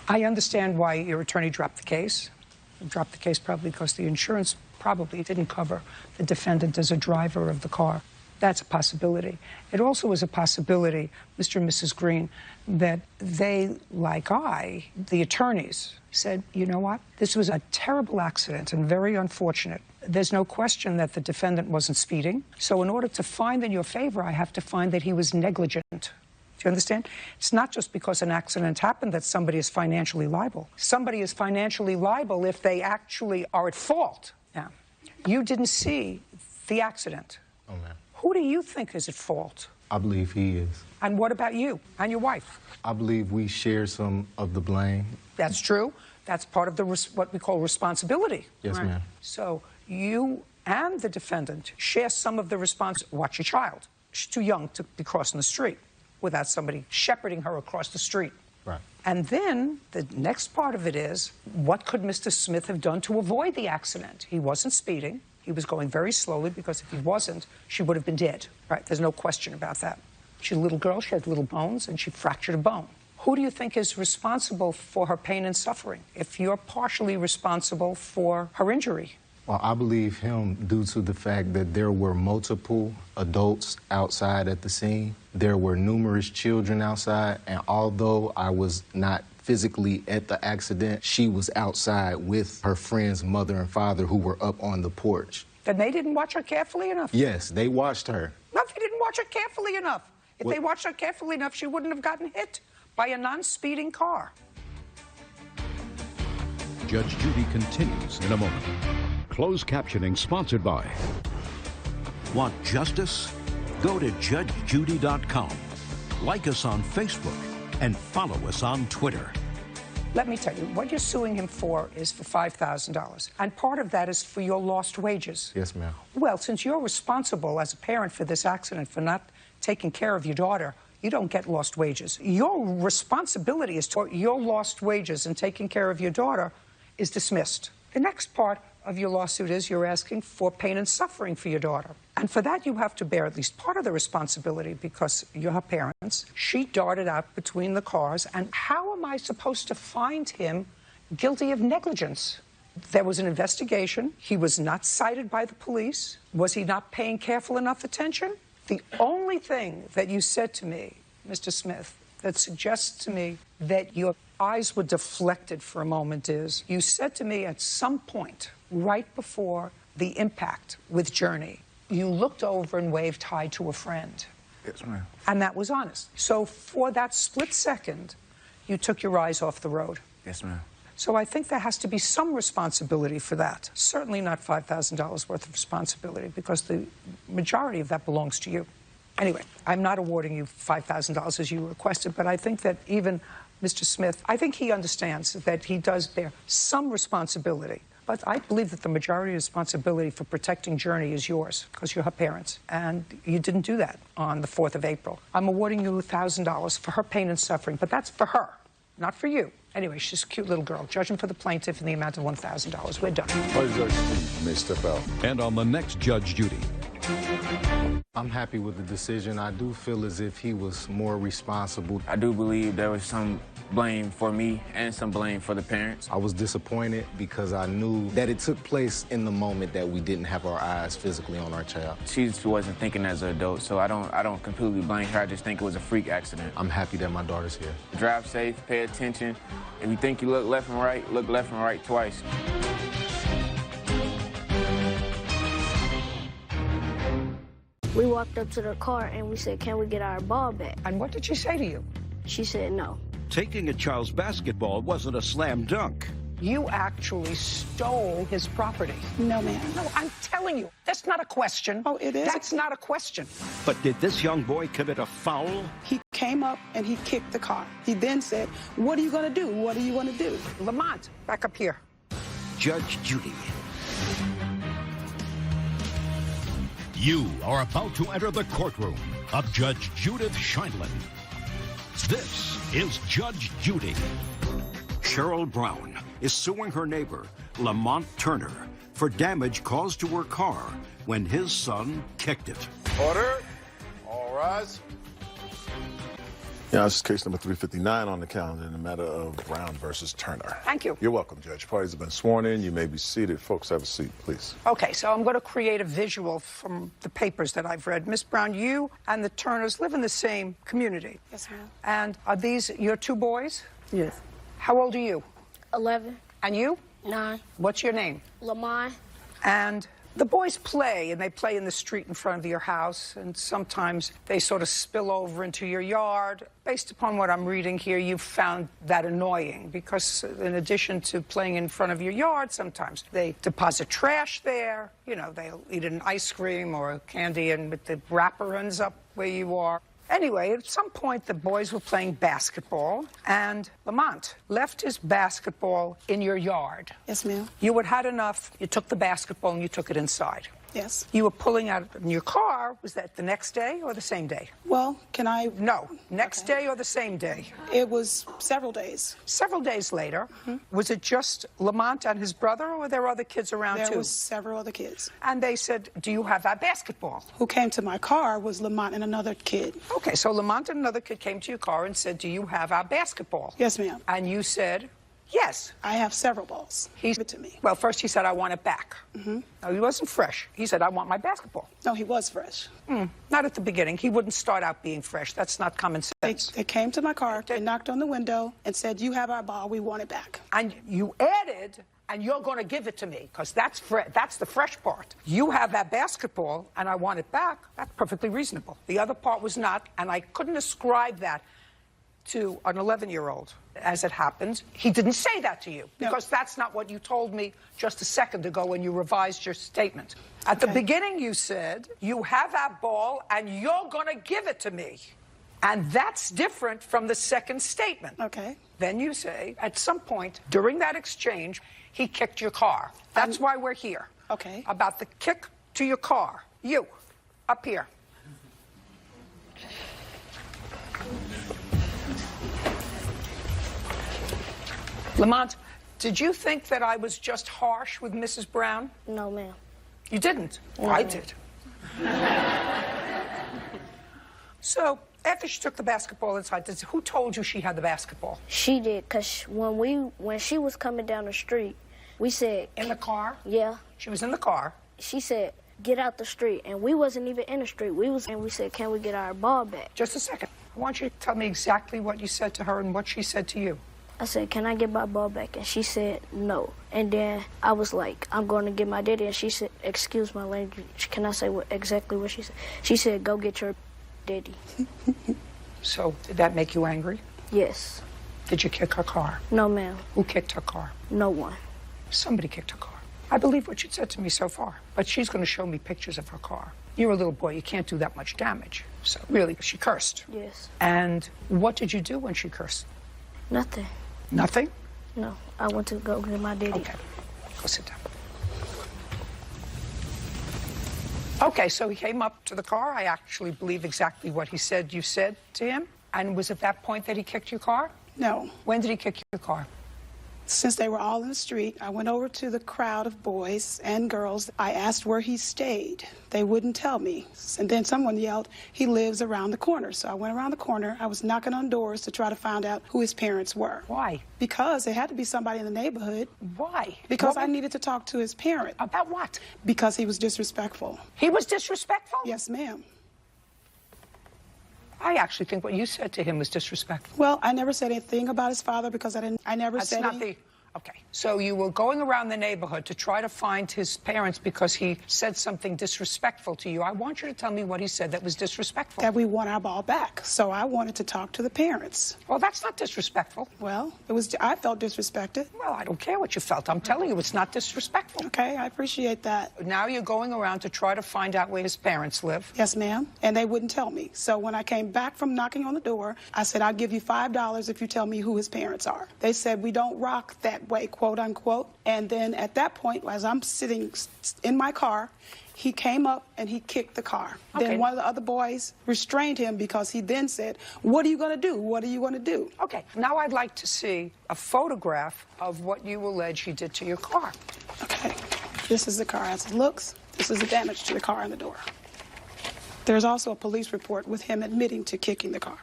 Speaker 2: I understand why your attorney dropped the case. Dropped the case probably because the insurance probably didn't cover the defendant as a driver of the car. That's a possibility. It also is a possibility, Mr. and Mrs. Green, that they, like the attorneys, said, you know what? This was a terrible accident and very unfortunate. There's no question that the defendant wasn't speeding. So in order to find in your favor, I have to find that he was negligent. Do you understand? It's not just because an accident happened that somebody is financially liable. Somebody is financially liable if they actually are at fault. Now, you didn't see the accident.
Speaker 9: Oh, ma'am.
Speaker 2: Who do you think is at fault?
Speaker 9: I believe he is.
Speaker 2: And what about you and your wife?
Speaker 9: I believe we share some of the blame.
Speaker 2: That's true. That's part of the what we call responsibility.
Speaker 9: Yes, ma'am.
Speaker 2: So you and the defendant share some of the responsibility. Watch your child. She's too young to be crossing the street without somebody shepherding her across the street.
Speaker 9: Right.
Speaker 2: And then the next part of it is, what could Mr. Smith have done to avoid the accident? He wasn't speeding. He was going very slowly, because if he wasn't, she would have been dead. Right? There's no question about that. She's a little girl. She had little bones, and she fractured a bone. Who do you think is responsible for her pain and suffering if you're partially responsible for her injury?
Speaker 9: Well, I believe him due to the fact that there were multiple adults outside at the scene. There were numerous children outside, and although I was not physically at the accident, she was outside with her friend's mother and father who were up on the porch.
Speaker 2: Then they didn't watch her carefully enough?
Speaker 9: Yes, they watched her.
Speaker 2: No, they didn't watch her carefully enough. If they watched her carefully enough, she wouldn't have gotten hit by a non-speeding car.
Speaker 3: Judge Judy continues in a moment. Closed captioning sponsored by...
Speaker 4: Want justice? Go to judgejudy.com. Like us on Facebook and follow us on Twitter.
Speaker 2: Let me tell you, what you're suing him for is for $5,000. And part of that is for your lost wages.
Speaker 9: Yes, ma'am.
Speaker 2: Well, since you're responsible as a parent for this accident, for not taking care of your daughter, You don't get lost wages. Your responsibility is to your lost wages and taking care of your daughter is dismissed. The next part of your lawsuit is you're asking for pain and suffering for your daughter. And for that, you have to bear at least part of the responsibility because you're her parents. She darted out between the cars, and how am I supposed to find him guilty of negligence? There was an investigation. He was not cited by the police. Was he not paying careful enough attention? The only thing that you said to me, Mr. Smith, that suggests to me that your eyes were deflected for a moment is you said to me at some point, right before the impact with Journey, you looked over and waved hi to a friend.
Speaker 10: Yes, ma'am.
Speaker 2: And that was honest. So for that split second, you took your eyes off the road.
Speaker 10: Yes, ma'am.
Speaker 2: So I think there has to be some responsibility for that. Certainly not $5,000 worth of responsibility because the majority of that belongs to you. Anyway, I'm not awarding you $5,000 as you requested, but I think that even Mr. Smith, I think he understands that he does bear some responsibility. But I believe that the majority of responsibility for protecting Journey is yours because you're her parents. And you didn't do that on the 4th of April. I'm awarding you $1,000 for her pain and suffering, but that's for her, not for you. Anyway, she's a cute little girl. Judging for the plaintiff in the amount of $1,000. We're done.
Speaker 5: Judge Steve may step out.
Speaker 4: And on the next Judge Judy.
Speaker 9: I'm happy with the decision. I do feel as if he was more responsible.
Speaker 10: I do believe there was some blame for me and some blame for the parents.
Speaker 9: I was disappointed because I knew that it took place in the moment that we didn't have our eyes physically on our child.
Speaker 10: She just wasn't thinking as an adult, so I don't completely blame her. I just think it was a freak accident.
Speaker 9: I'm happy that my daughter's here.
Speaker 10: Drive safe, pay attention. If you think you look left and right, look left and right twice.
Speaker 12: We walked up to the car and we said, can we get our ball back?
Speaker 2: And what did she say to you?
Speaker 12: She said no.
Speaker 3: Taking a child's basketball wasn't a slam dunk.
Speaker 2: You actually stole his property.
Speaker 13: No, ma'am.
Speaker 2: No, I'm telling you, that's not a question.
Speaker 13: Oh, it is?
Speaker 2: That's not a question.
Speaker 3: But did this young boy commit a foul?
Speaker 13: He came up and he kicked the car. He then said, what are you going to do? What are you going to do?
Speaker 2: Lamont, back up here.
Speaker 3: Judge Judy.
Speaker 4: You are about to enter the courtroom of Judge Judith Scheindlin. This is Judge Judy.
Speaker 3: Cheryl Brown is suing her neighbor, Lamont Turner, for damage caused to her car when his son kicked it.
Speaker 18: Order. All rise.
Speaker 5: Yeah, this is case number 359 on the calendar in the matter of Brown versus Turner.
Speaker 2: Thank you.
Speaker 5: You're welcome, Judge. Parties have been sworn in. You may be seated. Folks, have a seat, please.
Speaker 2: Okay, so I'm going to create a visual from the papers that I've read. Miss Brown, you and the Turners live in the same community.
Speaker 13: Yes, ma'am.
Speaker 2: And are these your two boys?
Speaker 13: Yes.
Speaker 2: How old are you?
Speaker 12: 11.
Speaker 2: And you?
Speaker 12: 9.
Speaker 2: What's your name?
Speaker 12: Lamont.
Speaker 2: And the boys play, and they play in the street in front of your house, and sometimes they sort of spill over into your yard. Based upon what I'm reading here, you've found that annoying because in addition to playing in front of your yard, sometimes they deposit trash there. You know, they'll eat an ice cream or a candy, and the wrapper ends up where you are. Anyway, at some point, the boys were playing basketball, and Lamont left his basketball in your yard.
Speaker 13: Yes, ma'am.
Speaker 2: You had had enough. You took the basketball and you took it inside.
Speaker 13: Yes.
Speaker 2: You were pulling out in your car. Was that the next day or the same day?
Speaker 13: Well, can I?
Speaker 2: No. Next day or the same day?
Speaker 13: It was several days.
Speaker 2: Several days later. Was it just Lamont and his brother, or were there other kids around too?
Speaker 13: There was several other kids.
Speaker 2: And they said, do you have that basketball?
Speaker 13: Who came to my car was Lamont and another kid.
Speaker 2: Okay, so Lamont and another kid came to your car and said, do you have our basketball?
Speaker 13: Yes, ma'am.
Speaker 2: And you said, yes.
Speaker 13: I have several balls.
Speaker 2: Give it to me. Well, first he said, I want it back. No, he wasn't fresh. He said, I want my basketball.
Speaker 13: No, he was fresh.
Speaker 2: Not at the beginning. He wouldn't start out being fresh. That's not common sense.
Speaker 13: They came to my car, they knocked on the window and said, you have our ball, we want it back.
Speaker 2: And you added, and you're going to give it to me, because that's the fresh part. You have that basketball, and I want it back. That's perfectly reasonable. The other part was not, and I couldn't ascribe that to an 11-year-old. As it happens, he didn't say that to you, because that's not what you told me just a second ago when you revised your statement. At the beginning, you said, you have that ball, and you're going to give it to me. And that's different from the second statement.
Speaker 13: Okay.
Speaker 2: Then you say, at some point during that exchange, he kicked your car. That's why we're here.
Speaker 13: Okay.
Speaker 2: About the kick to your car. You, up here. Lamont, did you think that I was just harsh with Mrs. Brown?
Speaker 12: No, ma'am.
Speaker 2: You didn't?
Speaker 12: No,
Speaker 2: I
Speaker 12: ma'am.
Speaker 2: did. So, after she took the basketball inside, who told you she had the basketball?
Speaker 12: She did, because when she was coming down the street, we said...
Speaker 2: In the car?
Speaker 12: Yeah.
Speaker 2: She was in the car.
Speaker 12: She said, get out the street, and we wasn't even in the street. And we said, can we get our ball back?
Speaker 2: Just a second. I want you to tell me exactly what you said to her and what she said to you.
Speaker 12: I said, can I get my ball back? And she said, no. And then I was like, I'm going to get my daddy. And she said, excuse my language. Can I say exactly what she said? She said, go get your daddy.
Speaker 2: So, did that make you angry?
Speaker 12: Yes.
Speaker 2: Did you kick her car?
Speaker 12: No, ma'am.
Speaker 2: Who kicked her car?
Speaker 12: No one.
Speaker 2: Somebody kicked her car. I believe what you said to me so far, but she's going to show me pictures of her car. You're a little boy. You can't do that much damage. So, really, she cursed.
Speaker 12: Yes.
Speaker 2: And what did you do when she cursed?
Speaker 12: Nothing.
Speaker 2: Nothing?
Speaker 12: No. I went to go get my daddy.
Speaker 2: Okay. Go sit down. Okay, so he came up to the car. I actually believe exactly what he said you said to him. And was at that point that he kicked your car?
Speaker 13: No.
Speaker 2: When did he kick your car?
Speaker 13: Since they were all in the street, I went over to the crowd of boys and girls. I asked where he stayed. They wouldn't tell me. And then someone yelled, he lives around the corner. So I went around the corner. I was knocking on doors to try to find out who his parents were.
Speaker 2: Why?
Speaker 13: Because it had to be somebody in the neighborhood.
Speaker 2: Why?
Speaker 13: Because I needed to talk to his parent.
Speaker 2: About what?
Speaker 13: Because he was disrespectful.
Speaker 2: He was disrespectful?
Speaker 13: Yes, ma'am.
Speaker 2: I actually think what you said to him was disrespectful.
Speaker 13: Well, I never said anything about his father because I never
Speaker 2: That's
Speaker 13: said
Speaker 2: not
Speaker 13: any...
Speaker 2: Okay, so you were going around the neighborhood to try to find his parents because he said something disrespectful to you. I want you to tell me what he said that was disrespectful.
Speaker 13: That we want our ball back. So I wanted to talk to the parents.
Speaker 2: Well, that's not disrespectful.
Speaker 13: Well, I felt disrespected.
Speaker 2: Well, I don't care what you felt. I'm telling you, it's not disrespectful.
Speaker 13: Okay, I appreciate that.
Speaker 2: Now you're going around to try to find out where his parents live.
Speaker 13: Yes, ma'am. And they wouldn't tell me. So when I came back from knocking on the door, I said, I'll give you $5 if you tell me who his parents are. They said, we don't rock that way, quote unquote. And then at that point, as I'm sitting in my car, he came up and he kicked the car.
Speaker 2: Okay.
Speaker 13: Then one of the other boys restrained him because he then said, what are you going to do? What are you going to do?
Speaker 2: Okay, now I'd like to see a photograph of what you allege he did to your car.
Speaker 13: Okay, this is the car as it looks. This is the damage to the car and the door. There's also a police report with him admitting to kicking the car.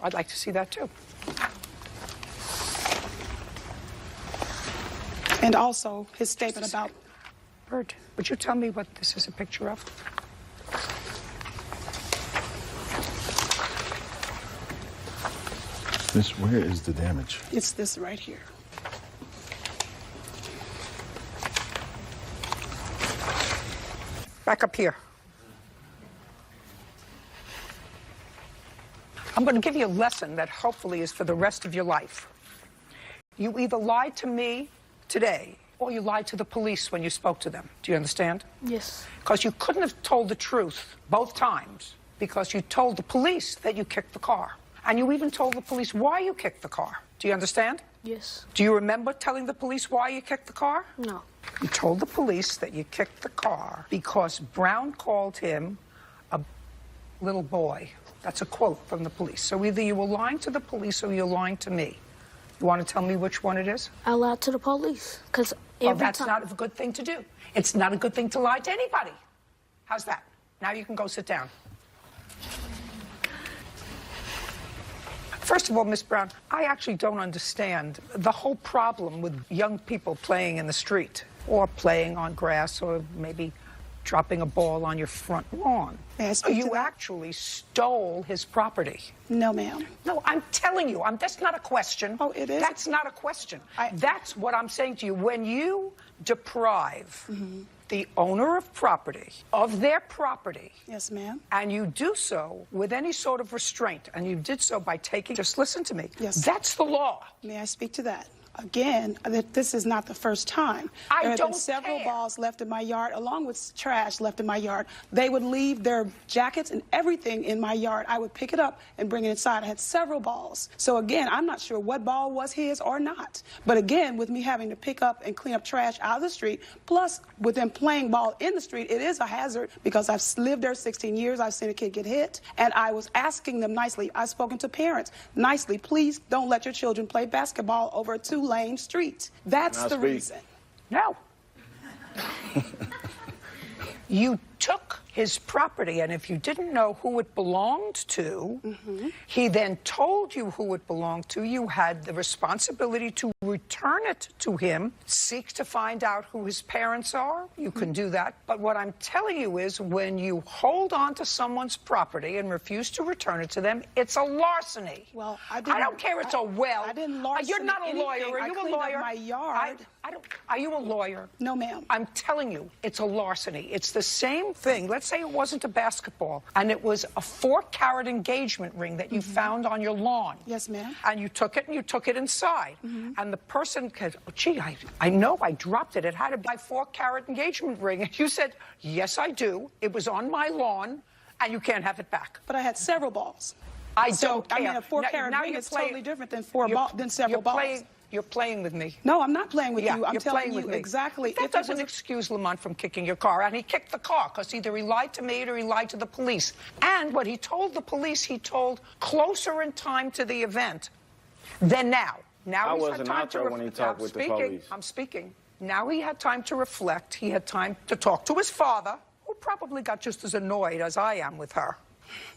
Speaker 2: I'd like to see that too.
Speaker 13: And also his statement about...
Speaker 2: Bert, would you tell me what this is a picture of?
Speaker 5: Where is the damage?
Speaker 13: It's this right here.
Speaker 2: Back up here. I'm going to give you a lesson that hopefully is for the rest of your life. You either lied to me today, or you lied to the police when you spoke to them. Do you understand?
Speaker 12: Yes.
Speaker 2: Because you couldn't have told the truth both times, because you told the police that you kicked the car. And you even told the police why you kicked the car. Do you understand?
Speaker 12: Yes.
Speaker 2: Do you remember telling the police why you kicked the car?
Speaker 12: No.
Speaker 2: You told the police that you kicked the car because Brown called him a little boy. That's a quote from the police. So either you were lying to the police or you're lying to me. You want to tell me which one it is?
Speaker 12: I lied to the police, because
Speaker 2: that's not a good thing to do. It's not a good thing to lie to anybody. How's that? Now you can go sit down. First of all, Miss Brown, I actually don't understand the whole problem with young people playing in the street or playing on grass or maybe dropping a ball on your front lawn. You actually stole his property.
Speaker 13: No, ma'am.
Speaker 2: No, I'm telling you, that's not a question.
Speaker 13: Oh, it is?
Speaker 2: That's not a question. That's what I'm saying to you. When you deprive the owner of property of their property.
Speaker 13: Yes, ma'am.
Speaker 2: And you do so with any sort of restraint, and you did so by taking, just listen to me.
Speaker 13: Yes.
Speaker 2: That's the law.
Speaker 13: May I speak to that? Again, this is not the first time. There have been several balls left in my yard, along with trash left in my yard. They would leave their jackets and everything in my yard. I would pick it up and bring it inside. I had several balls. So again, I'm not sure what ball was his or not. But again, with me having to pick up and clean up trash out of the street, plus with them playing ball in the street, it is a hazard because I've lived there 16 years. I've seen a kid get hit. And I was asking them nicely. I've spoken to parents nicely. Please don't let your children play basketball over a 2 two-lane street. That's the reason.
Speaker 2: No. You took his property, and if you didn't know who it belonged to, he then told you who it belonged to. You had the responsibility to return it to him, seek to find out who his parents are. You can do that. But what I'm telling you is when you hold on to someone's property and refuse to return it to them, it's a larceny.
Speaker 13: Well,
Speaker 2: I don't care it's a well.
Speaker 13: I didn't larceny
Speaker 2: You're not a
Speaker 13: anything.
Speaker 2: lawyer. Are
Speaker 13: I
Speaker 2: you a
Speaker 13: cleaned up
Speaker 2: lawyer?
Speaker 13: my yard.
Speaker 2: Are you a lawyer?
Speaker 13: No, ma'am.
Speaker 2: I'm telling you, it's a larceny. It's the same thing. Let's say it wasn't a basketball, and it was a 4-carat engagement ring that you found on your lawn.
Speaker 13: Yes, ma'am.
Speaker 2: And you took it, and you took it inside. And the person said, oh, gee, I know I dropped it. It had to be a 4-carat engagement ring. And you said, yes, I do. It was on my lawn, and you can't have it back.
Speaker 13: But I had several balls.
Speaker 2: I don't care.
Speaker 13: I mean, a 4-carat ring
Speaker 2: you're
Speaker 13: is
Speaker 2: playing-
Speaker 13: totally different than several balls.
Speaker 2: You're playing with me.
Speaker 13: No, I'm not playing with you. I'm
Speaker 2: you're
Speaker 13: telling
Speaker 2: playing
Speaker 13: you
Speaker 2: with me.
Speaker 13: exactly.
Speaker 2: That doesn't excuse Lamont from kicking your car. And he kicked the car because either he lied to me or he lied to the police. And what he told the police, he told closer in time to the event than now. Now
Speaker 6: I
Speaker 2: he's
Speaker 6: wasn't
Speaker 2: had time
Speaker 6: out there
Speaker 2: to
Speaker 6: when he talked with the police.
Speaker 2: I'm speaking. Now he had time to reflect. He had time to talk to his father, who probably got just as annoyed as I am with her,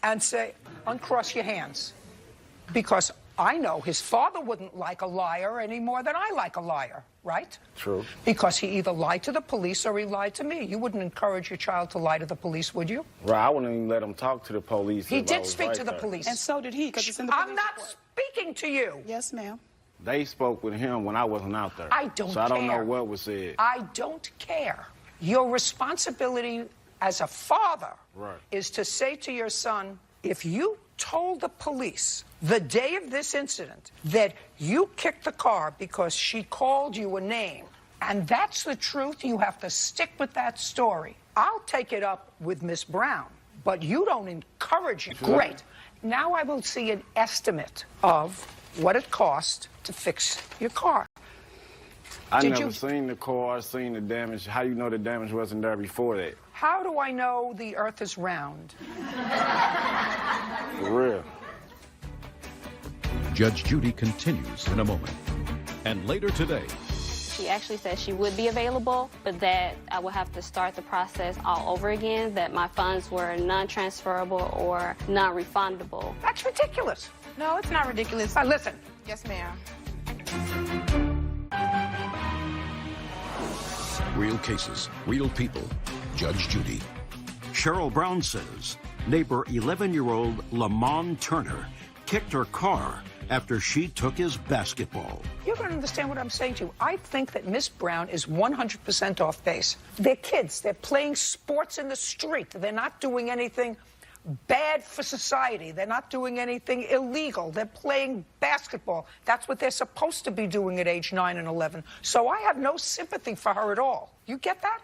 Speaker 2: and say, uncross your hands. Because I know his father wouldn't like a liar any more than I like a liar, right?
Speaker 6: True.
Speaker 2: Because he either lied to the police or he lied to me. You wouldn't encourage your child to lie to the police, would you?
Speaker 6: Right, I wouldn't even let him talk to the police.
Speaker 2: He
Speaker 6: if I
Speaker 2: did
Speaker 6: was
Speaker 2: speak
Speaker 6: right
Speaker 2: to the
Speaker 6: there.
Speaker 2: police.
Speaker 13: And so did he, because it's in the
Speaker 2: I'm not speaking to you.
Speaker 13: Yes, ma'am.
Speaker 6: They spoke with him when I wasn't out there.
Speaker 2: I don't
Speaker 6: So I don't know
Speaker 2: care.
Speaker 6: what was said.
Speaker 2: I don't care. Your responsibility as a father is to say to your son, if you told the police the day of this incident that you kicked the car because she called you a name, and that's the truth, you have to stick with that story. I'll take it up with Miss Brown, but you don't encourage it. Great. Now I will see an estimate of what it cost to fix your car.
Speaker 6: I never seen the car, seen the damage. How you know the damage wasn't there before that?
Speaker 2: How do I know the earth is round?
Speaker 6: For real.
Speaker 3: Judge Judy continues in a moment. And later today,
Speaker 17: She actually said she would be available, but that I would have to start the process all over again, that my funds were non-transferable or non-refundable.
Speaker 2: That's ridiculous.
Speaker 19: No, it's not ridiculous.
Speaker 2: Listen.
Speaker 19: Yes, ma'am.
Speaker 3: real cases, real people. Judge Judy.
Speaker 4: Cheryl Brown says neighbor 11-year-old Lamont Turner kicked her car after she took his basketball.
Speaker 2: You don't understand what I'm saying to you. I think that Miss Brown is 100% off base. They're kids. They're playing sports in the street. They're not doing anything bad for society. They're not doing anything illegal. They're playing basketball. That's what they're supposed to be doing at age 9 and 11. So I have no sympathy for her at all. You get that?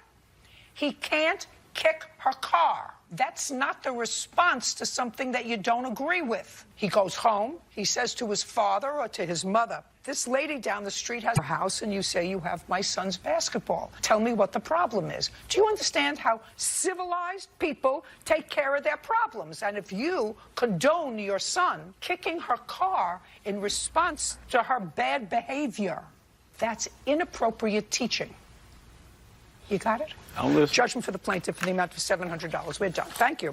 Speaker 2: He can't kick her car. That's not the response to something that you don't agree with. He goes home, he says to his father or to his mother, this lady down the street has her house and you say you have my son's basketball. Tell me what the problem is. Do you understand how civilized people take care of their problems? And if you condone your son kicking her car in response to her bad behavior, that's inappropriate teaching. You got it? Judgment for the plaintiff in the amount of $700. We're done. Thank you.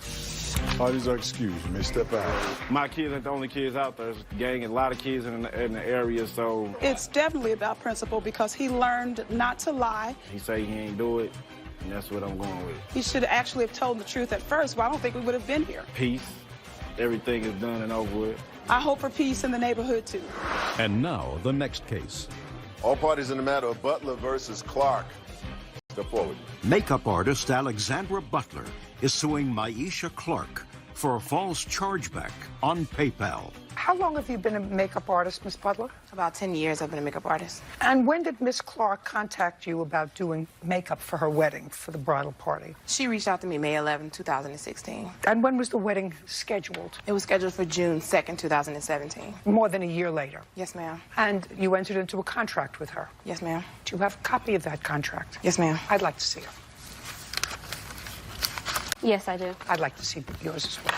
Speaker 5: Parties are excused. You may step out.
Speaker 6: My kids ain't the only kids out there. There's a gang and a lot of kids in the area, so...
Speaker 13: It's definitely about principle because he learned not to lie.
Speaker 6: He say he ain't do it, and that's what I'm going with.
Speaker 13: He should actually have told the truth at first, but I don't think we would have been here.
Speaker 6: Peace. Everything is done and over with.
Speaker 13: I hope for peace in the neighborhood, too.
Speaker 3: And now, the next case.
Speaker 18: All parties in the matter of Butler versus Clark. Step forward.
Speaker 4: Makeup artist Alexandra Butler is suing Maisha Clark for a false chargeback on PayPal.
Speaker 2: How long have you been a makeup artist, Miss Butler?
Speaker 19: About 10 years I've been a makeup artist.
Speaker 2: And when did Miss Clark contact you about doing makeup for her wedding, for the bridal party?
Speaker 19: She reached out to me May 11, 2016.
Speaker 2: And when was the wedding scheduled?
Speaker 19: It was scheduled for June 2nd, 2017.
Speaker 2: More than a year later.
Speaker 19: Yes, ma'am.
Speaker 2: And you entered into a contract with her?
Speaker 19: Yes, ma'am.
Speaker 2: Do you have a copy of that contract?
Speaker 19: Yes, ma'am.
Speaker 2: I'd like to see her.
Speaker 17: Yes, I do.
Speaker 2: I'd like to see yours as well.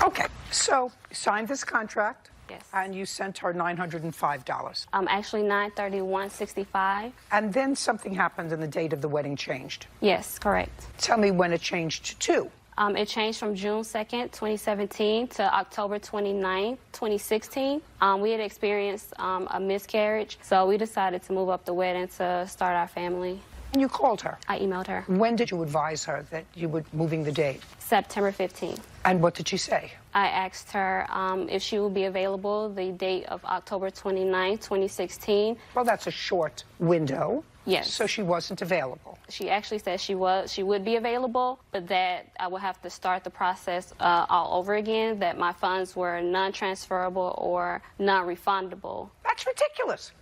Speaker 2: Okay, so you signed this contract.
Speaker 17: Yes.
Speaker 2: And you sent her $905.
Speaker 17: Actually $931.65.
Speaker 2: And then something happened and the date of the wedding changed.
Speaker 17: Yes, correct.
Speaker 2: Tell me when it changed to.
Speaker 17: It changed from June 2nd, 2017 to October 29th, 2016. We had experienced a miscarriage, so we decided to move up the wedding to start our family.
Speaker 2: And you called her?
Speaker 17: I emailed her.
Speaker 2: When did you advise her that you were moving the date?
Speaker 17: September 15th.
Speaker 2: And what did she say?
Speaker 17: I asked her if she would be available the date of October 29th, 2016.
Speaker 2: Well, that's a short window.
Speaker 17: Yes.
Speaker 2: So she wasn't available.
Speaker 17: She actually said she would be available, but that I would have to start the process all over again, that my funds were non-transferable or non-refundable.
Speaker 2: That's ridiculous.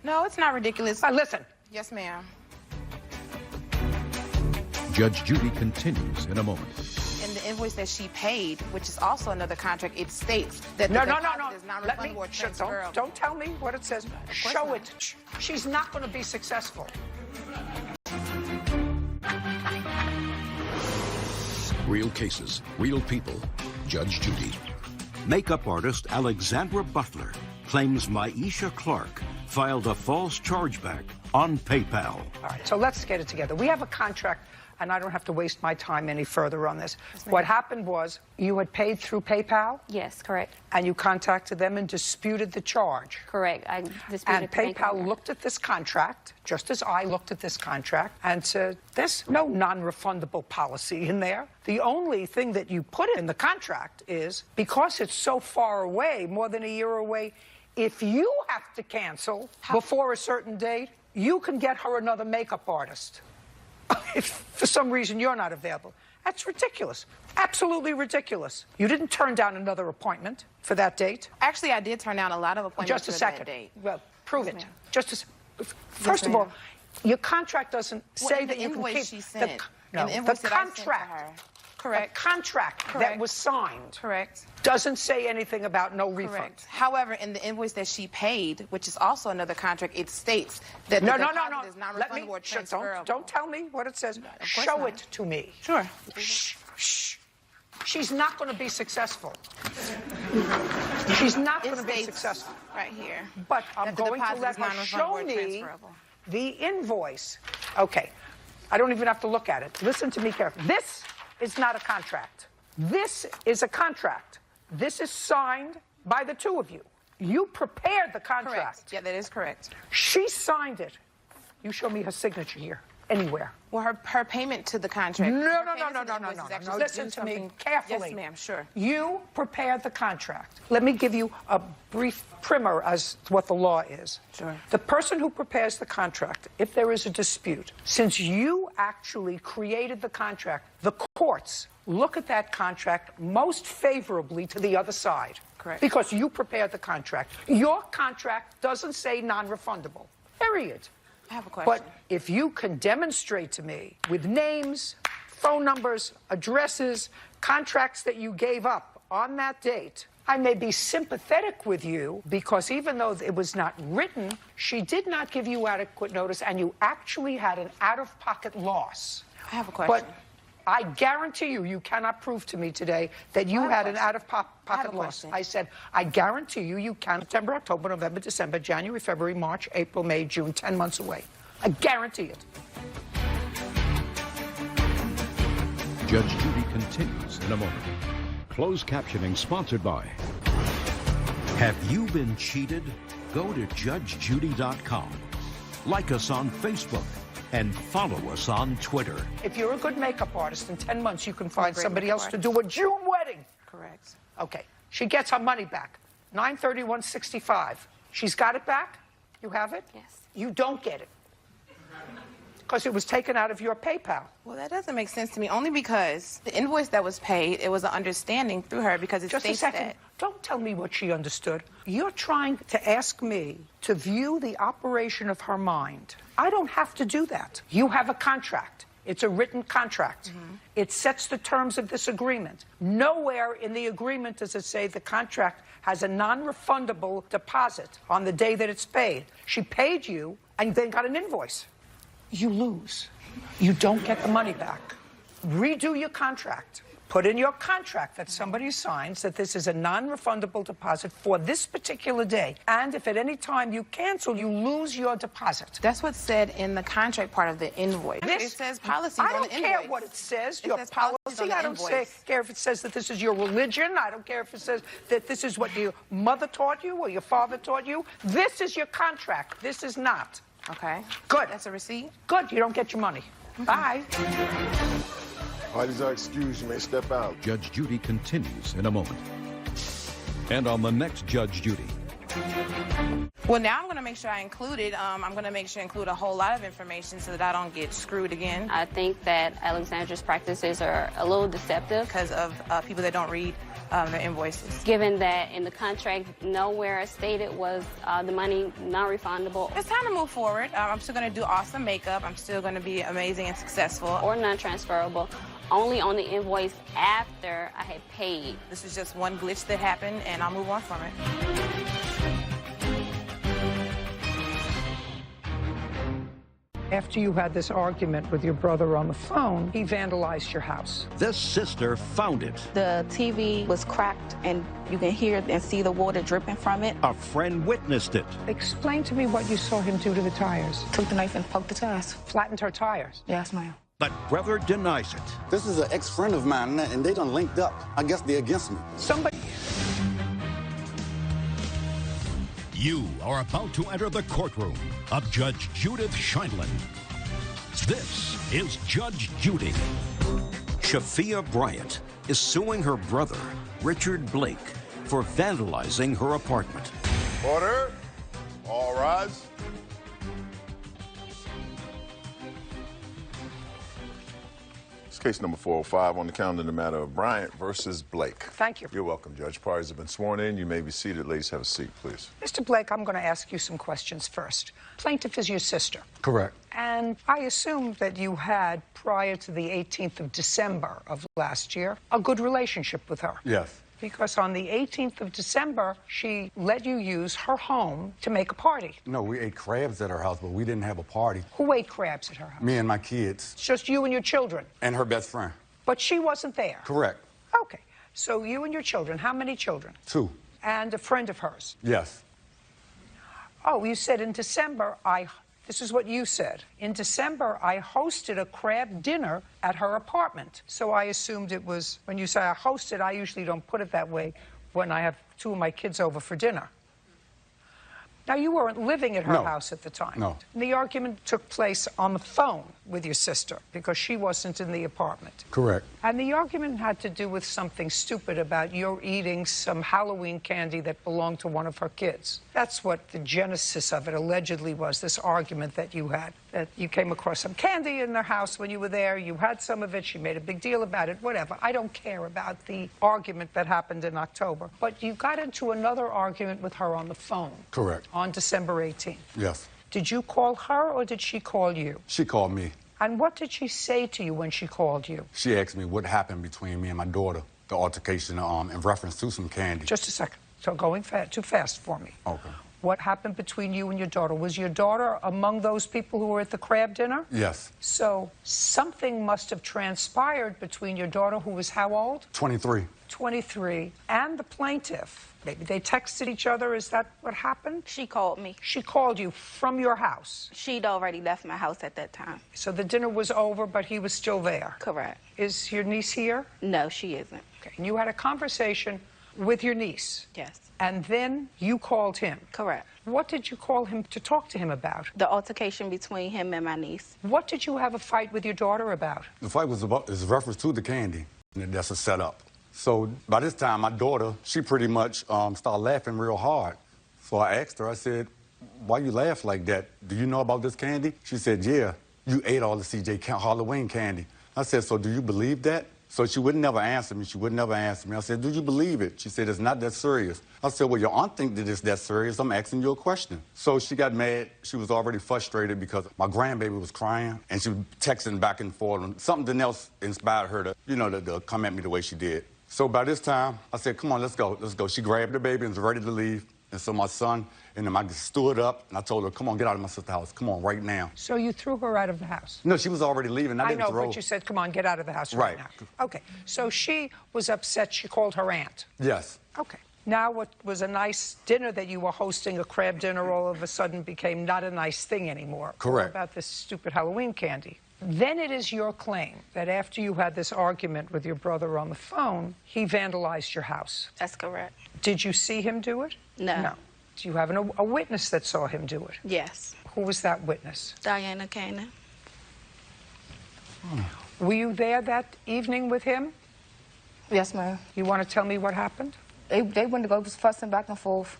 Speaker 19: No, it's not ridiculous.
Speaker 2: Listen.
Speaker 19: Yes, ma'am.
Speaker 3: Judge Judy continues in a moment.
Speaker 19: In the invoice that she paid, which is also another contract, it states that
Speaker 2: No.
Speaker 19: the deposit is non-refundable or transferable.
Speaker 2: Don't tell me what it says. Show
Speaker 19: not.
Speaker 2: it. She's not going to be successful.
Speaker 3: Real cases, real people. Judge Judy.
Speaker 4: Makeup artist Alexandra Butler claims Maisha Clark filed a false chargeback on PayPal.
Speaker 2: All right, so let's get it together. We have a contract, and I don't have to waste my time any further on this. What happened was you had paid through PayPal?
Speaker 17: Yes, correct.
Speaker 2: And you contacted them and disputed the charge?
Speaker 17: Correct. I disputed
Speaker 2: And
Speaker 17: the bank
Speaker 2: PayPal
Speaker 17: order.
Speaker 2: looked at this contract, just as I looked at this contract, and said, there's no non-refundable policy in there. The only thing that you put in the contract is, because it's so far away, more than a year away, if you have to cancel before a certain date, you can get her another makeup artist. If for some reason you're not available. That's ridiculous. Absolutely ridiculous. You didn't turn down another appointment for that date?
Speaker 19: Actually, I did turn down a lot of appointments
Speaker 2: Just a
Speaker 19: for
Speaker 2: second.
Speaker 19: that date.
Speaker 2: Well, prove
Speaker 19: Yes,
Speaker 2: it.
Speaker 19: ma'am.
Speaker 2: Just a First of all, your contract doesn't say
Speaker 19: in
Speaker 2: that
Speaker 19: the
Speaker 2: you can
Speaker 19: invoice
Speaker 2: keep
Speaker 19: she sent,
Speaker 2: no,
Speaker 19: in the invoice
Speaker 2: the
Speaker 19: that I sent to
Speaker 2: contract.
Speaker 19: her. Correct.
Speaker 2: The contract that
Speaker 19: Correct.
Speaker 2: was signed.
Speaker 19: Correct.
Speaker 2: Doesn't say anything about no refund.
Speaker 19: Correct. However, in the invoice that she paid, which is also another contract, it states that
Speaker 2: No,
Speaker 19: the
Speaker 2: no,
Speaker 19: deposit
Speaker 2: no, no.
Speaker 19: is not
Speaker 2: Let me,
Speaker 19: refundable or
Speaker 2: don't
Speaker 19: transferable.
Speaker 2: tell me what it says.
Speaker 19: course
Speaker 2: Show
Speaker 19: not.
Speaker 2: it to me.
Speaker 19: Sure.
Speaker 2: Shh, shh. She's not going to be successful. She's not going to be successful.
Speaker 19: Right here.
Speaker 2: But I'm
Speaker 19: That the
Speaker 2: going to
Speaker 19: deposit
Speaker 2: let
Speaker 19: is
Speaker 2: her
Speaker 19: non-refundable
Speaker 2: show
Speaker 19: or
Speaker 2: me
Speaker 19: transferable.
Speaker 2: the invoice. Okay. I don't even have to look at it. Listen to me carefully. This is not a contract. This is a contract. This is signed by the two of you. You prepared the contract.
Speaker 19: Correct. Yeah, that is correct.
Speaker 2: She signed it. You show me her signature here, anywhere.
Speaker 19: Well, her payment to the contract.
Speaker 2: No,
Speaker 19: her
Speaker 2: no, no,
Speaker 19: payment
Speaker 2: no,
Speaker 19: to the
Speaker 2: no, no,
Speaker 19: invoice
Speaker 2: no,
Speaker 19: is
Speaker 2: no.
Speaker 19: actually
Speaker 2: Listen
Speaker 19: due
Speaker 2: to me
Speaker 19: something-
Speaker 2: carefully.
Speaker 19: Yes, ma'am, sure.
Speaker 2: You prepared the contract. Let me give you a brief primer as to what the law is.
Speaker 19: Sure.
Speaker 2: The person who prepares the contract, if there is a dispute, since you actually created the contract, the courts look at that contract most favorably to the other side.
Speaker 19: Correct.
Speaker 2: Because you prepared the contract. Your contract doesn't say non-refundable. Period.
Speaker 19: I have a question.
Speaker 2: But if you can demonstrate to me with names, phone numbers, addresses, contracts that you gave up on that date, I may be sympathetic with you because even though it was not written, she did not give you adequate notice and you actually had an out-of-pocket loss.
Speaker 19: I have a question.
Speaker 2: But I guarantee you, you cannot prove to me today that you had an out-of-pocket loss. I said, I guarantee you, you can. September, October, November, December, January, February, March, April, May, June, 10 months away. I guarantee it.
Speaker 3: Judge Judy continues in a moment. Closed captioning sponsored by.
Speaker 4: Have you been cheated? Go to judgejudy.com. Like us on Facebook and follow us on Twitter.
Speaker 2: If you're a good makeup artist, in 10 months you can find
Speaker 19: great
Speaker 2: somebody
Speaker 19: makeup
Speaker 2: else to do a June wedding.
Speaker 19: Correct.
Speaker 2: Okay. She gets her money back. $931.65. She's got it back? You have it?
Speaker 17: Yes.
Speaker 2: You don't get it. Because it was taken out of your PayPal.
Speaker 19: Well, that doesn't make sense to me, only because the invoice that was paid, it was an understanding through her because it
Speaker 2: Just a
Speaker 19: states
Speaker 2: second.
Speaker 19: that.
Speaker 2: Don't tell me what she understood. You're trying to ask me to view the operation of her mind. I don't have to do that. You have a contract. It's a written contract. It sets the terms of this agreement. Nowhere in the agreement does it say the contract has a non-refundable deposit on the day that it's paid. She paid you and then got an invoice. You lose. You don't get the money back. Redo your contract. Put in your contract that somebody signs that this is a non-refundable deposit for this particular day. And if at any time you cancel, you lose your deposit.
Speaker 19: That's what's said in the contract part of the invoice. It says policies
Speaker 2: I
Speaker 19: on
Speaker 2: don't
Speaker 19: the invoice.
Speaker 2: care what it says.
Speaker 19: It
Speaker 2: Your
Speaker 19: says policies on
Speaker 2: policy.
Speaker 19: the
Speaker 2: I don't
Speaker 19: invoice.
Speaker 2: care if it says that this is your religion. I don't care if it says that this is what your mother taught you or your father taught you. This is your contract. This is not.
Speaker 19: Okay.
Speaker 2: Good.
Speaker 19: That's a receipt?
Speaker 2: Good. You don't get your money. Bye.
Speaker 18: Parties are excused. You may step out.
Speaker 3: Judge Judy continues in a moment. And on the next Judge Judy.
Speaker 19: Well, now I'm going to make sure I include it. I'm going to make sure I include a whole lot of information so that I don't get screwed again.
Speaker 17: I think that Alexandra's practices are a little deceptive.
Speaker 19: Because of people that don't read their invoices.
Speaker 17: Given that in the contract, nowhere stated was the money non-refundable.
Speaker 19: It's time to move forward. I'm still going to do awesome makeup. I'm still going to be amazing and successful.
Speaker 17: Or non-transferable. Only on the invoice after I had paid.
Speaker 19: This is just one glitch that happened, and I'll move on from it.
Speaker 2: After you had this argument with your brother on the phone, he vandalized your house.
Speaker 3: This sister found it.
Speaker 1: The TV was cracked, and you can hear and see the water dripping from it.
Speaker 3: A friend witnessed it.
Speaker 2: Explain to me what you saw him do to the tires.
Speaker 1: Took the knife and poked the tires.
Speaker 2: Flattened her tires.
Speaker 1: Yes, ma'am.
Speaker 3: But brother denies it.
Speaker 11: This is an ex-friend of mine, and they done linked up. I guess they're against me.
Speaker 2: Somebody...
Speaker 3: You are about to enter the courtroom of Judge Judith Scheindlin. This is Judge Judy. Shafia Bryant is suing her brother, Richard Blake, for vandalizing her apartment.
Speaker 18: Order. All rise. It's case number 405 on the calendar, the matter of Bryant versus Blake.
Speaker 2: Thank you.
Speaker 18: You're welcome, Judge. Parties have been sworn in. You may be seated. Ladies, have a seat, please.
Speaker 2: Mr. Blake, I'm going to ask you some questions first. Plaintiff is your sister.
Speaker 25: Correct.
Speaker 2: And I assume that you had, prior to the 18th of December of last year, a good relationship with her.
Speaker 25: Yes.
Speaker 2: Because on the 18th of December, she let you use her home to make a party.
Speaker 25: No, we ate crabs at her house, but we didn't have a party.
Speaker 2: Who ate crabs at her house?
Speaker 25: Me and my kids.
Speaker 2: It's just you and your children.
Speaker 25: And her best friend.
Speaker 2: But she wasn't there.
Speaker 25: Correct.
Speaker 2: Okay. So you and your children, how many children?
Speaker 25: 2.
Speaker 2: And a friend of hers?
Speaker 25: Yes.
Speaker 2: Oh, you said in December, this is what you said. In December, I hosted a crab dinner at her apartment. So I assumed it was, when you say I hosted, I usually don't put it that way when I have 2 of my kids over for dinner. Now, you weren't living at her house at the time.
Speaker 25: No.
Speaker 2: And the argument took place on the phone with your sister because she wasn't in the apartment.
Speaker 25: Correct.
Speaker 2: And the argument had to do with something stupid about your eating some Halloween candy that belonged to one of her kids. That's what the genesis of it allegedly was, this argument that you had, that you came across some candy in their house when you were there, you had some of it, she made a big deal about it, whatever. I don't care about the argument that happened in October. But you got into another argument with her on the phone.
Speaker 25: Correct.
Speaker 2: On December 18th.
Speaker 25: Yes.
Speaker 2: Did you call her or did she call you?
Speaker 25: She called me.
Speaker 2: And what did she say to you when she called you?
Speaker 25: She asked me what happened between me and my daughter, the altercation in reference to some candy.
Speaker 2: Just a second. So going too fast for me.
Speaker 25: Okay.
Speaker 2: What happened between you and your daughter? Was your daughter among those people who were at the crab dinner?
Speaker 25: Yes.
Speaker 2: So something must have transpired between your daughter, who was how old?
Speaker 25: 23.
Speaker 2: 23, and the plaintiff. Maybe they texted each other. Is that what happened?
Speaker 1: She called me.
Speaker 2: She called you from your house?
Speaker 1: She'd already left my house at that time.
Speaker 2: So the dinner was over, but he was still there?
Speaker 1: Correct.
Speaker 2: Is your niece here?
Speaker 1: No, she isn't.
Speaker 2: Okay. And you had a conversation with your niece?
Speaker 1: Yes.
Speaker 2: And then you called him?
Speaker 1: Correct.
Speaker 2: What did you call him to talk to him about?
Speaker 1: The altercation between him and my niece.
Speaker 2: What did you have a fight with your daughter about?
Speaker 25: The fight was is reference to the candy. That's a setup. So by this time, my daughter, she pretty much started laughing real hard. So I asked her, I said, why you laugh like that? Do you know about this candy? She said, yeah, you ate all the CJ Halloween candy. I said, so do you believe that? So she would never answer me. She would never answer me. I said, do you believe it? She said, it's not that serious. I said, well, your aunt thinks that it's that serious. I'm asking you a question. So she got mad. She was already frustrated because my grandbaby was crying, and she was texting back and forth. And something else inspired her to, to come at me the way she did. So by this time, I said, come on, let's go, let's go. She grabbed the baby and was ready to leave.
Speaker 8: And so my son and them, I just stood up and I told her, come on, get out of my sister's house. Come on, right now.
Speaker 2: So you threw her out of the house?
Speaker 8: No, she was already leaving. I didn't
Speaker 2: know,
Speaker 8: throw.
Speaker 2: but you said, come on, get out of the house right now. Okay, so she was upset. She called her aunt.
Speaker 8: Yes.
Speaker 2: Okay. Now what was a nice dinner that you were hosting, a crab dinner, all of a sudden became not a nice thing anymore.
Speaker 8: Correct.
Speaker 2: About this stupid Halloween candy. Then it is your claim that after you had this argument with your brother on the phone, he vandalized your house.
Speaker 1: That's correct.
Speaker 2: Did you see him do it?
Speaker 1: No.
Speaker 2: No. Do you have a witness that saw him do it?
Speaker 1: Yes.
Speaker 2: Who was that witness?
Speaker 1: Diana Cannon.
Speaker 2: Were you there that evening with him?
Speaker 16: Yes, ma'am.
Speaker 2: You want to tell me what happened?
Speaker 16: They went to go fussing back and forth.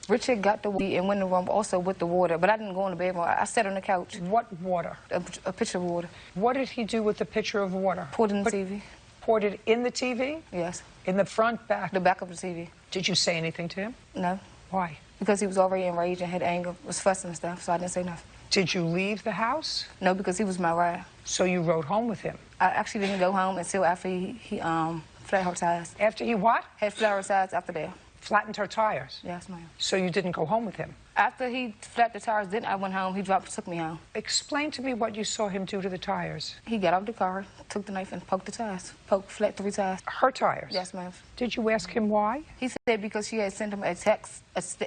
Speaker 16: Richard got the water and went in the room also with the water, but I didn't go in the bedroom. I sat on the couch.
Speaker 2: What water?
Speaker 16: A pitcher of water.
Speaker 2: What did he do with the pitcher of water?
Speaker 16: Poured in the TV.
Speaker 2: Poured it in the TV?
Speaker 16: Yes.
Speaker 2: In the front, back?
Speaker 16: The back of the TV.
Speaker 2: Did you say anything to him?
Speaker 16: No.
Speaker 2: Why?
Speaker 16: Because he was already enraged and had anger, was fussing and stuff, so I didn't say nothing.
Speaker 2: Did you leave the house?
Speaker 16: No, because he was my ride.
Speaker 2: So you rode home with him?
Speaker 16: I actually didn't go home until after he flat her tires.
Speaker 2: After he what?
Speaker 16: Had flat her tires after that.
Speaker 2: Flattened her tires?
Speaker 16: Yes, ma'am.
Speaker 2: So you didn't go home with him?
Speaker 16: After he flattened the tires, then I went home. He took me home.
Speaker 2: Explain to me what you saw him do to the tires.
Speaker 16: He got out of the car, took the knife and poked the tires. Flat 3 tires.
Speaker 2: Her tires?
Speaker 16: Yes, ma'am.
Speaker 2: Did you ask him why?
Speaker 16: He said because she had sent him a text.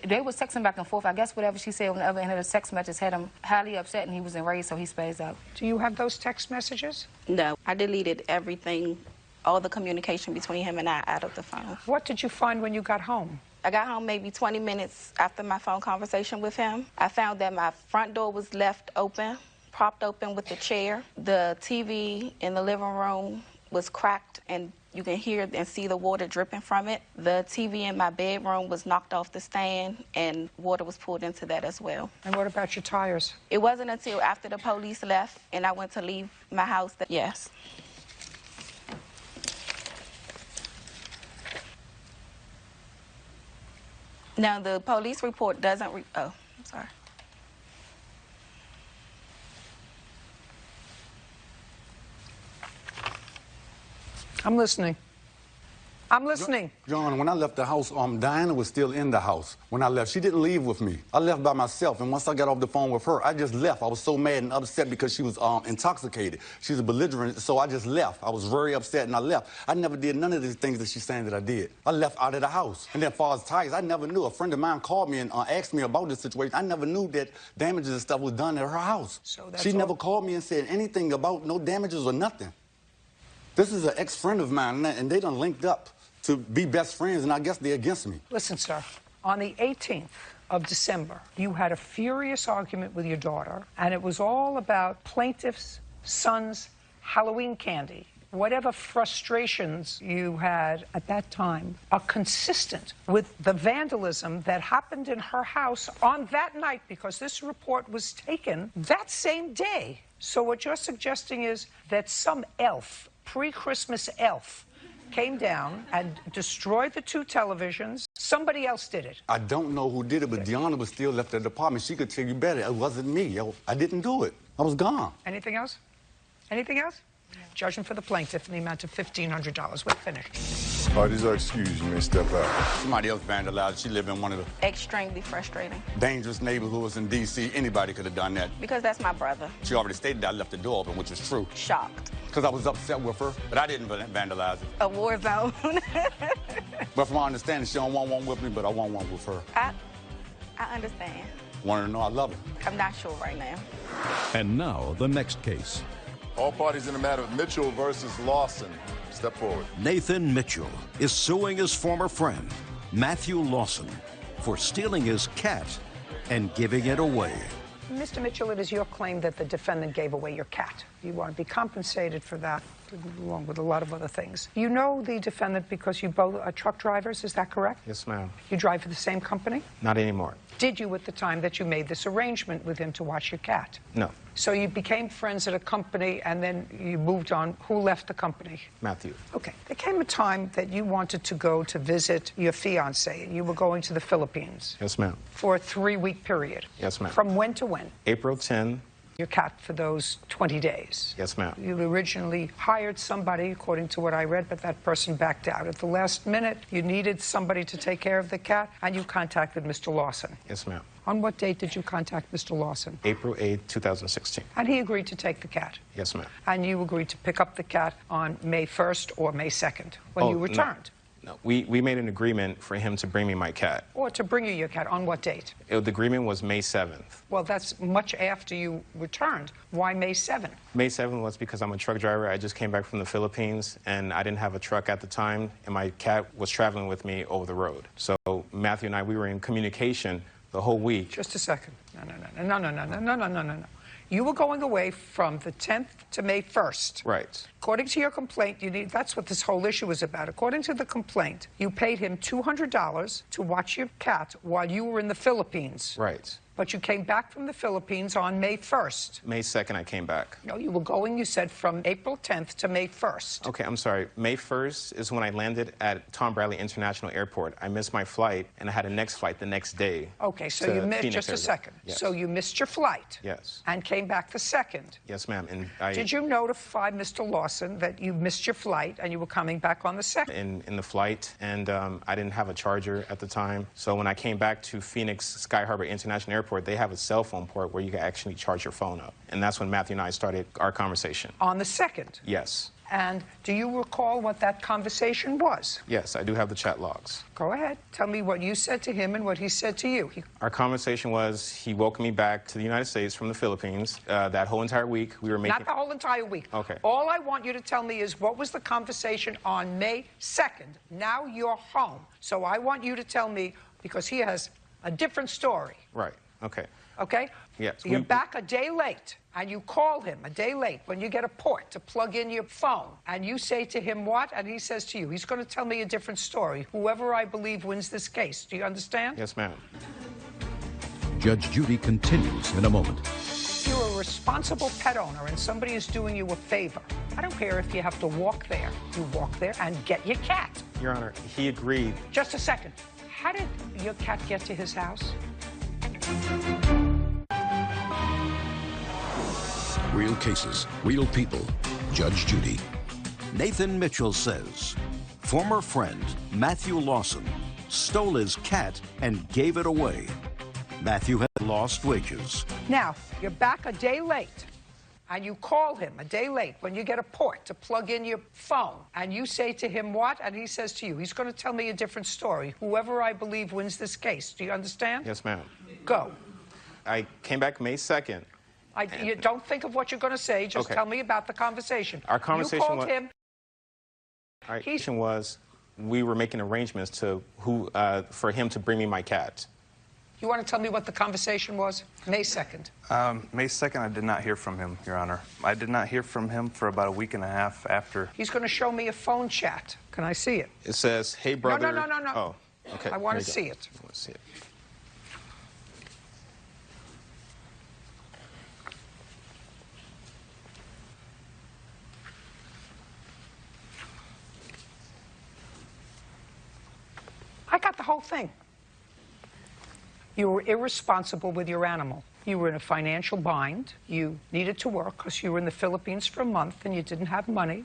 Speaker 16: They were texting back and forth. I guess whatever she said on the other end of the text messages had him highly upset and he was enraged, so he spazzed out.
Speaker 2: Do you have those text messages?
Speaker 1: No. I deleted everything, all the communication between him and I out of the phone.
Speaker 2: What did you find when you got home?
Speaker 1: I got home maybe 20 minutes after my phone conversation with him. I found that my front door was left open, propped open with the chair. The TV in the living room was cracked and you can hear and see the water dripping from it. The TV in my bedroom was knocked off the stand and water was poured into that as well.
Speaker 2: And what about your tires?
Speaker 1: It wasn't until after the police left and I went to leave my house that, yes. Now, the police report doesn't, oh, I'm sorry.
Speaker 2: I'm listening. I'm listening.
Speaker 8: John, when I left the house, Diana was still in the house when I left. She didn't leave with me. I left by myself, and once I got off the phone with her, I just left. I was so mad and upset because she was intoxicated. She's a belligerent, so I just left. I was very upset, and I left. I never did none of these things that she's saying that I did. I left out of the house. And then as far as tires, I never knew. A friend of mine called me and asked me about this situation. I never knew that damages and stuff was done at her house.
Speaker 2: So that's
Speaker 8: she never called me and said anything about no damages or nothing. This is an ex-friend of mine, and they done linked up to be best friends, and I guess they're against me.
Speaker 2: Listen, sir, on the 18th of December, you had a furious argument with your daughter, and it was all about plaintiff's son's Halloween candy. Whatever frustrations you had at that time are consistent with the vandalism that happened in her house on that night, because this report was taken that same day. So what you're suggesting is that some elf, pre-Christmas elf, came down and destroyed the 2 televisions. Somebody else did it.
Speaker 8: I don't know who did it, but Deanna was still left at the apartment. She could tell you better. It wasn't me. I didn't do it. I was gone.
Speaker 2: Anything else? Anything else? No. Judgment for the plaintiff in the amount of $1,500. We're finished.
Speaker 18: Parties are excused. You may step out.
Speaker 8: Somebody else vandalized. She lived in one of the
Speaker 1: Extremely frustrating.
Speaker 8: dangerous neighborhoods in D.C. Anybody could have done that.
Speaker 1: Because that's my brother.
Speaker 8: She already stated that I left the door open, which is true.
Speaker 1: Shocked.
Speaker 8: Because I was upset with her, but I didn't vandalize it.
Speaker 1: A war zone.
Speaker 8: But from my understanding, she don't want one with me, but I want one with her.
Speaker 1: I understand.
Speaker 8: Want her to know I love her.
Speaker 1: I'm not sure right now.
Speaker 3: And now, the next case.
Speaker 18: All parties in the matter of Mitchell versus Lawson. Step forward.
Speaker 4: Nathan Mitchell is suing his former friend, Matthew Lawson, for stealing his cat and giving it away.
Speaker 2: Mr. Mitchell, it is your claim that the defendant gave away your cat. You want to be compensated for that, along with a lot of other things. You know the defendant because you both are truck drivers, is that correct?
Speaker 9: Yes, ma'am.
Speaker 2: You drive for the same company?
Speaker 9: Not anymore.
Speaker 2: Did you at the time that you made this arrangement with him to watch your cat?
Speaker 9: No.
Speaker 2: So you became friends at a company and then you moved on. Who left the company?
Speaker 9: Matthew.
Speaker 2: Okay. There came a time that you wanted to go to visit your fiancée. You were going to the Philippines.
Speaker 9: Yes, ma'am.
Speaker 2: For a 3-week period.
Speaker 9: Yes, ma'am.
Speaker 2: From when to when?
Speaker 9: April 10
Speaker 2: your cat for those 20 days.
Speaker 20: Yes, ma'am.
Speaker 2: You originally hired somebody, according to what I read, but that person backed out. At the last minute, you needed somebody to take care of the cat, and you contacted Mr. Lawson.
Speaker 20: Yes, ma'am.
Speaker 2: On what date did you contact Mr. Lawson?
Speaker 20: April 8, 2016.
Speaker 2: And he agreed to take the cat.
Speaker 20: Yes, ma'am.
Speaker 2: And you agreed to pick up the cat on May 1st or May 2nd when you returned.
Speaker 20: No, we made an agreement for him to bring me my cat.
Speaker 2: Or to bring you your cat. On what date?
Speaker 20: The agreement was May 7th.
Speaker 2: Well, that's much after you returned. Why May 7th?
Speaker 20: May 7th was because I'm a truck driver. I just came back from the Philippines, and I didn't have a truck at the time, and my cat was traveling with me over the road. So Matthew and I, we were in communication the whole week.
Speaker 2: Just a second. No. You were going away from the 10th to May 1st.
Speaker 20: Right.
Speaker 2: According to your complaint, that's what this whole issue is about. According to the complaint, you paid him $200 to watch your cat while you were in the Philippines.
Speaker 20: Right.
Speaker 2: But you came back from the Philippines on May 1st.
Speaker 20: May 2nd, I came back.
Speaker 2: No, you were going, you said, from April 10th to May 1st.
Speaker 20: Okay, I'm sorry. May 1st is when I landed at Tom Bradley International Airport. I missed my flight, and I had a next flight the next day.
Speaker 2: Okay, so you missed,
Speaker 20: Phoenix,
Speaker 2: just a
Speaker 20: Arizona.
Speaker 2: second.
Speaker 20: Yes.
Speaker 2: So you missed your flight.
Speaker 20: Yes.
Speaker 2: And came back the 2nd.
Speaker 20: Yes, ma'am. And
Speaker 2: Did you notify Mr. Lawson that you missed your flight and you were coming back on the 2nd?
Speaker 20: In the flight, and I didn't have a charger at the time. So when I came back to Phoenix Sky Harbor International Airport, they have a cell phone port where you can actually charge your phone up. And that's when Matthew and I started our conversation.
Speaker 2: On the 2nd?
Speaker 20: Yes.
Speaker 2: And do you recall what that conversation was?
Speaker 20: Yes, I do have the chat logs.
Speaker 2: Go ahead. Tell me what you said to him and what he said to you.
Speaker 20: Our conversation was he welcomed me back to the United States from the Philippines. That whole entire week, we were making...
Speaker 2: Not the whole entire week.
Speaker 20: Okay.
Speaker 2: All I want you to tell me is what was the conversation on May 2nd. Now you're home. So I want you to tell me, because he has a different story.
Speaker 20: Right. Okay.
Speaker 2: Okay?
Speaker 20: Yes.
Speaker 2: You're back a day late, and you call him a day late when you get a port to plug in your phone, and you say to him what? And he says to you, he's going to tell me a different story. Whoever I believe wins this case. Do you understand?
Speaker 20: Yes, ma'am.
Speaker 3: Judge Judy continues in a moment.
Speaker 2: You're a responsible pet owner, and somebody is doing you a favor. I don't care if you have to walk there. You walk there and get your cat.
Speaker 20: Your Honor, he agreed.
Speaker 2: Just a second. How did your cat get to his house?
Speaker 3: Real cases, real people. Judge Judy.
Speaker 4: Nathan Mitchell says former friend Matthew Lawson stole his cat and gave it away. Matthew had lost wages.
Speaker 2: Now, you're back a day late, and you call him a day late when you get a port to plug in your phone, and you say to him what? And he says to you, he's going to tell me a different story. Whoever I believe wins this case. Do you understand?
Speaker 20: Yes, ma'am.
Speaker 2: Go.
Speaker 20: I came back May 2nd.
Speaker 2: You don't think of what you're going to say. Just tell me about the conversation.
Speaker 20: Our conversation
Speaker 2: you called him.
Speaker 20: Our conversation was we were making arrangements for him to bring me my cat.
Speaker 2: You want to tell me what the conversation was? May 2nd.
Speaker 21: May 2nd, I did not hear from him, Your Honor. I did not hear from him for about a week and a half after.
Speaker 2: He's going to show me a phone chat. Can I see it?
Speaker 20: It says, hey, brother.
Speaker 2: No.
Speaker 20: Oh, okay.
Speaker 2: I want to see it.
Speaker 20: I want to see it.
Speaker 2: I got the whole thing. You were irresponsible with your animal. You were in a financial bind. You needed to work because you were in the Philippines for a month and you didn't have money.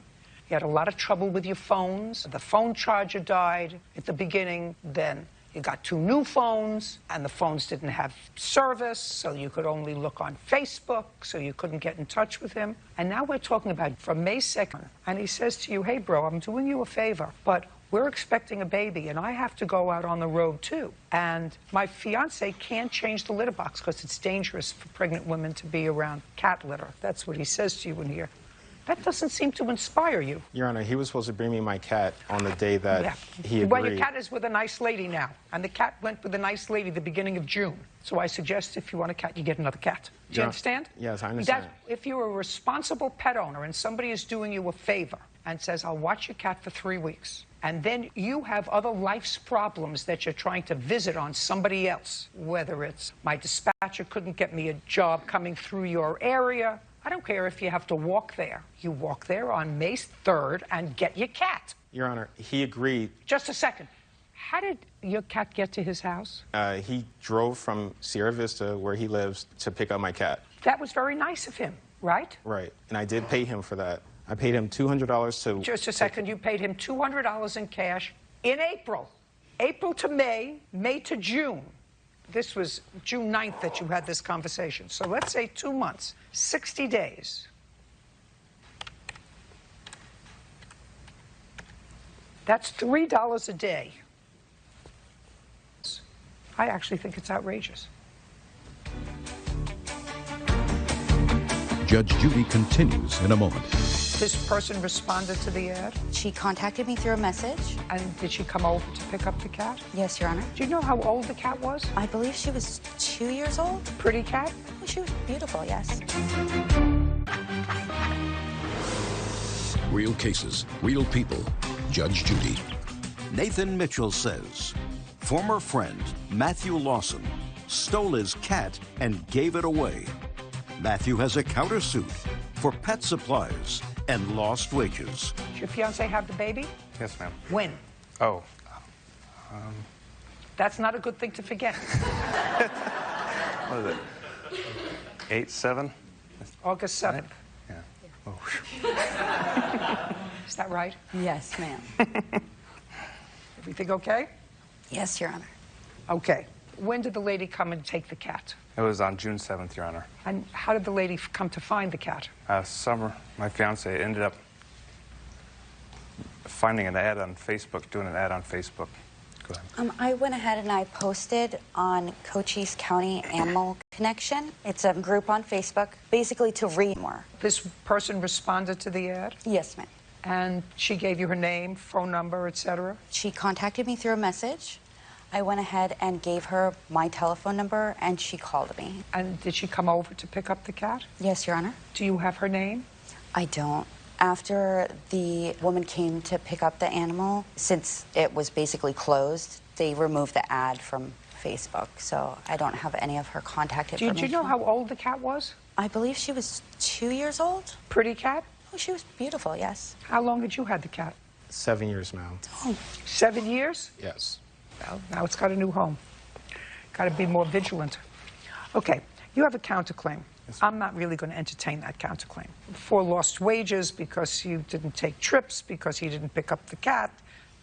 Speaker 2: You had a lot of trouble with your phones. The phone charger died at the beginning. Then you got 2 new phones, and the phones didn't have service, so you could only look on Facebook, so you couldn't get in touch with him. And now we're talking about from May 2nd, and he says to you, hey, bro, I'm doing you a favor, but we're expecting a baby, and I have to go out on the road, too. And my fiancé can't change the litter box because it's dangerous for pregnant women to be around cat litter. That's what he says to you in here. That doesn't seem to inspire you.
Speaker 20: Your Honor, he was supposed to bring me my cat on the day that he agreed.
Speaker 2: Well, your cat is with a nice lady now, and the cat went with a nice lady the beginning of June. So I suggest if you want a cat, you get another cat. Do you understand?
Speaker 20: Yes, I understand.
Speaker 2: If you're a responsible pet owner and somebody is doing you a favor and says, I'll watch your cat for 3 weeks, and then you have other life's problems that you're trying to visit on somebody else, whether it's my dispatcher couldn't get me a job coming through your area, I don't care if you have to walk there. You walk there on May 3rd and get your cat.
Speaker 20: Your Honor, he agreed.
Speaker 2: Just a second. How did your cat get to his house?
Speaker 20: He drove from Sierra Vista, where he lives, to pick up my cat.
Speaker 2: That was very nice of him, right?
Speaker 20: Right, and I did pay him for that. I paid him $200 to...
Speaker 2: Just a second, you paid him $200 in cash in April. April to May, May to June. This was June 9th that you had this conversation. So let's say 2 months, 60 days. That's $3 a day. I actually think it's outrageous.
Speaker 3: Judge Judy continues in a moment.
Speaker 2: This person responded to the ad?
Speaker 7: She contacted me through a message.
Speaker 2: And did she come over to pick up the cat?
Speaker 7: Yes, Your Honor.
Speaker 2: Do you know how old the cat was?
Speaker 7: I believe she was 2 years old.
Speaker 2: Pretty cat?
Speaker 7: Oh, she was beautiful, yes.
Speaker 3: Real cases, real people. Judge Judy.
Speaker 4: Nathan Mitchell says former friend Matthew Lawson stole his cat and gave it away. Matthew has a countersuit for pet supplies and lost wages.
Speaker 2: Does your fiance have the baby?
Speaker 21: Yes, ma'am.
Speaker 2: When?
Speaker 21: Oh.
Speaker 2: That's not a good thing to forget.
Speaker 21: What is it? 8/7?
Speaker 2: August 7th.
Speaker 21: Yeah. Oh.
Speaker 2: Is that right?
Speaker 7: Yes, ma'am.
Speaker 2: Everything okay?
Speaker 7: Yes, Your Honor.
Speaker 2: Okay. When did the lady come and take the cat?
Speaker 21: It was on June 7th, Your Honor.
Speaker 2: And how did the lady come to find the cat?
Speaker 21: Summer, my fiance ended up finding an ad on Facebook, doing an ad on Facebook. Go ahead.
Speaker 7: I went ahead and I posted on Cochise County Animal Connection. It's a group on Facebook, basically to read more.
Speaker 2: This person responded to the ad?
Speaker 7: Yes, ma'am.
Speaker 2: And she gave you her name, phone number, etc.?
Speaker 7: She contacted me through a message. I went ahead and gave her my telephone number, and she called me.
Speaker 2: And did she come over to pick up the cat?
Speaker 7: Yes, Your Honor.
Speaker 2: Do you have her name?
Speaker 7: I don't. After the woman came to pick up the animal, since it was basically closed, they removed the ad from Facebook, so I don't have any of her contact information.
Speaker 2: Did you know how old the cat was?
Speaker 7: I believe she was 2 years old.
Speaker 2: Pretty cat?
Speaker 7: Oh, she was beautiful, yes.
Speaker 2: How long had you had the cat?
Speaker 20: 7 years now.
Speaker 2: Oh, 7 years?
Speaker 20: Yes.
Speaker 2: Well, now it's got a new home. Got to be more vigilant. Okay, you have a counterclaim. Yes. I'm not really going to entertain that counterclaim. For lost wages because you didn't take trips, because you didn't pick up the cat,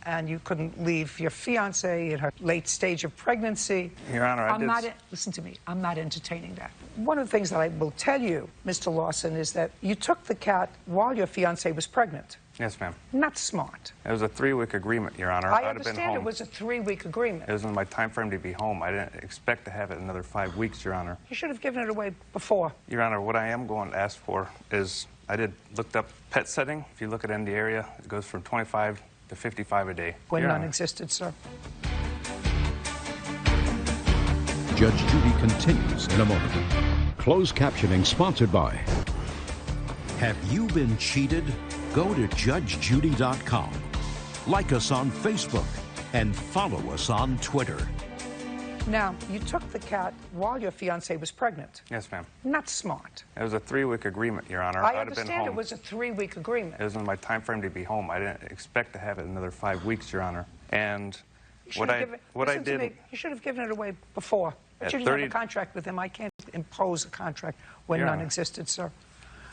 Speaker 2: and you couldn't leave your fiancée in her late stage of pregnancy.
Speaker 21: Your Honor,
Speaker 2: listen to me, I'm not entertaining that. One of the things that I will tell you, Mr. Lawson, is that you took the cat while your fiancée was pregnant.
Speaker 21: Yes, ma'am.
Speaker 2: Not smart.
Speaker 21: It was a 3-week agreement, Your Honor.
Speaker 2: I
Speaker 21: I'd have been
Speaker 2: understand
Speaker 21: home.
Speaker 2: it was a 3-week agreement.
Speaker 21: It was in my time frame to be home. I didn't expect to have it another 5 weeks, Your Honor.
Speaker 2: You should have given it away before.
Speaker 21: Your Honor, what I am going to ask for is I looked up pet setting. If you look at in the area, it goes from 25 to 55 a day.
Speaker 2: When
Speaker 21: Your
Speaker 2: none
Speaker 21: Honor.
Speaker 2: existed, sir.
Speaker 3: Judge Judy continues in a moment. Closed captioning sponsored by...
Speaker 4: Have you been cheated? Go to judgejudy.com. Like us on Facebook and follow us on Twitter.
Speaker 2: Now, you took the cat while your fiancée was pregnant.
Speaker 21: Yes, ma'am.
Speaker 2: Not smart.
Speaker 21: It was a 3-week agreement, Your Honor.
Speaker 2: I
Speaker 21: I'd have been
Speaker 2: understand
Speaker 21: home.
Speaker 2: it was a 3-week agreement.
Speaker 21: It was in my time frame to be home. I didn't expect to have it another 5 weeks, Your Honor. And what I did...
Speaker 2: You should have given it away before. But you didn't have a contract with him. I can't impose a contract when
Speaker 21: Your
Speaker 2: none
Speaker 21: Honor.
Speaker 2: existed, sir.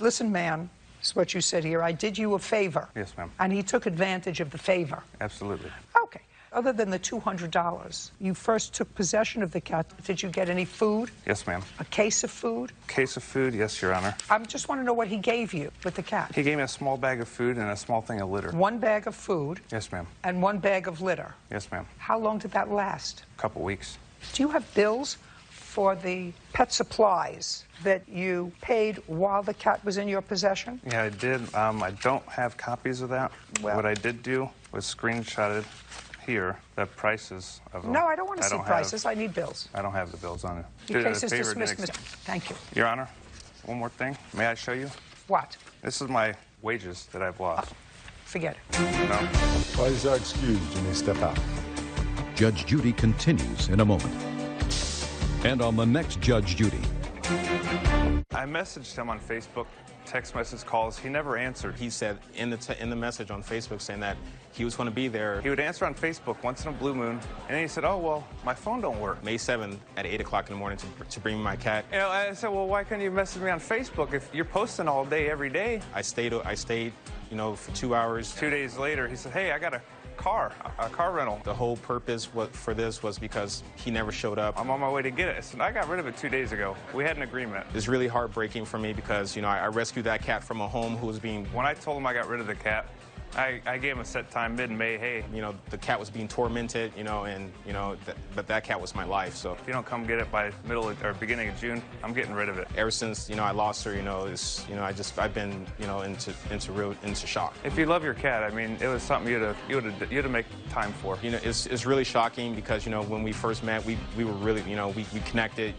Speaker 2: Listen, ma'am, this is what you said here. I did you a favor.
Speaker 21: Yes, ma'am.
Speaker 2: And he took advantage of the favor.
Speaker 21: Absolutely.
Speaker 2: Okay. Other than the $200, you first took possession of the cat. Did you get any food?
Speaker 21: Yes, ma'am.
Speaker 2: A case of food?
Speaker 21: Case of food, yes, Your Honor.
Speaker 2: I just want to know what he gave you with the cat.
Speaker 21: He gave me a small bag of food and a small thing of litter.
Speaker 2: 1 bag of food.
Speaker 21: Yes, ma'am.
Speaker 2: And 1 bag of litter.
Speaker 21: Yes, ma'am.
Speaker 2: How long did that last?
Speaker 21: A couple weeks.
Speaker 2: Do you have bills for the pet supplies that you paid while the cat was in your possession?
Speaker 21: Yeah, I did. I don't have copies of that.
Speaker 2: Well,
Speaker 21: what I did do was screenshotted here the prices of them.
Speaker 2: No, I don't want to see prices. I need bills.
Speaker 21: I don't have the bills on it.
Speaker 2: Your case is dismissed, Mr. Thank you.
Speaker 21: Your Honor, one more thing. May I show you?
Speaker 2: What?
Speaker 21: This is my wages that I've lost.
Speaker 2: Forget it.
Speaker 21: No.
Speaker 3: Please are excused. You may step out. Judge Judy continues in a moment. And on the next Judge Judy.
Speaker 21: I messaged him on Facebook text message calls. He never answered.
Speaker 20: He said in the message on Facebook saying that he was going to be there.
Speaker 21: He would answer on Facebook once in a blue moon, and then he said, oh, well, my phone don't work.
Speaker 20: May 7th at 8 o'clock in the morning to bring me my cat.
Speaker 21: You know, I said, well, why couldn't you message me on Facebook if you're posting all day, every day?
Speaker 20: I stayed, you know, for 2 hours.
Speaker 21: 2 days later, he said, hey, I got a car rental.
Speaker 20: The whole purpose for this was because he never showed up.
Speaker 21: I'm on my way to get it. So I got rid of it 2 days ago. We had an agreement.
Speaker 20: It's really heartbreaking for me because, you know, I rescued that cat from a home who was being...
Speaker 21: When I told him I got rid of the cat, I gave him a set time, mid-May, hey.
Speaker 20: You know, the cat was being tormented, you know, and, you know, but that cat was my life, so.
Speaker 21: If you don't come get it by beginning of June, I'm getting rid of it.
Speaker 20: Ever since, you know, I lost her, you know, I've been, you know, into shock.
Speaker 21: If you love your cat, I mean, it was something you'd have make time for.
Speaker 20: You know, it's really shocking because, you know, when we first met, we were really, you know, we connected.